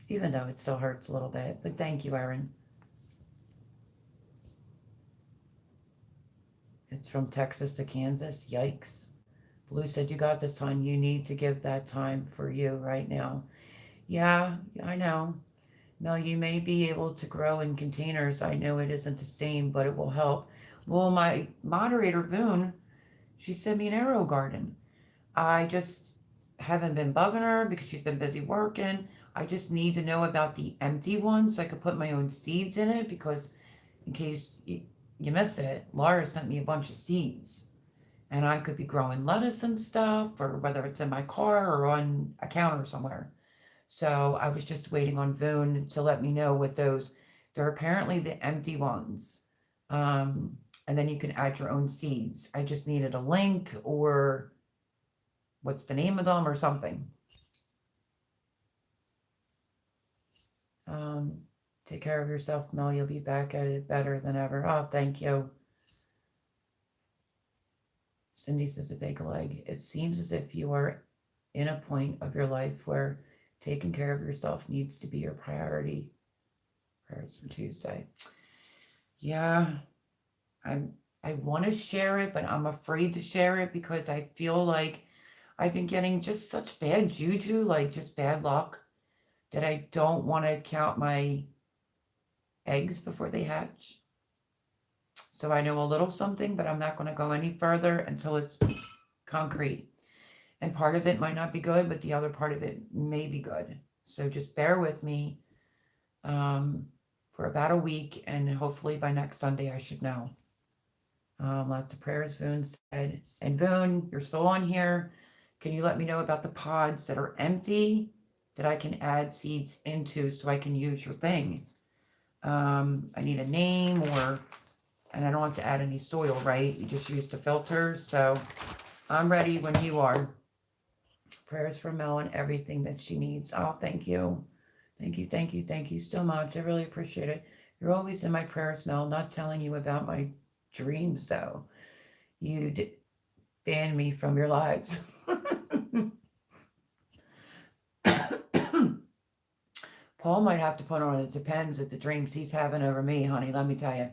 even though it still hurts a little bit. But thank you, Erin. It's from Texas to Kansas. Yikes. Blue said, you got this time. You need to give that time for you right now. Yeah, I know. Mel, you may be able to grow in containers. I know it isn't the same, but it will help. Well, my moderator, Voon, she sent me an arrow garden. I just haven't been bugging her because she's been busy working. I just need to know about the empty one so I could put my own seeds in it because in case you missed it, Laura sent me a bunch of seeds and I could be growing lettuce and stuff, or whether it's in my car or on a counter somewhere. So I was just waiting on Voon to let me know what those. They're apparently the empty ones. And then you can add your own seeds. I just needed a link or what's the name of them or something. Um, Take care of yourself, Mel. You'll be back at it better than ever. Oh, thank you. Cindy says a big leg. It seems as if you are in a point of your life where taking care of yourself needs to be your priority. Prayers for Tuesday. Yeah, I want to share it, but I'm afraid to share it because I feel like I've been getting just such bad juju, like just bad luck, that I don't want to count my eggs before they hatch. So I know a little something, but I'm not going to go any further until it's concrete. And part of it might not be good, but the other part of it may be good. So just bear with me for about a week, and hopefully by next Sunday I should know. Lots of prayers, Voon said. And Voon, you're still on here. Can you let me know about the pods that are empty that I can add seeds into so I can use your thing? I need a name and I don't have to add any soil, right? You just use the filters. So I'm ready when you are. Prayers for Mel and everything that she needs. Oh, thank you. Thank you, thank you, thank you so much. I really appreciate it. You're always in my prayers, Mel. Not telling you about my dreams, though. You banned me from your lives. Paul might have to put on it depends at the dreams he's having over me, honey. Let me tell you.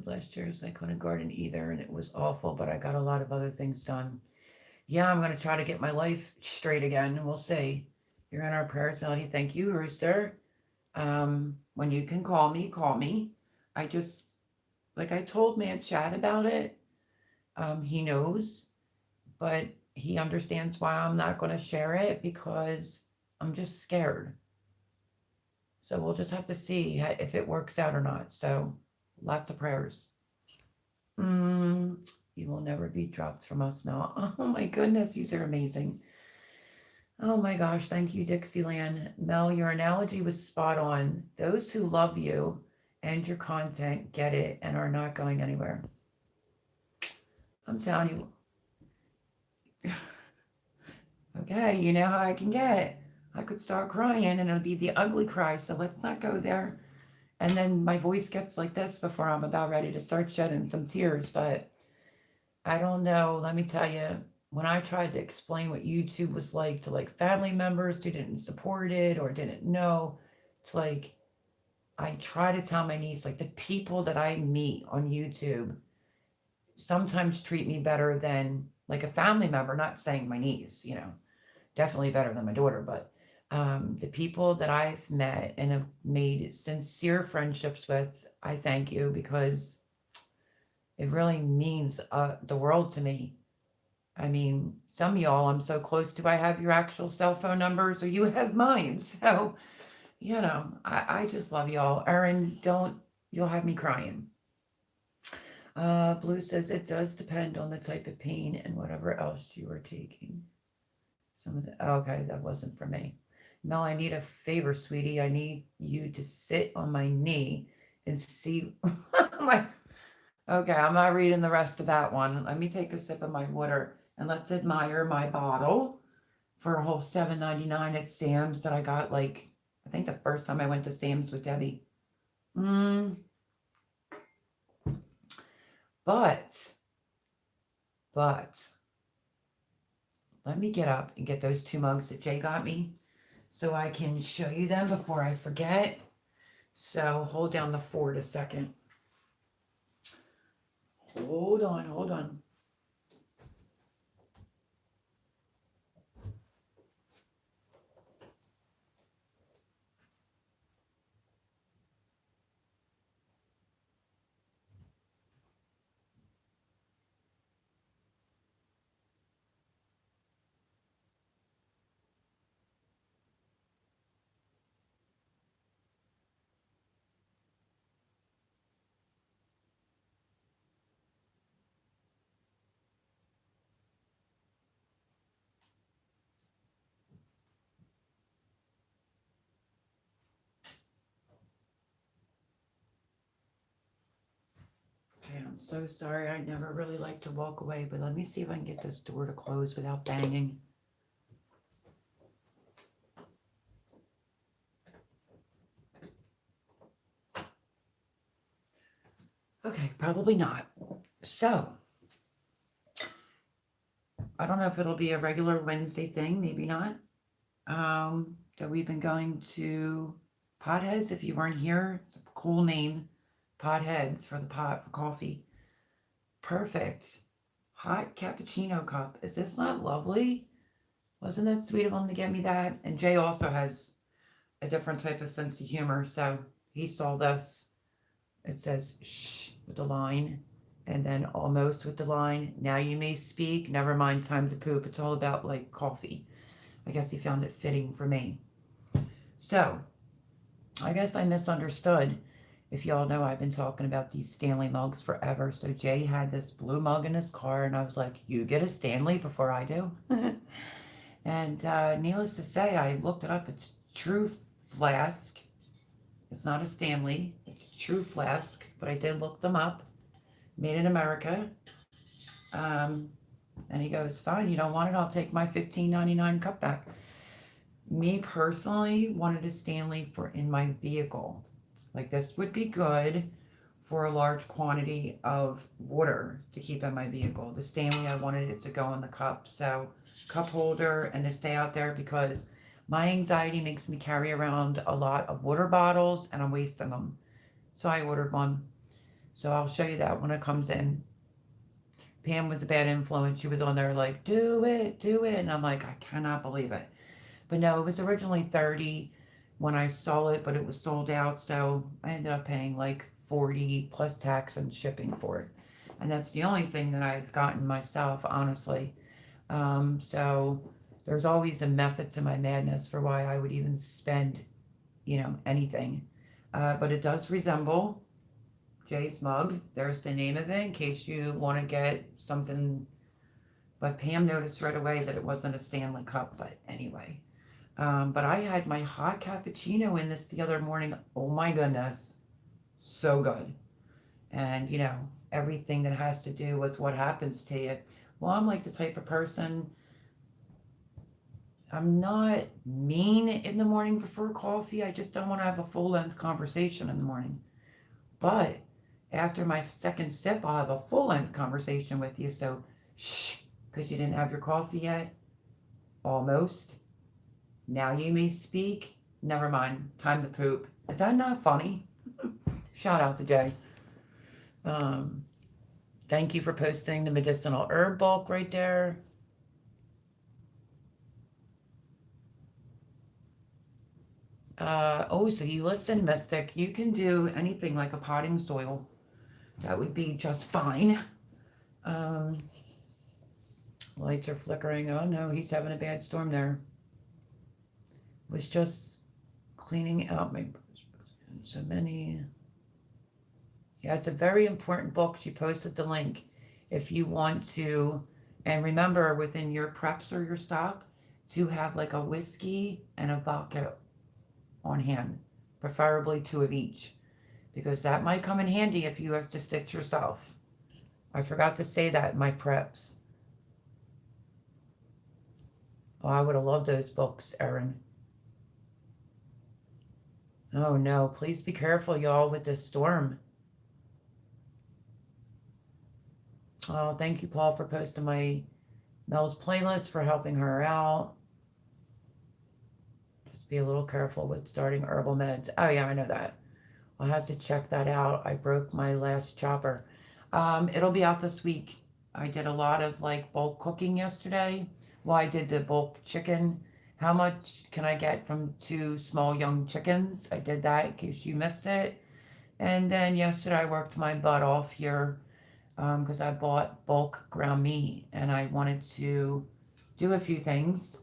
Last year I couldn't garden either, and it was awful. But I got a lot of other things done. Yeah, I'm gonna try to get my life straight again. We'll see. You're in our prayers, Melody. Thank you, Rooster. When you can call me, call me. I just like I told Matt Chad about it. He knows, but he understands why I'm not going to share it because I'm just scared. So we'll just have to see if it works out or not. So lots of prayers. You will never be dropped from us now. Oh my goodness, these are amazing. Oh my gosh, thank you, Dixieland. Mel, your analogy was spot on. Those who love you and your content get it and are not going anywhere. I'm telling you. Okay, you know how I can get. I could start crying and it'll be the ugly cry, so let's not go there. And then my voice gets like this before I'm about ready to start shedding some tears, but I don't know. Let me tell you, when I tried to explain what YouTube was like to like family members who didn't support it or didn't know, it's like I try to tell my niece, like the people that I meet on YouTube sometimes treat me better than like a family member, not saying my niece, definitely better than my daughter, but The people that I've met and have made sincere friendships with, I thank you because it really means the world to me. I mean, some of y'all I'm so close to, I have your actual cell phone numbers or you have mine. So, I just love y'all. Erin, don't, you'll have me crying. Blue says it does depend on the type of pain and whatever else you are taking. Some of the, okay, that wasn't for me. Mel, I need a favor, sweetie. I need you to sit on my knee and see my. Okay, I'm not reading the rest of that one. Let me take a sip of my water and let's admire my bottle for a whole $7.99 at Sam's that I got like I think the first time I went to Sam's with Debbie. But let me get up and get those 2 mugs that Jay got me so I can show you them before I forget. So hold down the fort a second. Hold on. Okay, I'm so sorry. I never really like to walk away, but let me see if I can get this door to close without banging. Okay, probably not. So, I don't know if it'll be a regular Wednesday thing, maybe not. That we've been going to Potheads. If you weren't here, it's a cool name. Potheads for the pot for coffee. Perfect. Hot cappuccino cup. Is this not lovely? Wasn't that sweet of him to get me that? And Jay also has a different type of sense of humor, so he saw this. It says shh with the line, and then almost with the line. Now you may speak. Never mind, time to poop. It's all about like coffee. I guess he found it fitting for me. So, I guess I misunderstood. If y'all know, I've been talking about these Stanley mugs forever. So Jay had this blue mug in his car, and I was like, "You get a Stanley before I do." And needless to say, I looked it up. It's True Flask. It's not a Stanley. It's True Flask. But I did look them up. Made in America. And he goes, "Fine, you don't want it. I'll take my $15.99 cup back." Me personally wanted a Stanley for in my vehicle. Like this would be good for a large quantity of water to keep in my vehicle. The Stanley, I wanted it to go in the cup. So cup holder and to stay out there because my anxiety makes me carry around a lot of water bottles and I'm wasting them. So I ordered one. So I'll show you that when it comes in. Pam was a bad influence. She was on there like, do it. And I'm like, I cannot believe it. But no, it was originally 30 when I saw it, but it was sold out. So I ended up paying like 40 plus tax and shipping for it. And that's the only thing that I've gotten myself, honestly. So there's always a method to my madness for why I would even spend, anything. But it does resemble Jay's mug. There's the name of it in case you want to get something. But Pam noticed right away that it wasn't a Stanley cup. But anyway. But I had my hot cappuccino in this the other morning. Oh my goodness. So good. And, everything that has to do with what happens to you. Well, I'm like the type of person, I'm not mean in the morning before coffee. I just don't want to have a full length conversation in the morning. But after my second sip, I'll have a full length conversation with you. So, shh, because you didn't have your coffee yet. Almost. Now you may speak. Never mind. Time to poop. Is that not funny? Shout out to Jay. Thank you for posting the medicinal herb bulk right there. Oh, so you listen, Mystic. You can do anything like a potting soil. That would be just fine. Um, Lights are flickering. Oh no, he's having a bad storm there. Was just cleaning out my so many. Yeah, it's a very important book. She posted the link if you want to. And remember, within your preps or your stock, to have like a whiskey and a vodka on hand, preferably two of each, because that might come in handy if you have to stitch yourself. I forgot to say that in my preps. Oh, I would have loved those books, Erin. Oh no, please be careful, y'all, with this storm. Oh, thank you, Paul, for posting my Mel's playlist, for helping her out. Just be a little careful with starting herbal meds. Oh yeah, I know that. I'll have to check that out. I broke my last chopper. It'll be out this week. I did a lot of like bulk cooking yesterday. Well, I did the bulk chicken. How much can I get from two small young chickens? I did that in case you missed it. And then yesterday I worked my butt off here because I bought bulk ground meat and I wanted to do a few things.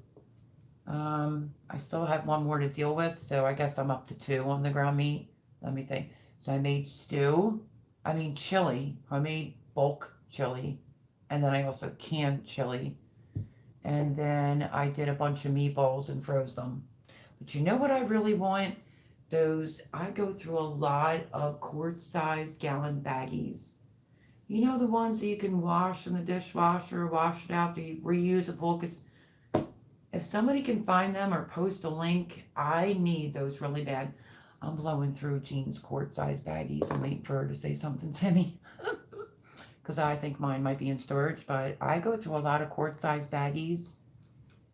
I still have one more to deal with, so I guess I'm up to two on the ground meat. Let me think. So I made chili. I made bulk chili, and then I also canned chili. And then I did a bunch of meatballs and froze them. But you know what I really want? I go through a lot of quart size gallon baggies. You know the ones that you can wash in the dishwasher, wash it out, they're reusable. Because if somebody can find them or post a link, I need those really bad. I'm blowing through Jean's quart size baggies and waiting for her to say something to me. Because I think mine might be in storage, but I go through a lot of quart size baggies.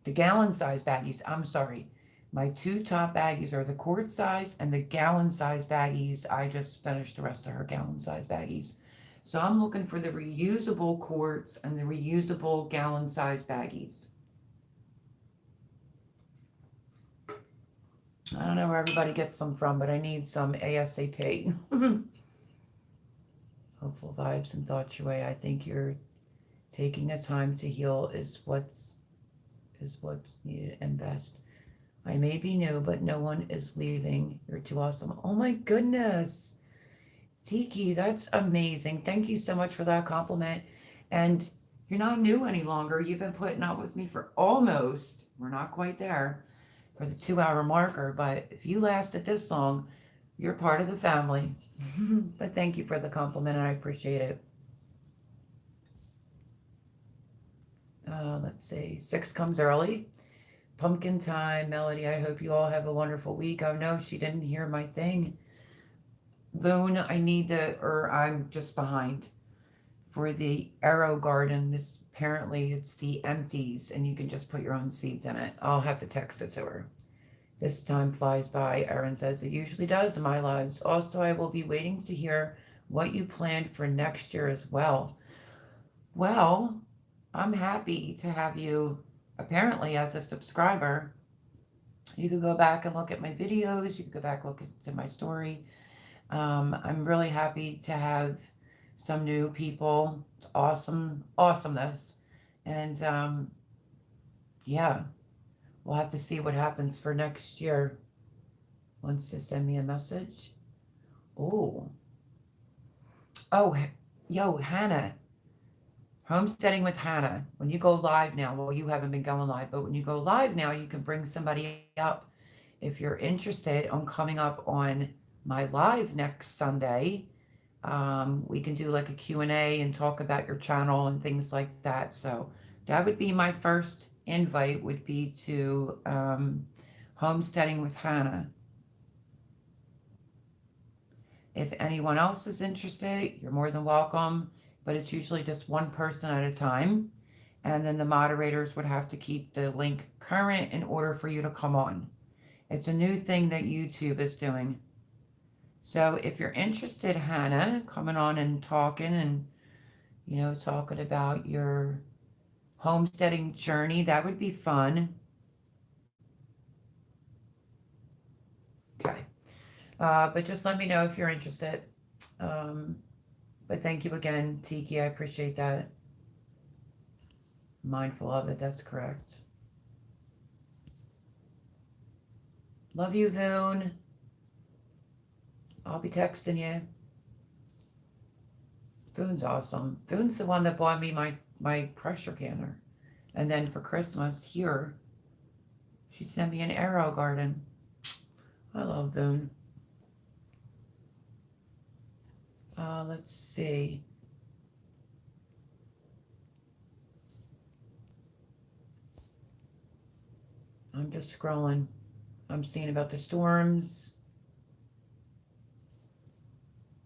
The gallon size baggies, I'm sorry. My two top baggies are the quart size and the gallon size baggies. I just finished the rest of her gallon size baggies. So I'm looking for the reusable quarts and the reusable gallon size baggies. I don't know where everybody gets them from, but I need some ASAP. Hopeful vibes and thoughts your way. I think you're taking the time to heal is what's needed and best. I may be new, but no one is leaving. You're too awesome. Oh my goodness. Tiki, that's amazing. Thank you so much for that compliment. And you're not new any longer. You've been putting up with me for almost, we're not quite there, for the 2 hour marker. But if you lasted this long, you're part of the family. But thank you for the compliment, and I appreciate it. Let's see. 6 comes early. Pumpkin time, Melody. I hope you all have a wonderful week. Oh no, she didn't hear my thing. Loon, I'm just behind for the AeroGarden. This apparently it's the empties, and you can just put your own seeds in it. I'll have to text it to her. This time flies by, Erin says. It usually does in my lives. Also, I will be waiting to hear what you planned for next year as well. Well, I'm happy to have you apparently as a subscriber. You can go back and look at my videos. You can go back and look at my story. I'm really happy to have some new people. It's awesome, awesomeness. And yeah, we'll have to see what happens for next year. Wants to send me a message. Oh, yo, Hannah. Homesteading with Hannah. When you go live now, well, you haven't been going live, but when you go live now, you can bring somebody up. If you're interested on coming up on my live next Sunday, we can do like a Q&A and talk about your channel and things like that. So that would be my first invite, would be to Homesteading with Hannah. If anyone else is interested, you're more than welcome, but it's usually just one person at a time. And then the moderators would have to keep the link current in order for you to come on. It's a new thing that YouTube is doing. So if you're interested, Hannah, coming on and talking and, talking about your homesteading journey, that would be fun. But just let me know if you're interested. Um, but thank you again, Tiki. I appreciate that. Mindful of it. That's correct. Love you, Voon. I'll be texting you. Voon's awesome. Voon's the one that bought me my pressure canner. And then for Christmas here, she sent me an AeroGarden. I love Voon. Let's see. I'm just scrolling. I'm seeing about the storms.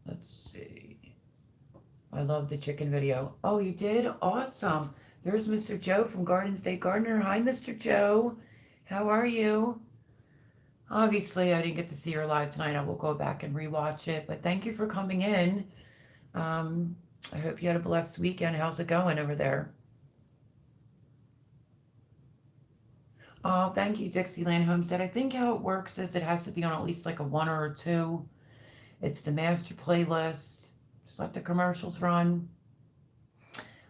Let's see. I love the chicken video. Oh, you did? Awesome. There's Mr. Joe from Garden State Gardener. Hi, Mr. Joe. How are you? Obviously, I didn't get to see her live tonight. I will go back and rewatch it. But thank you for coming in. Um, I hope you had a blessed weekend. How's it going over there? Oh, thank you, Dixieland Homestead. I think how it works is it has to be on at least like a one or a two. It's the master playlist. Just let the commercials run.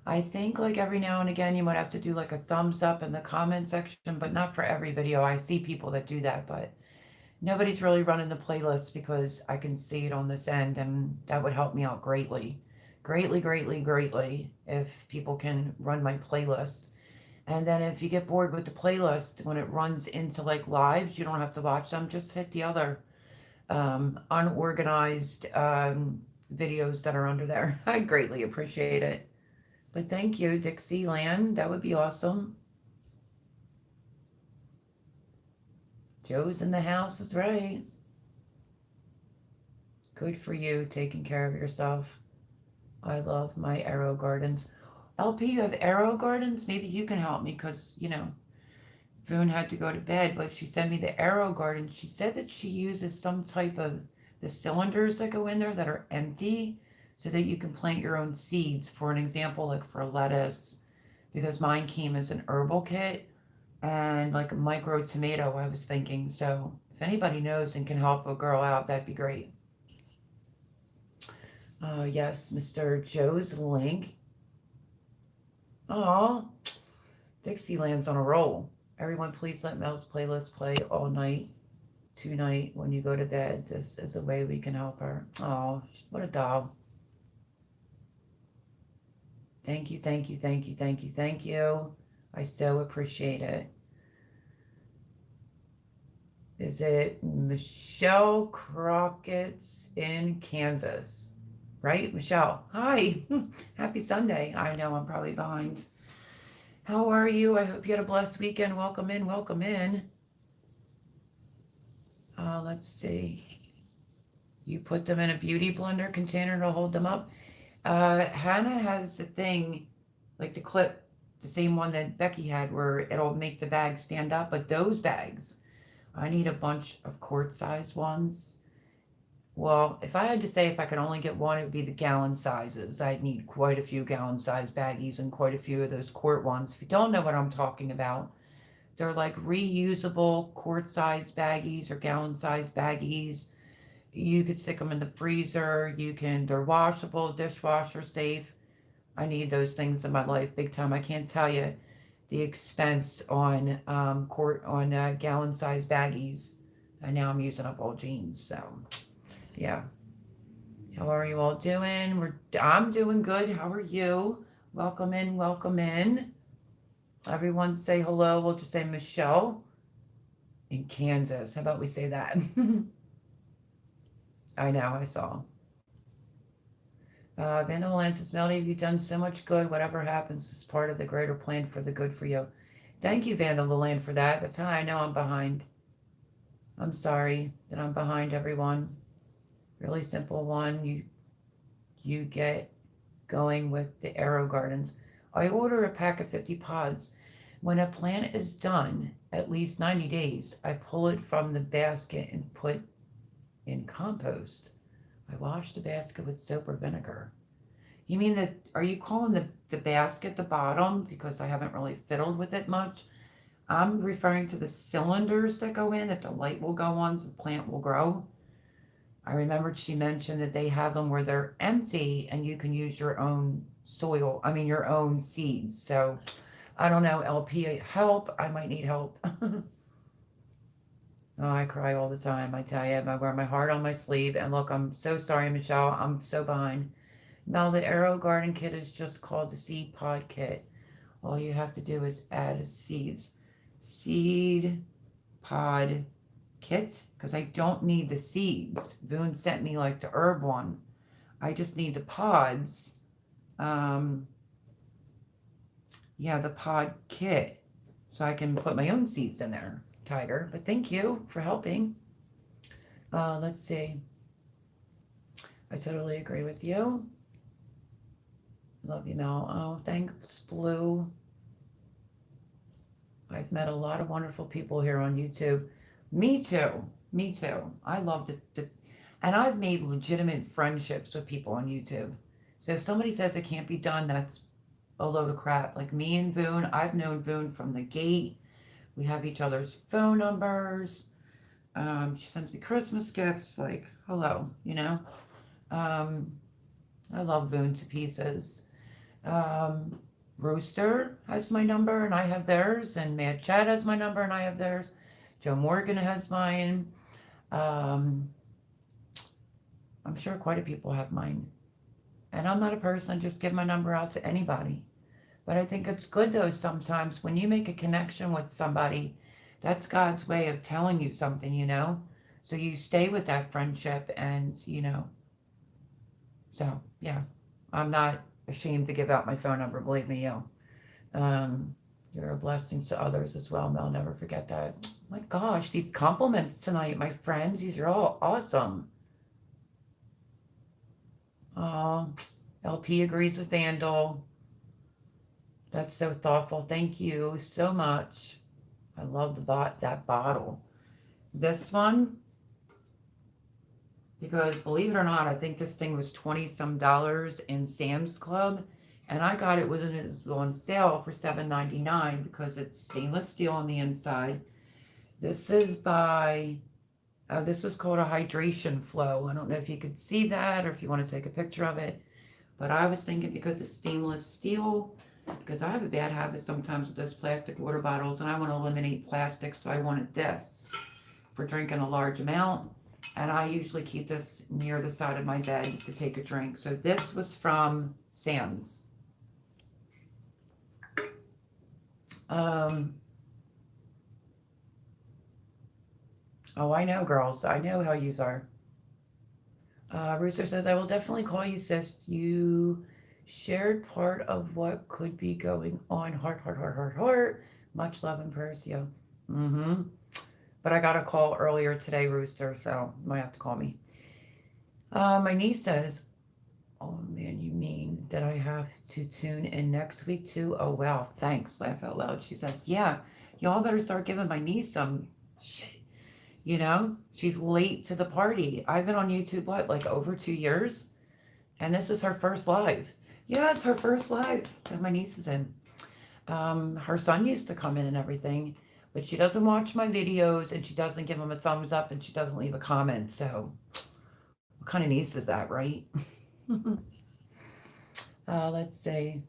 I think like every now and again you might have to do like a thumbs up in the comment section, but not for every video. I see people that do that, but nobody's really running the playlist because I can see it on this end, and that would help me out greatly. Greatly, greatly, greatly if people can run my playlist. And then if you get bored with the playlist, when it runs into like lives, you don't have to watch them. Just hit the other unorganized videos that are under there. I greatly appreciate it. But thank you, Dixieland. That would be awesome. Joe's in the house is right. Good for you, taking care of yourself. I love my AeroGardens. LP, you have AeroGardens? Maybe you can help me because, Voon had to go to bed, but she sent me the AeroGarden. She said that she uses some type of the cylinders that go in there that are empty so that you can plant your own seeds. For an example, like for lettuce, because mine came as an herbal kit and like a micro tomato, I was thinking. So if anybody knows and can help a girl out, that'd be great. Yes, Mr. Joe's link. Oh, Dixieland's on a roll. Everyone, please let Mel's playlist play all night, tonight, when you go to bed. This is a way we can help her. Oh, what a doll. Thank you, thank you, thank you, thank you, thank you. I so appreciate it. Is it Michelle Crockett's in Kansas? Right, Michelle? Hi. Happy Sunday. I know I'm probably behind. How are you? I hope you had a blessed weekend. Welcome in, welcome in. Let's see. You put them in a beauty blender container to hold them up. Hannah has a thing, like the clip, the same one that Becky had, where it'll make the bag stand up. But those bags, I need a bunch of quart-size ones. Well, if I had to say if I could only get one, it would be the gallon sizes. I'd need quite a few gallon-size baggies and quite a few of those quart ones. If you don't know what I'm talking about, they're like reusable quart-size baggies or gallon-size baggies. You could stick them in the freezer. They're washable, dishwasher safe. I need those things in my life big time. I can't tell you the expense on gallon-size baggies. And now I'm using up all jeans, so yeah. How are you all doing? I'm doing good. How are you? Welcome in, welcome in. Everyone say hello. We'll just say Michelle in Kansas. How about we say that? I know, I saw. Vandal Land says, Melody, you've done so much good. Whatever happens is part of the greater plan for the good for you. Thank you, Vandal Land, for that. That's how I know I'm behind. I'm sorry that I'm behind, everyone. Really simple one. You get going with the AeroGardens. I order a pack of 50 pods. When a plant is done, at least 90 days, I pull it from the basket and put in compost. I wash the basket with soap or vinegar. You mean that, are you calling the basket the bottom? Because I haven't really fiddled with it much. I'm referring to the cylinders that go in, that the light will go on so the plant will grow. I remembered she mentioned that they have them where they're empty and you can use your own soil, I mean, your own seeds. So I don't know, LP, help. I might need help. Oh, I cry all the time. I tell you, I wear my heart on my sleeve. And look, I'm so sorry, Michelle. I'm so behind. Now, the Arrow Garden Kit is just called the Seed Pod Kit. All you have to do is add seeds. Seed Pod Kit, because I don't need the seeds. Boone sent me like the herb one. I just need the pods. Yeah, the pod kit. So I can put my own seeds in there, Tiger. But thank you for helping. Let's see. I totally agree with you. Love you, Mel. Oh, thanks, Blue. I've met a lot of wonderful people here on YouTube. Me too. Me too. I love and I've made legitimate friendships with people on YouTube. So if somebody says it can't be done, that's a load of crap. Like me and Boone, I've known Boone from the gate. We have each other's phone numbers. She sends me Christmas gifts. Like, hello, you know. I love Boone to pieces. Rooster has my number and I have theirs, and Mad Chad has my number and I have theirs. Joe Morgan has mine. I'm sure quite a people have mine. And I'm not a person, just give my number out to anybody. But I think it's good though sometimes when you make a connection with somebody, that's God's way of telling you something, you know? So you stay with that friendship and, you know. So, yeah. I'm not ashamed to give out my phone number, believe me, yo. You're a blessing to others as well, Mel. Never forget that. My gosh, these compliments tonight, my friends. These are all awesome. LP agrees with Vandal. That's so thoughtful. Thank you so much. I love that bottle. This one, because believe it or not, I think this thing was 20 some dollars in Sam's Club, and I got it was on sale for $7.99 because it's stainless steel on the inside. This is by this was called a Hydration Flow. I don't know if you could see that or if you want to take a picture of it, but I was thinking because it's stainless steel, because I have a bad habit sometimes with those plastic water bottles and I want to eliminate plastic, so I wanted this for drinking a large amount. And I usually keep this near the side of my bed to take a drink. So this was from Sam's. Oh, I know, girls. I know how yous are. Rooster says, I will definitely call you, sis. You shared part of what could be going on. Heart, heart, heart, heart, heart. Much love and prayers, yo. Mm-hmm. But I got a call earlier today, Rooster, so you might have to call me. My niece says, oh man, you mean that I have to tune in next week too? Oh wow, thanks. Laugh out loud. She says, yeah, y'all better start giving my niece some shit. You know, she's late to the party. I've been on YouTube, what, like over 2 years? And this is her first live. Yeah, it's her first live that my niece is in. Her son used to come in and everything, but she doesn't watch my videos and she doesn't give him a thumbs up and she doesn't leave a comment. So what kind of niece is that, right? Let's see.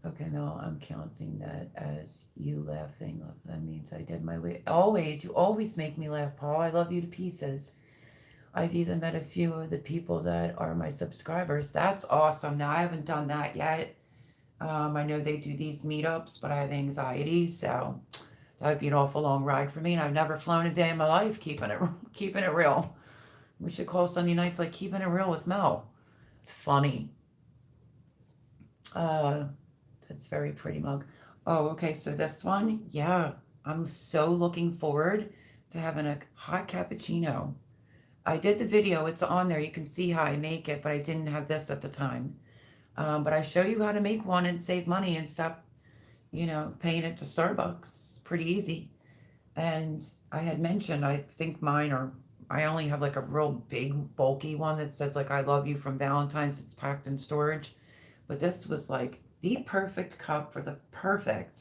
Okay, no, I'm counting that as you laughing. That means I did my way. Always, you always make me laugh, Paul. I love you to pieces. I've even met a few of the people that are my subscribers. That's awesome. Now, I haven't done that yet. I know they do these meetups, but I have anxiety, so that would be an awful long ride for me. And I've never flown a day in my life, keeping it real. We should call Sunday nights like keeping it real with Mel. Funny. That's very pretty mug. Oh, okay. So this one, yeah, I'm so looking forward to having a hot cappuccino. I did the video. It's on there. You can see how I make it, but I didn't have this at the time. But I show you how to make one and save money and stop, paying it to Starbucks. Pretty easy. And I had mentioned, I think mine are, I only have like a real big, bulky one that says like, I love you from Valentine's. It's packed in storage. But this was like the perfect cup for the perfect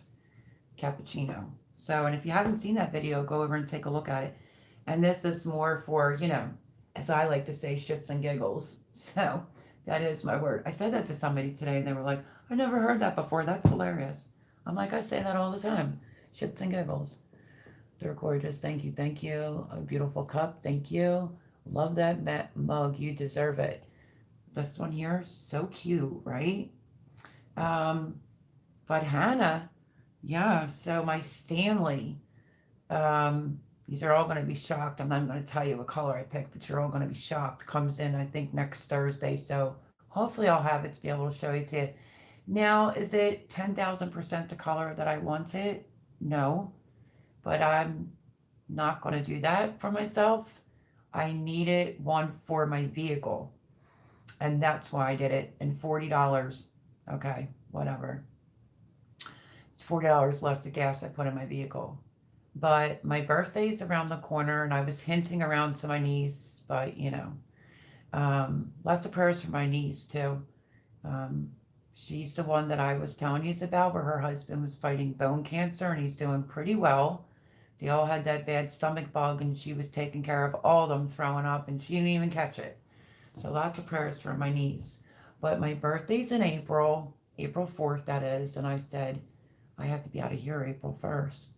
cappuccino. So, and if you haven't seen that video, go over and take a look at it. And this is more for, as I like to say, shits and giggles. So that is my word. I said that to somebody today and they were like, I never heard that before. That's hilarious. I'm like, I say that all the time. Shits and giggles. They're gorgeous. Thank you. Thank you. A beautiful cup. Thank you. Love that mug. You deserve it. This one here, so cute, right? Um, but Hannah, yeah, so my Stanley, these are all going to be shocked. I'm not going to tell you what color I picked, but you're all going to be shocked. Comes in, I think, next Thursday. So hopefully I'll have it to be able to show you to you. Now, is it 10,000% the color that I wanted? No, but I'm not going to do that for myself. I needed one for my vehicle, and that's why I did it. And $40, okay, whatever. It's $40 less of gas I put in my vehicle. But my birthday's around the corner, and I was hinting around to my niece, but lots of prayers for my niece too. Um, she's the one that I was telling you about, where her husband was fighting bone cancer, and he's doing pretty well. They all had that bad stomach bug, and she was taking care of all of them throwing up, and she didn't even catch it. So lots of prayers for my niece. But my birthday's in April, April 4th, that is, and I said, I have to be out of here April 1st.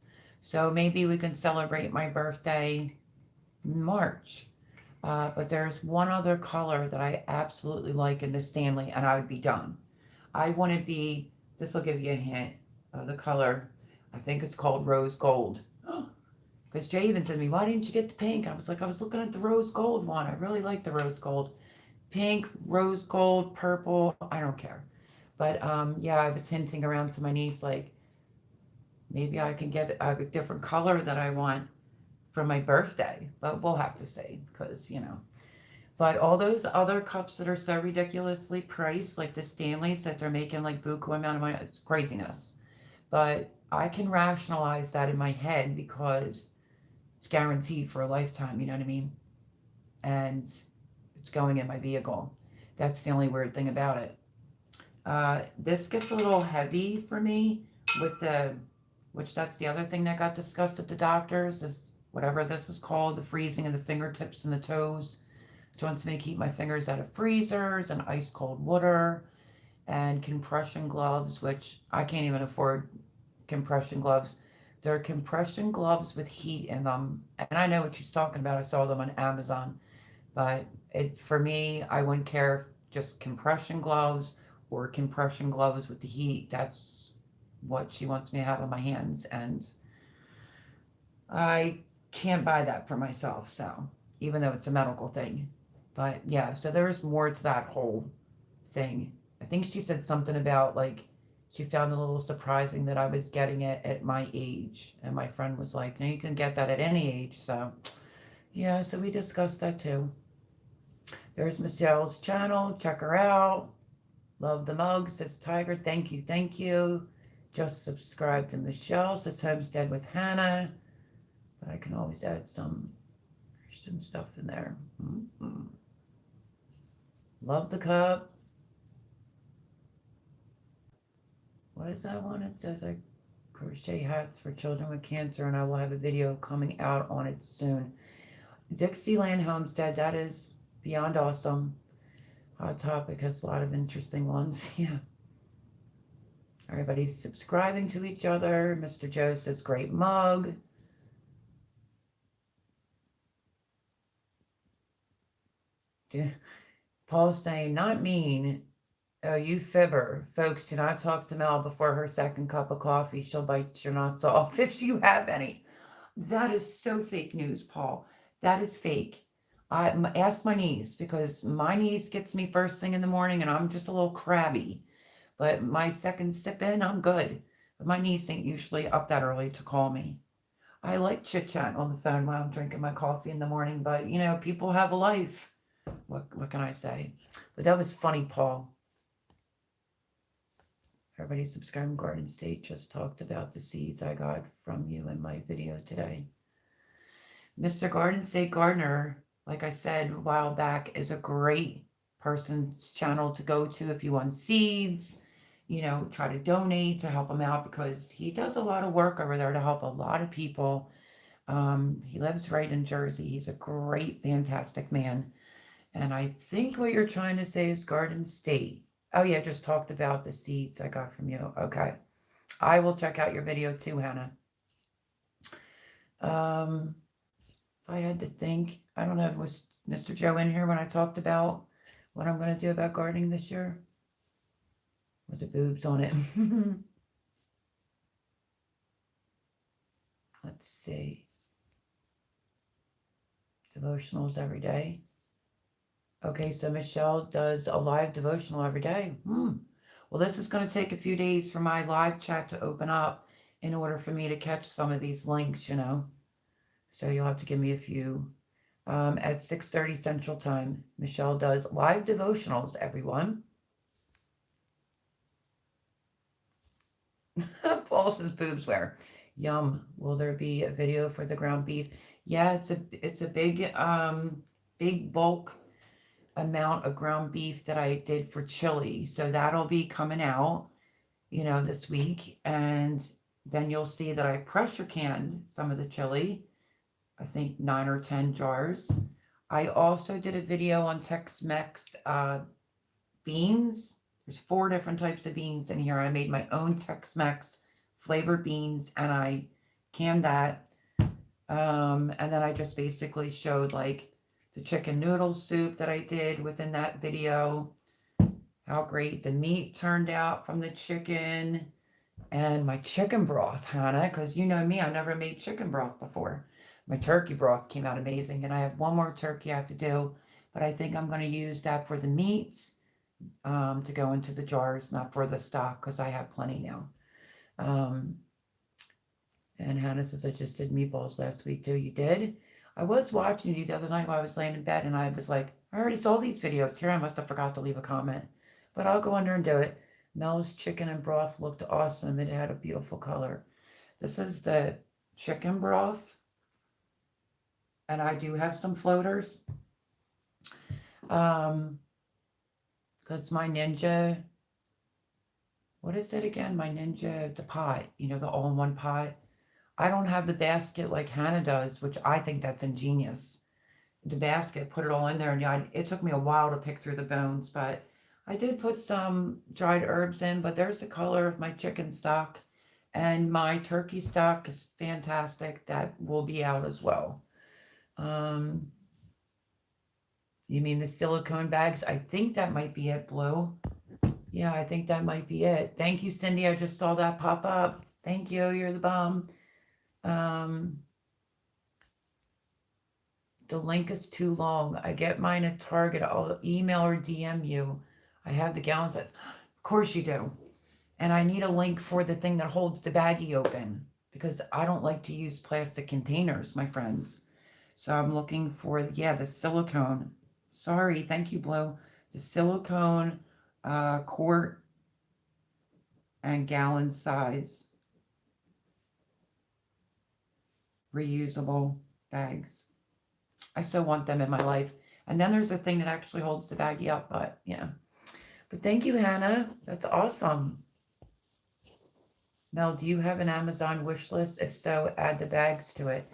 So maybe we can celebrate my birthday in March. But there's one other color that I absolutely like in the Stanley, and I would be done. I want to be, this will give you a hint of the color. I think it's called rose gold. Because Jay even said to me, why didn't you get the pink? I was like, I was looking at the rose gold one. I really like the rose gold. Pink, rose gold, purple, I don't care. But yeah, I was hinting around to my niece, like, maybe I can get a different color that I want for my birthday. But we'll have to see, because. But all those other cups that are so ridiculously priced, like the Stanleys that they're making like buku amount of money, it's craziness. But I can rationalize that in my head because it's guaranteed for a lifetime, you know what I mean? And it's going in my vehicle. That's the only weird thing about it. This gets a little heavy for me with which that's the other thing that got discussed at the doctors, is whatever this is called, the freezing of the fingertips and the toes. She wants me to keep my fingers out of freezers and ice cold water and compression gloves, which I can't even afford compression gloves. They're compression gloves with heat in them. And I know what she's talking about. I saw them on Amazon. But for me, I wouldn't care if just compression gloves or compression gloves with the heat. That's what she wants me to have on my hands. And I can't buy that for myself. So even though it's a medical thing. But yeah, so there's more to that whole thing. I think she said something about like she found it a little surprising that I was getting it at my age. And my friend was like, no, you can get that at any age. So yeah, so we discussed that too. There's Michelle's channel. Check her out. Love the mug, says Tiger. Thank you, thank you. Just subscribe to Michelle, says Homestead with Hannah. But I can always add some stuff in there. Mm-hmm. Love the cup. What is that one? It says I crochet hats for children with cancer, and I will have a video coming out on it soon. Dixieland Homestead, that is beyond awesome. Hot Topic has a lot of interesting ones. Yeah. Everybody's subscribing to each other. Mr. Joe says, great mug. Yeah. Paul's saying, not mean. Oh, you fibber. Folks, do not talk to Mel before her second cup of coffee. She'll bite your nuts off if you have any. That is so fake news, Paul. That is fake. I ask my niece, because my niece gets me first thing in the morning and I'm just a little crabby. But my second sip in, I'm good. But my niece ain't usually up that early to call me. I like chit chat on the phone while I'm drinking my coffee in the morning, but people have a life. What can I say? But that was funny, Paul. Everybody subscribe. Garden State just talked about the seeds I got from you in my video today. Mr. Garden State Gardener, like I said a while back, is a great person's channel to go to if you want seeds, try to donate to help him out, because he does a lot of work over there to help a lot of people He lives right in Jersey. He's a great, fantastic man. And I think what you're trying to say is Garden State. Oh yeah, just talked about the seeds I got from you. Okay. I will check out your video too, Hannah. If I had to think, I don't know, was Mr. Joe in here when I talked about what I'm going to do about gardening this year? With the boobs on it. Let's see. Devotionals every day. Okay, so Michelle does a live devotional every day. Well, this is going to take a few days for my live chat to open up in order for me to catch some of these links, you know. So you'll have to give me a few. At 6:30 Central Time, Michelle does live devotionals, everyone. Paul says boobs where? Yum. Will there be a video for the ground beef? Yeah, it's a big bulk amount of ground beef that I did for chili. So that'll be coming out, you know, this week. And then you'll see that I pressure canned some of the chili. I think 9 or 10 jars. I also did a video on Tex-Mex beans. There's 4 different types of beans in here. I made my own Tex-Mex flavored beans and I canned that. And then I just basically showed like the chicken noodle soup that I did within that video, how great the meat turned out from the chicken, and my chicken broth, Hannah, because you know me, I never made chicken broth before. My turkey broth came out amazing, and I have one more turkey I have to do, but I think I'm going to use that for the meats to go into the jars, not for the stock, because I have plenty now. And Hannah says, I just did meatballs last week too. You did? I was watching you the other night while I was laying in bed, and I was like, I already saw these videos here. I must have forgot to leave a comment, but I'll go under and do it. Mel's chicken and broth looked awesome. It had a beautiful color. This is the chicken broth, and I do have some floaters. Because my Ninja, what is it again? My Ninja, the pot, you know, the all-in-one pot. I don't have the basket like Hannah does, which I think that's ingenious. The basket, put it all in there, and it took me a while to pick through the bones, but I did put some dried herbs in, but there's the color of my chicken stock, and my turkey stock is fantastic. That will be out as well. You mean the silicone bags? I think that might be it, Blue. Yeah, I think that might be it. Thank you, Cindy. I just saw that pop up. Thank you. You're the bomb. The link is too long. I get mine at Target. I'll email or DM you. I have the gallon size. Of course you do. And I need a link for the thing that holds the baggie open because I don't like to use plastic containers, my friends. So I'm looking for, the silicone. Sorry, thank you, Blue. The silicone quart and gallon size reusable bags. I so want them in my life. And then there's a thing that actually holds the baggie up, but yeah. But thank you, Hannah. That's awesome. Mel, do you have an Amazon wish list? If so, add the bags to it.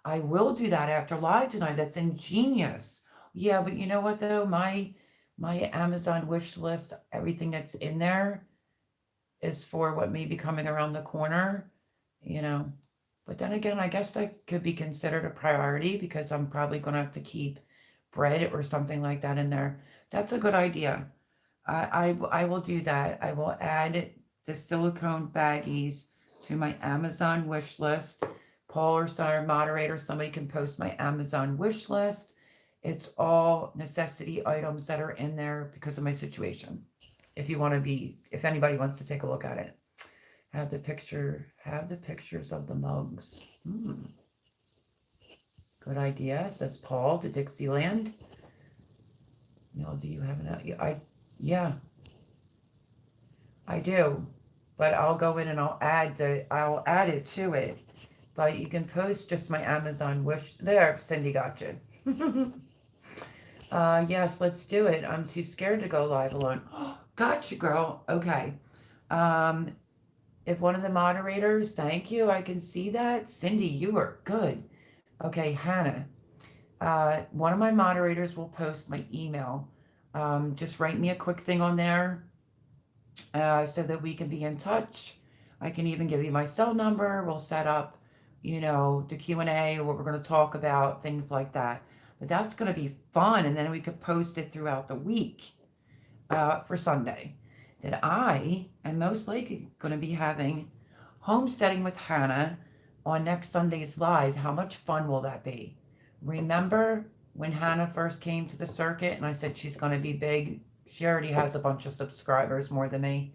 I will do that after live tonight. That's ingenious. Yeah, but you know what though? My Amazon wish list, everything that's in there is for what may be coming around the corner, you know. But then again, I guess that could be considered a priority because I'm probably going to have to keep bread or something like that in there. That's a good idea. I will do that. I will add the silicone baggies to my Amazon wish list. Paul or our moderator, somebody can post my Amazon wish list. It's all necessity items that are in there because of my situation. If anybody wants to take a look at it. Have the pictures of the mugs. Good idea, says Paul to Dixieland. No, do you have an? Yeah, I do, but I'll go in and I'll add it to it. But you can post just my Amazon wish. There, Cindy got you. Yes, let's do it. I'm too scared to go live alone. Gotcha, girl. Okay. If one of the moderators, thank you, I can see that. Cindy, you are good. Okay, Hannah. One of my moderators will post my email. Just write me a quick thing on there so that we can be in touch. I can even give you my cell number. We'll set up, the Q&A, what we're going to talk about, things like that. But that's going to be fun, and then we could post it throughout the week for Sunday. That I am most likely going to be having homesteading with Hannah on next Sunday's live. How much fun will that be? Remember when Hannah first came to the circuit and I said she's going to be big? She already has a bunch of subscribers, more than me.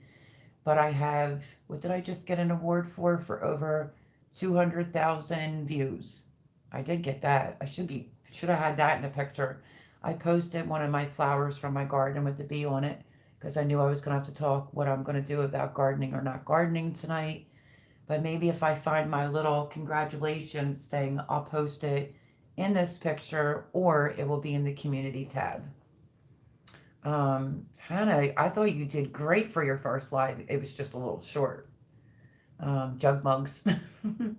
But I have, what did I just get an award for? For over 200,000 views. I did get that. Should have had that in a picture. I posted one of my flowers from my garden with the bee on it because I knew I was going to have to talk what I'm going to do about gardening or not gardening tonight. But maybe if I find my little congratulations thing, I'll post it in this picture or it will be in the community tab. Hannah, I thought you did great for your first live. It was just a little short. Jug mugs. Who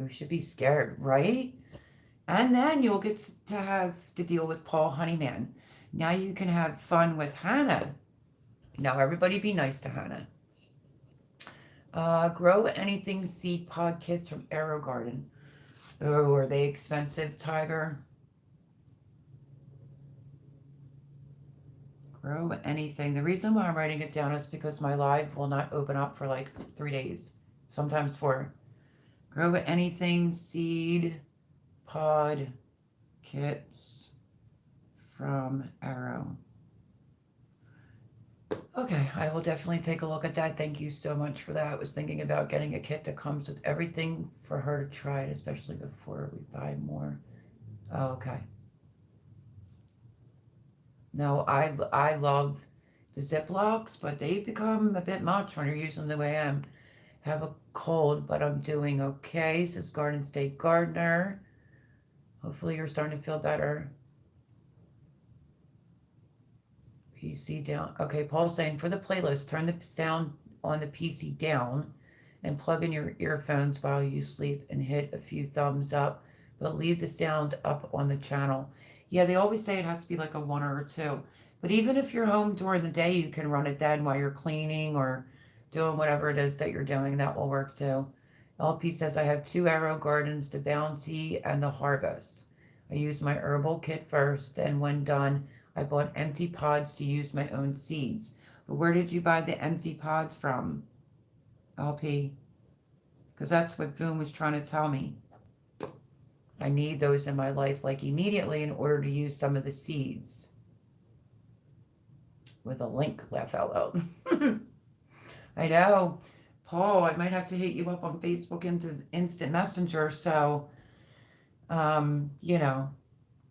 should be scared, right? And then you'll get to have to deal with Paul Honeyman. Now you can have fun with Hannah. Now everybody be nice to Hannah. Grow anything seed pod kits from AeroGarden. Oh, are they expensive, Tiger? Grow anything. The reason why I'm writing it down is because my live will not open up for like 3 days, sometimes 4. Grow anything seed pod kits from Arrow. Okay, I will definitely take a look at that. Thank you so much for that. I was thinking about getting a kit that comes with everything for her to try it, especially before we buy more. Oh, okay. No, I love the Ziplocs, but they become a bit much when you're using them the way I am. Have a cold, but I'm doing okay, says Garden State Gardener. Hopefully you're starting to feel better. PC down. Okay, Paul's saying for the playlist, turn the sound on the PC down and plug in your earphones while you sleep and hit a few thumbs up, but leave the sound up on the channel. Yeah, they always say it has to be like a 1 or a 2. But even if you're home during the day, you can run it then while you're cleaning or doing whatever it is that you're doing. That will work too. LP says, I have 2 Arrow Gardens, the Bounty and the Harvest. I use my herbal kit first, and when done, I bought empty pods to use my own seeds. But where did you buy the empty pods from, LP? Because that's what Boom was trying to tell me. I need those in my life like immediately in order to use some of the seeds. With a link, laugh out loud. I know. Paul, I might have to hit you up on Facebook into Instant Messenger so,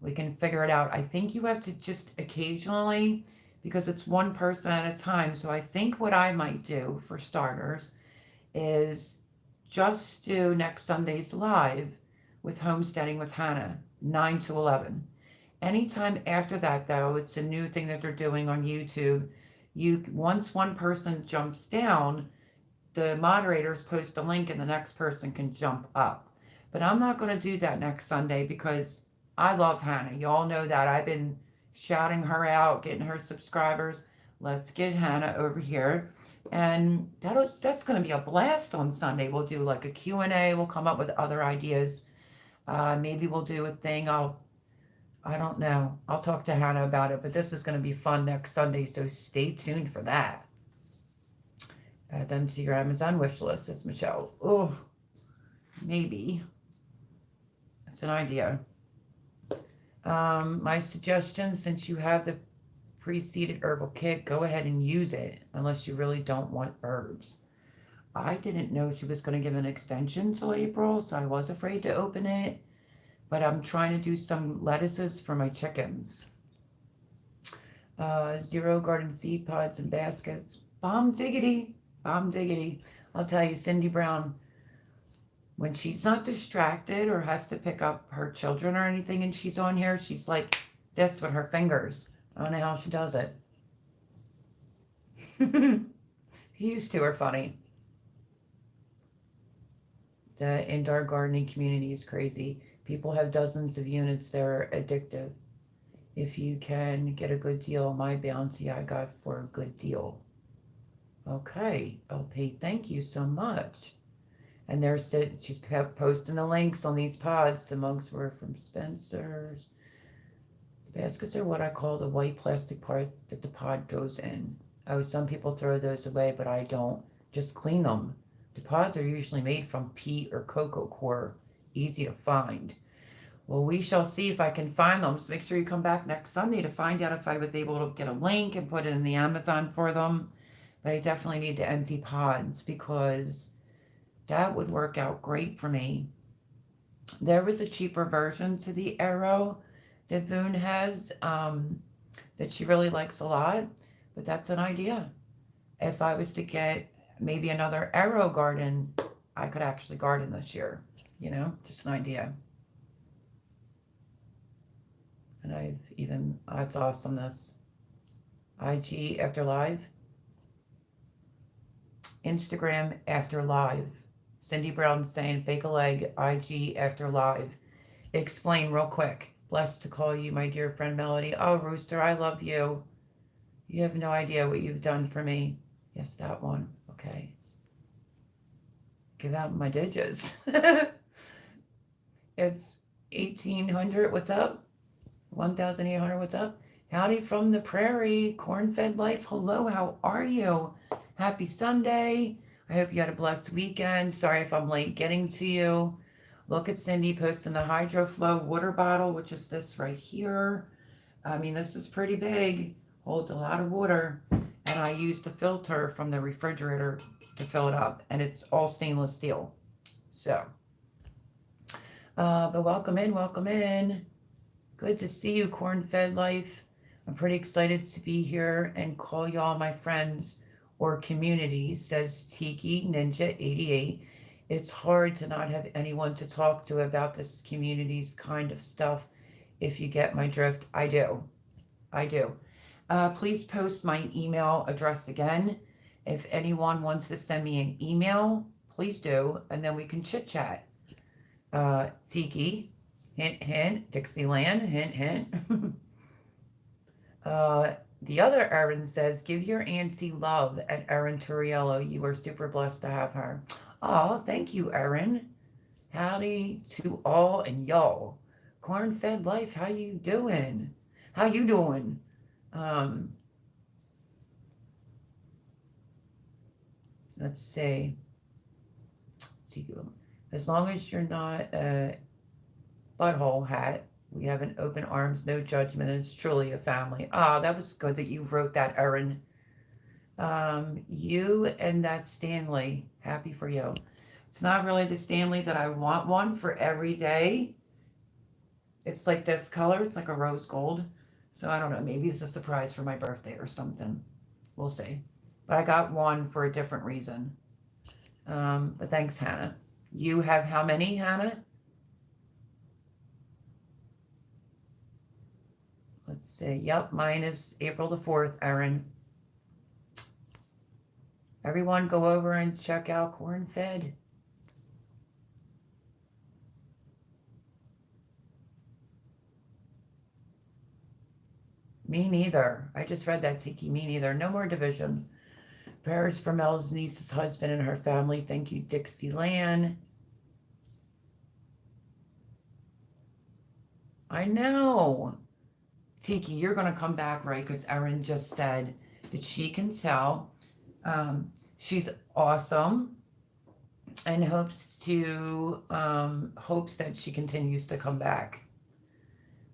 we can figure it out. I think you have to just occasionally, because it's one person at a time. So I think what I might do for starters is just do next Sunday's live with Homesteading with Hannah, 9 to 11. Anytime after that, though, it's a new thing that they're doing on YouTube. Once one person jumps down, the moderators post a link and the next person can jump up. But I'm not going to do that next Sunday because I love Hannah. You all know that. I've been shouting her out, getting her subscribers. Let's get Hannah over here. And that's going to be a blast on Sunday. We'll do like a Q&A. We'll come up with other ideas. Maybe we'll do a thing. I don't know. I'll talk to Hannah about it. But this is going to be fun next Sunday. So stay tuned for that. Add them to your Amazon wish list, says Michelle. Oh, maybe. That's an idea. My suggestion, since you have the pre-seeded herbal kit, go ahead and use it unless you really don't want herbs. I didn't know she was going to give an extension till April, so I was afraid to open it. But I'm trying to do some lettuces for my chickens. 0 garden seed pods and baskets. Bomb diggity. Bomb diggity. I'll tell you, Cindy Brown, when she's not distracted or has to pick up her children or anything and she's on here, she's like this with her fingers. I don't know how she does it. Used to are funny. The indoor gardening community is crazy. People have dozens of units. They're addictive. If you can get a good deal, my bounty I got for a good deal. Okay, LP, thank you so much. And she's kept posting the links on these pods. The mugs were from Spencer's. The baskets are what I call the white plastic part that the pod goes in. Oh, some people throw those away, but I don't. Just clean them. The pods are usually made from peat or cocoa coir. Easy to find. Well, we shall see if I can find them. So make sure you come back next Sunday to find out if I was able to get a link and put it in the Amazon for them. But I definitely need the empty pods because that would work out great for me. There was a cheaper version to the Arrow that Voon has that she really likes a lot. But that's an idea. If I was to get maybe another Arrow garden, I could actually garden this year. You know, just an idea. And I've even, it's awesomeness. IG after live. Instagram after live. Cindy Brown saying fake a leg. IG after live. Explain real quick. Blessed to call you my dear friend Melody. Oh, Rooster, I love you. You have no idea what you've done for me. Yes, that one. Okay. Give out my digits. It's 1800. What's up? 1,800, what's up? Howdy from the prairie, corn-fed life. Hello, how are you? Happy Sunday. I hope you had a blessed weekend. Sorry if I'm late getting to you. Look at Cindy posting the HydroFlow water bottle, which is this right here. I mean, this is pretty big. Holds a lot of water. And I used the filter from the refrigerator to fill it up. And it's all stainless steel. So, but welcome in, welcome in. Good to see you, Corn-Fed Life. I'm pretty excited to be here and call y'all my friends or community, says Tiki Ninja 88. It's hard to not have anyone to talk to about this community's kind of stuff. If you get my drift, I do. I do. Please post my email address again. If anyone wants to send me an email, please do, and then we can chit chat. Tiki. Hint, hint. Dixieland. Hint, hint. The other Erin says, give your auntie love at Erin Turiello. You are super blessed to have her. Oh, thank you, Erin. Howdy to all and y'all. Corn-Fed Life, how you doing? How you doing? Let's see. As long as you're not butthole hat. We have an open arms, no judgment, and it's truly a family. Ah, that was good that you wrote that, Erin. You and that Stanley, happy for you. It's not really the Stanley that I want one for every day. It's like this color. It's like a rose gold. So I don't know. Maybe it's a surprise for my birthday or something. We'll see. But I got one for a different reason. But thanks, Hannah. You have how many, Hannah? Let's see. Yep, mine is April the 4th, Erin. Everyone go over and check out Corn-Fed. Me neither. I just read that, Tiki. Me neither. No more division. Prayers for Mel's niece's husband and her family. Thank you, Dixie Lan. I know. Tiki, you're going to come back, right? Because Erin just said that she can tell. She's awesome and hopes that she continues to come back.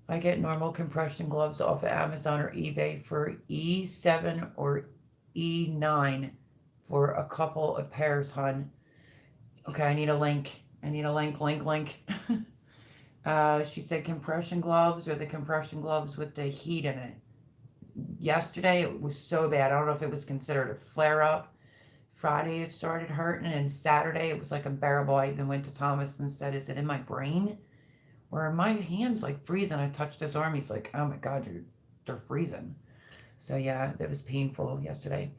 I get normal compression gloves off of Amazon or eBay for E7 or E9 for a couple of pairs, hon. Okay, I need a link. Link. She said compression gloves or the compression gloves with the heat in it. Yesterday it was so bad. I don't know if it was considered a flare-up. Friday it started hurting, and Saturday it was like unbearable. I even went to Thomas and said, is it in my brain? Or are my hands like freezing? I touched his arm. He's like, oh my God, they're freezing. So yeah, that was painful yesterday.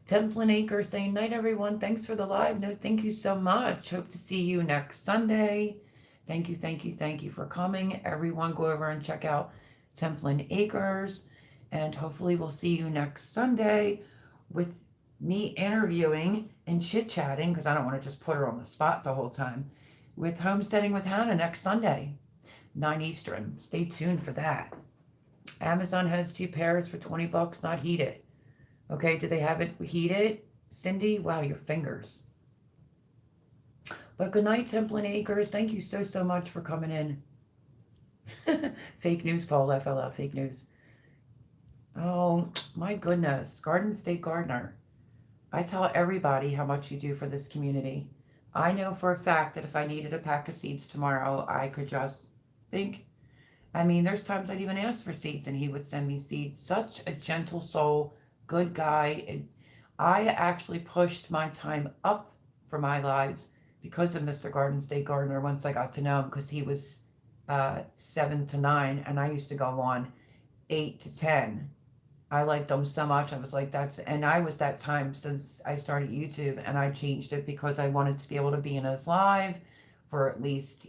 Templin Acre saying, night, everyone. Thanks for the live. No, thank you so much. Hope to see you next Sunday. Thank you, thank you, thank you for coming. Everyone go over and check out Templin Acres. And hopefully we'll see you next Sunday with me interviewing and chit-chatting, because I don't want to just put her on the spot the whole time, with Homesteading with Hannah next Sunday, 9 Eastern. Stay tuned for that. Amazon has 2 pairs for 20 bucks, not heated. Okay, do they have it heated? Cindy, wow, your fingers. But good night, Templin Acres. Thank you so, so much for coming in. Fake news, Paul, FLL, fake news. Oh, my goodness. Garden State Gardener. I tell everybody how much you do for this community. I know for a fact that if I needed a pack of seeds tomorrow, I could just think. I mean, there's times I'd even ask for seeds and he would send me seeds. Such a gentle soul, good guy. And I actually pushed my time up for my lives because of Mr. Garden State Gardener once I got to know him, because he was 7 to 9 and I used to go on 8 to 10. I liked them so much. I was like, and I was that time since I started YouTube, and I changed it because I wanted to be able to be in his live for at least,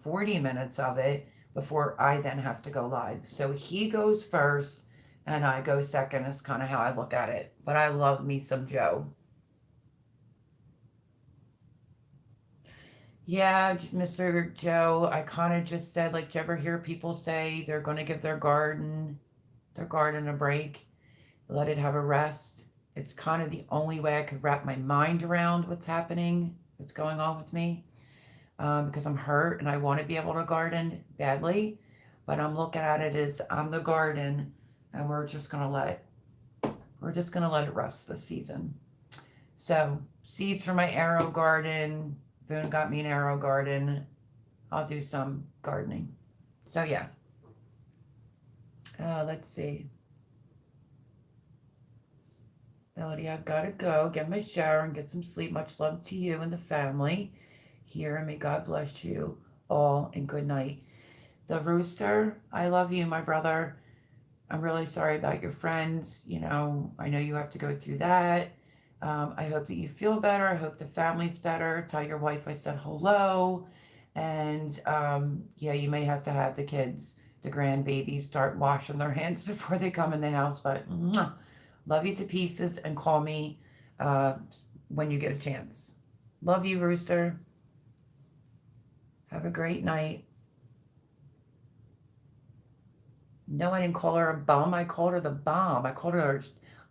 40 minutes of it before I then have to go live. So he goes first and I go second is kind of how I look at it. But I love me some Joe. Yeah, Mr. Joe, I kind of just said, like, do you ever hear people say they're going to give their garden a break, let it have a rest? It's kind of the only way I could wrap my mind around what's happening, what's going on with me, because I'm hurt and I want to be able to garden badly, but I'm looking at it as I'm the garden, and we're just gonna let it rest this season. So seeds for my arrow garden. Boone got me an arrow garden. I'll do some gardening. So yeah. Let's see. Melody, I've got to go get my shower and get some sleep. Much love to you and the family here, and may God bless you all, and good night. The Rooster, I love you, my brother. I'm really sorry about your friends. I know you have to go through that. I hope that you feel better. I hope the family's better. Tell your wife I said hello. And yeah, you may have to have the kids, the grandbabies, start washing their hands before they come in the house. But love you to pieces, and call me when you get a chance. Love you, Rooster. Have a great night. No, I didn't call her a bum. I called her the bomb.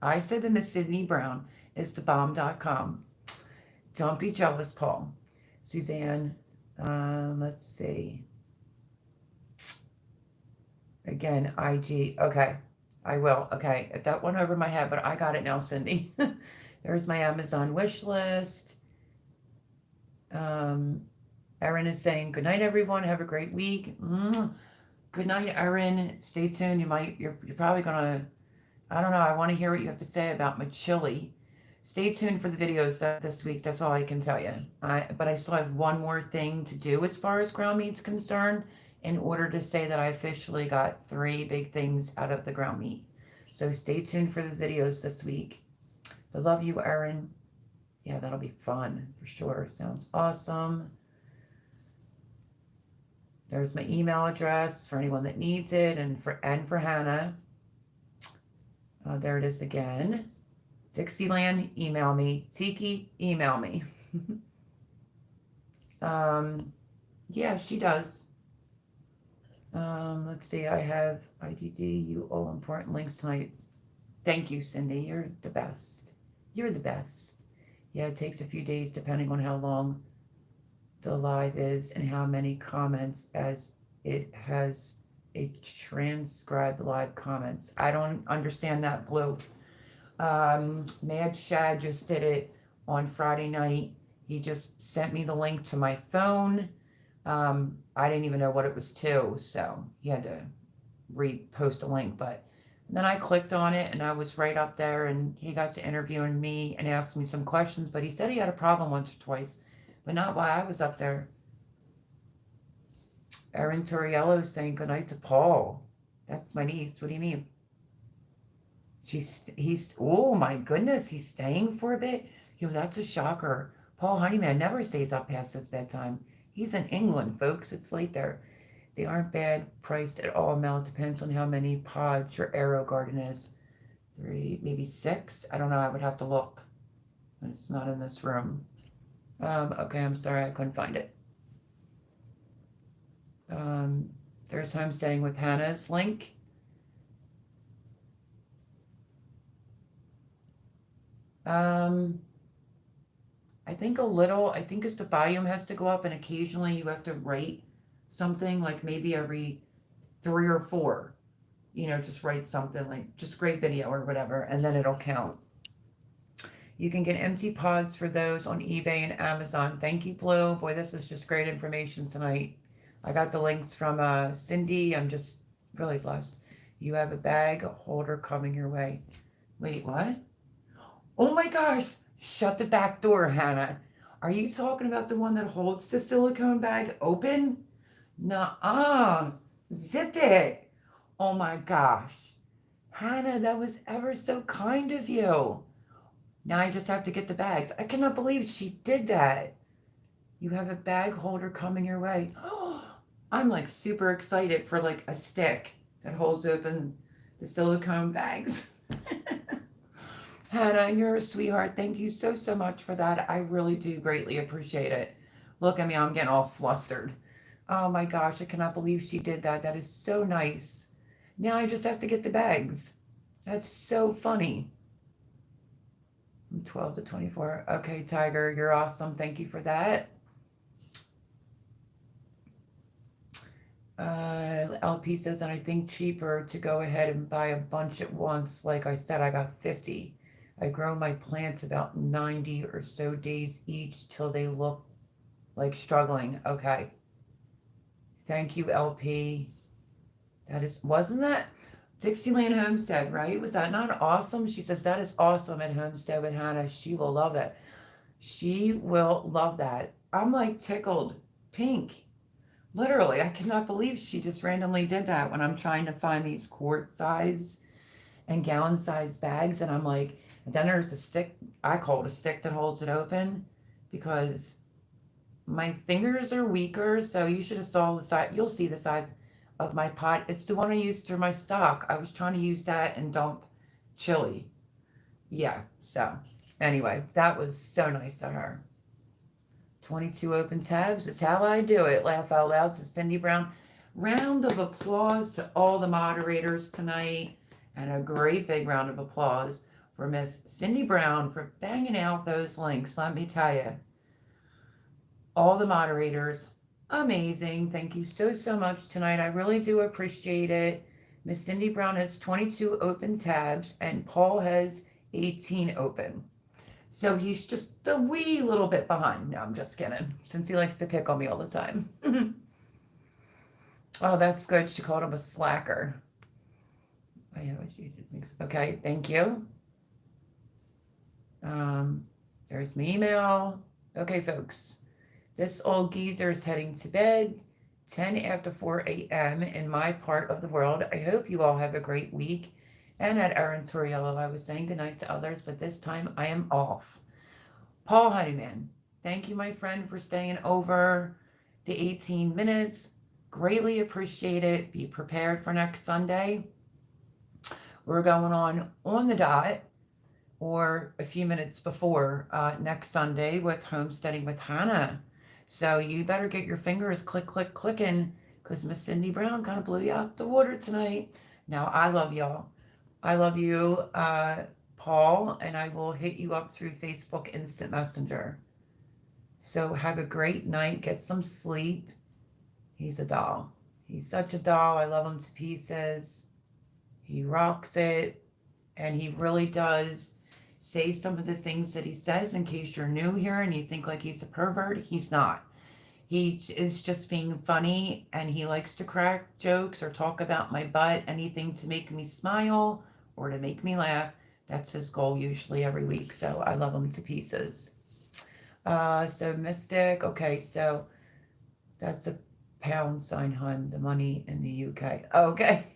I said to Miss Sydney Brown, it's thebomb.com. Don't be jealous, Paul. Suzanne, let's see. Again, IG. Okay, I will. Okay, that went over my head, but I got it now, Cindy. There's my Amazon wish list. Erin is saying, good night, everyone. Have a great week. Good night, Erin. Stay tuned. You're probably gonna, I don't know. I want to hear what you have to say about my chili. Stay tuned for the videos this week. That's all I can tell you. But I still have one more thing to do as far as ground meat's concerned, in order to say that I officially got 3 big things out of the ground meat. So stay tuned for the videos this week. I love you, Erin. Yeah, that'll be fun for sure. Sounds awesome. There's my email address for anyone that needs it, and for Hannah. There it is again. Dixieland, email me. Tiki, email me. Yeah, she does. Let's see. I have IDD, you all important links tonight. Thank you, Cindy. You're the best. You're the best. Yeah, it takes a few days depending on how long the live is and how many comments, as it has a transcribed live comments. I don't understand that, Blue. Mad Shad just did it on Friday night. He just sent me the link to my phone. I didn't even know what it was to, so he had to repost a link. But then I clicked on it, and I was right up there, and he got to interviewing me and asked me some questions. But he said he had a problem once or twice, but not while I was up there. Erin Torriello is saying good night to Paul. That's my niece. What do you mean? Oh my goodness, he's staying for a bit. Yo, that's a shocker. Paul Honeyman never stays up past his bedtime. He's in England, folks. It's late there. They aren't bad priced at all. Amount depends on how many pods your arrow garden is. 3, maybe 6. I don't know. I would have to look. It's not in this room. Okay, I'm sorry, I couldn't find it. There's homesteading with Hannah's link. I think a little. I think as the volume has to go up, and occasionally you have to write something, like maybe every 3 or 4. Just write something like just great video or whatever, and then it'll count. You can get empty pods for those on eBay and Amazon. Thank you, Blue. Boy, this is just great information tonight. I got the links from Cindy. I'm just really blessed. You have a bag holder coming your way. Wait, what? Oh my gosh. Shut the back door, Hannah. Are you talking about the one that holds the silicone bag open? Nuh-uh. Zip it. Oh my gosh. Hannah, that was ever so kind of you. Now I just have to get the bags. I cannot believe she did that. You have a bag holder coming your way. Oh, I'm like super excited for like a stick that holds open the silicone bags. Hannah, you're a sweetheart. Thank you so, so much for that. I really do greatly appreciate it. Look at me, I'm getting all flustered. Oh my gosh, I cannot believe she did that. That is so nice. Now I just have to get the bags. That's so funny. From 12 to 24. Okay, Tiger, you're awesome. Thank you for that. LP says, and I think cheaper to go ahead and buy a bunch at once. Like I said, I got 50. I grow my plants about 90 or so days each till they look like struggling. Okay. Thank you, LP. Wasn't that Dixieland Homestead, right? Was that not awesome? She says, that is awesome at Homestead with Hannah. She will love that. She will love that. I'm like tickled pink. Literally, I cannot believe she just randomly did that when I'm trying to find these quart size and gallon size bags. And I'm like, and then there's a stick, I call it a stick that holds it open because my fingers are weaker. So you should have saw the size, you'll see the size of my pot. It's the one I used for my stock. I was trying to use that and dump chili. Yeah, so anyway, that was so nice of her. 22 open tabs. It's how I do it. Laugh out loud. So Cindy Brown. Round of applause to all the moderators tonight. And a great big round of applause for Miss Cindy Brown for banging out those links. Let me tell you. All the moderators. Amazing. Thank you so, so much tonight. I really do appreciate it. Miss Cindy Brown has 22 open tabs and Paul has 18 open. So he's just a wee little bit behind. No, I'm just kidding. Since he likes to pick on me all the time. Oh, that's good. She called him a slacker. Oh, yeah, okay, thank you. There's my email. Okay, folks. This old geezer is heading to bed. 10 after 4 a.m. in my part of the world. I hope you all have a great week. And at Aaron Toriello, I was saying goodnight to others, but this time I am off. Paul Honeyman, thank you, my friend, for staying over the 18 minutes. Greatly appreciate it. Be prepared for next Sunday. We're going on the dot, or a few minutes before next Sunday with Homesteading with Hannah. So you better get your fingers clicking, because Miss Cindy Brown kind of blew you out the water tonight. Now, I love y'all. I love you, Paul, and I will hit you up through Facebook Instant Messenger. So have a great night. Get some sleep. He's a doll. He's such a doll. I love him to pieces. He rocks it. And he really does say some of the things that he says. In case you're new here and you think like he's a pervert, he's not. He is just being funny, and he likes to crack jokes or talk about my butt, anything to make me smile or to make me laugh. That's his goal usually every week. So I love him to pieces. So Mystic. Okay, so that's a £, hun, the money in the UK. Okay.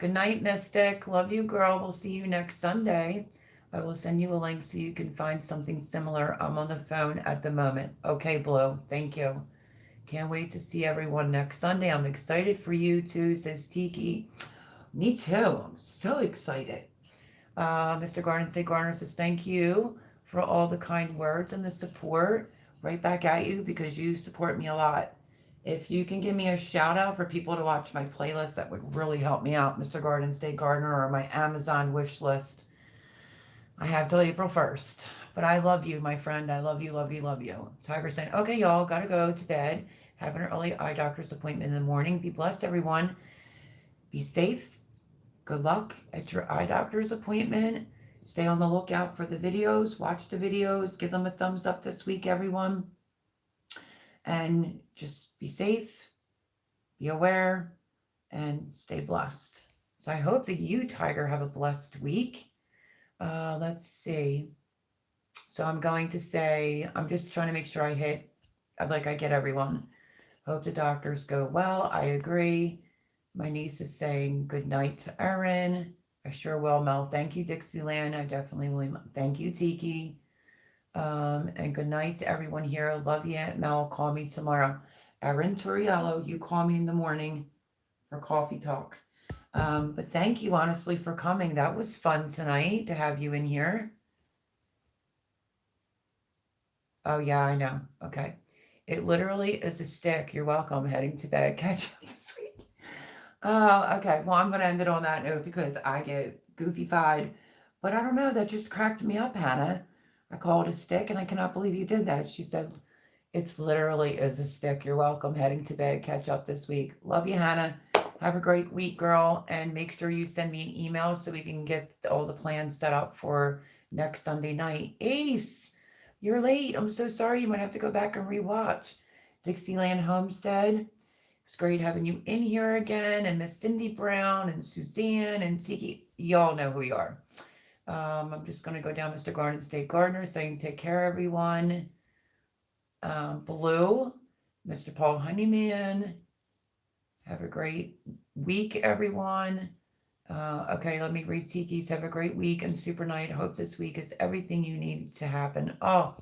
Good night, Mystic. Love you, girl. We'll see you next Sunday. I will send you a link so you can find something similar. I'm on the phone at the moment. Okay, Blue. Thank you. Can't wait to see everyone next Sunday. I'm excited for you too, says Tiki. Me too. I'm so excited. Mr. Garden State Gardener says, thank you for all the kind words and the support. Right back at you because you support me a lot. If you can give me a shout out for people to watch my playlist, that would really help me out, Mr. Garden State Gardener, or my Amazon wish list. I have till April 1st. But I love you, my friend. I love you, love you, love you. Tiger saying, okay, y'all, gotta go to bed. Have an early eye doctor's appointment in the morning. Be blessed, everyone. Be safe. Good luck at your eye doctor's appointment. Stay on the lookout for the videos. Watch the videos. Give them a thumbs up this week, everyone. And just be safe, be aware, and stay blessed. So I hope that you, Tiger, have a blessed week. Let's see. So I'm going to say, I'm just trying to make sure I get everyone. Hope the doctors go well. I agree. My niece is saying good night to Erin. I sure will, Mel. Thank you, Dixieland. I definitely will. Thank you, Tiki. And good night to everyone here. Love you, Aunt Mel. Call me tomorrow. Erin Turiello, you call me in the morning for coffee talk. But thank you, honestly, for coming. That was fun tonight to have you in here. Oh, yeah, I know. Okay. It literally is a stick. You're welcome. Heading to bed. Catch you this week. Oh, okay. Well, I'm going to end it on that note because I get goofy-fied. But I don't know. That just cracked me up, Hannah. I called a stick, and I cannot believe you did that. She said, it's literally is a stick. You're welcome. Heading to bed. Catch up this week. Love you, Hannah. Have a great week, girl. And make sure you send me an email so we can get all the plans set up for next Sunday night. Ace, you're late. I'm so sorry. You might have to go back and rewatch Dixieland Homestead. It's great having you in here again. And Miss Cindy Brown and Suzanne and Tiki. Y'all know who you are. I'm just going to go down Mr. Garden State Gardener saying take care, everyone. Blue, Mr. Paul Honeyman. Have a great week, everyone. Okay, let me read Tiki's. Have a great week and super night. Hope this week is everything you need to happen. Oh,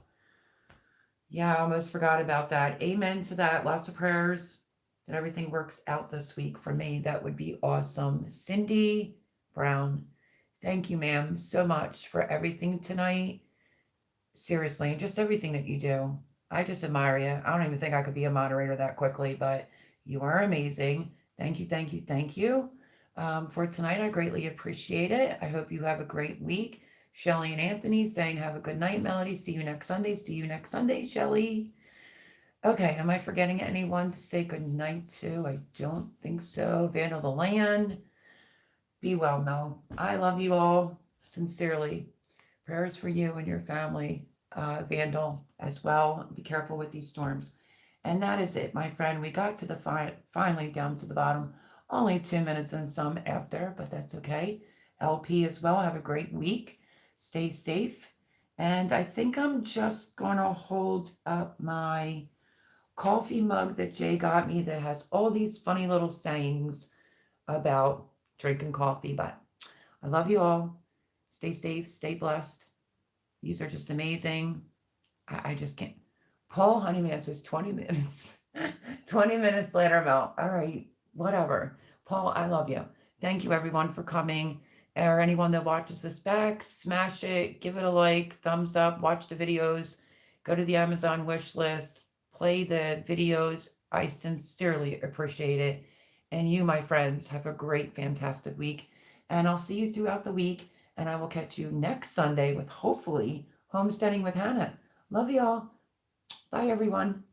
yeah, I almost forgot about that. Amen to that. Lots of prayers that everything works out this week for me. That would be awesome. Cindy Brown. Thank you, ma'am, so much for everything tonight. Seriously, and just everything that you do. I just admire you. I don't even think I could be a moderator that quickly, but you are amazing. Thank you, thank you, thank you. For tonight, I greatly appreciate it. I hope you have a great week. Shelly and Anthony saying have a good night, Melody. See you next Sunday. See you next Sunday, Shelly. Okay, am I forgetting anyone to say good night to? I don't think so. Vandal the Land. Be well, Mel. I love you all sincerely. Prayers for you and your family, Vandal, as well. Be careful with these storms. And that is it, my friend. We got to the finally down to the bottom. Only 2 minutes and some after, but that's okay. LP as well. Have a great week. Stay safe. And I think I'm just going to hold up my coffee mug that Jay got me that has all these funny little sayings about drinking coffee. But I love you all. Stay safe. Stay blessed. These are just amazing. I just can't. Paul Honeyman says 20 minutes. 20 minutes later, Mel. All right, whatever. Paul, I love you. Thank you, everyone, for coming. Or anyone that watches this back, smash it, give it a like, thumbs up, watch the videos, go to the Amazon wish list, play the videos. I sincerely appreciate it. And you, my friends, have a great, fantastic week. And I'll see you throughout the week. And I will catch you next Sunday with hopefully Homesteading with Hannah. Love you all. Bye, everyone.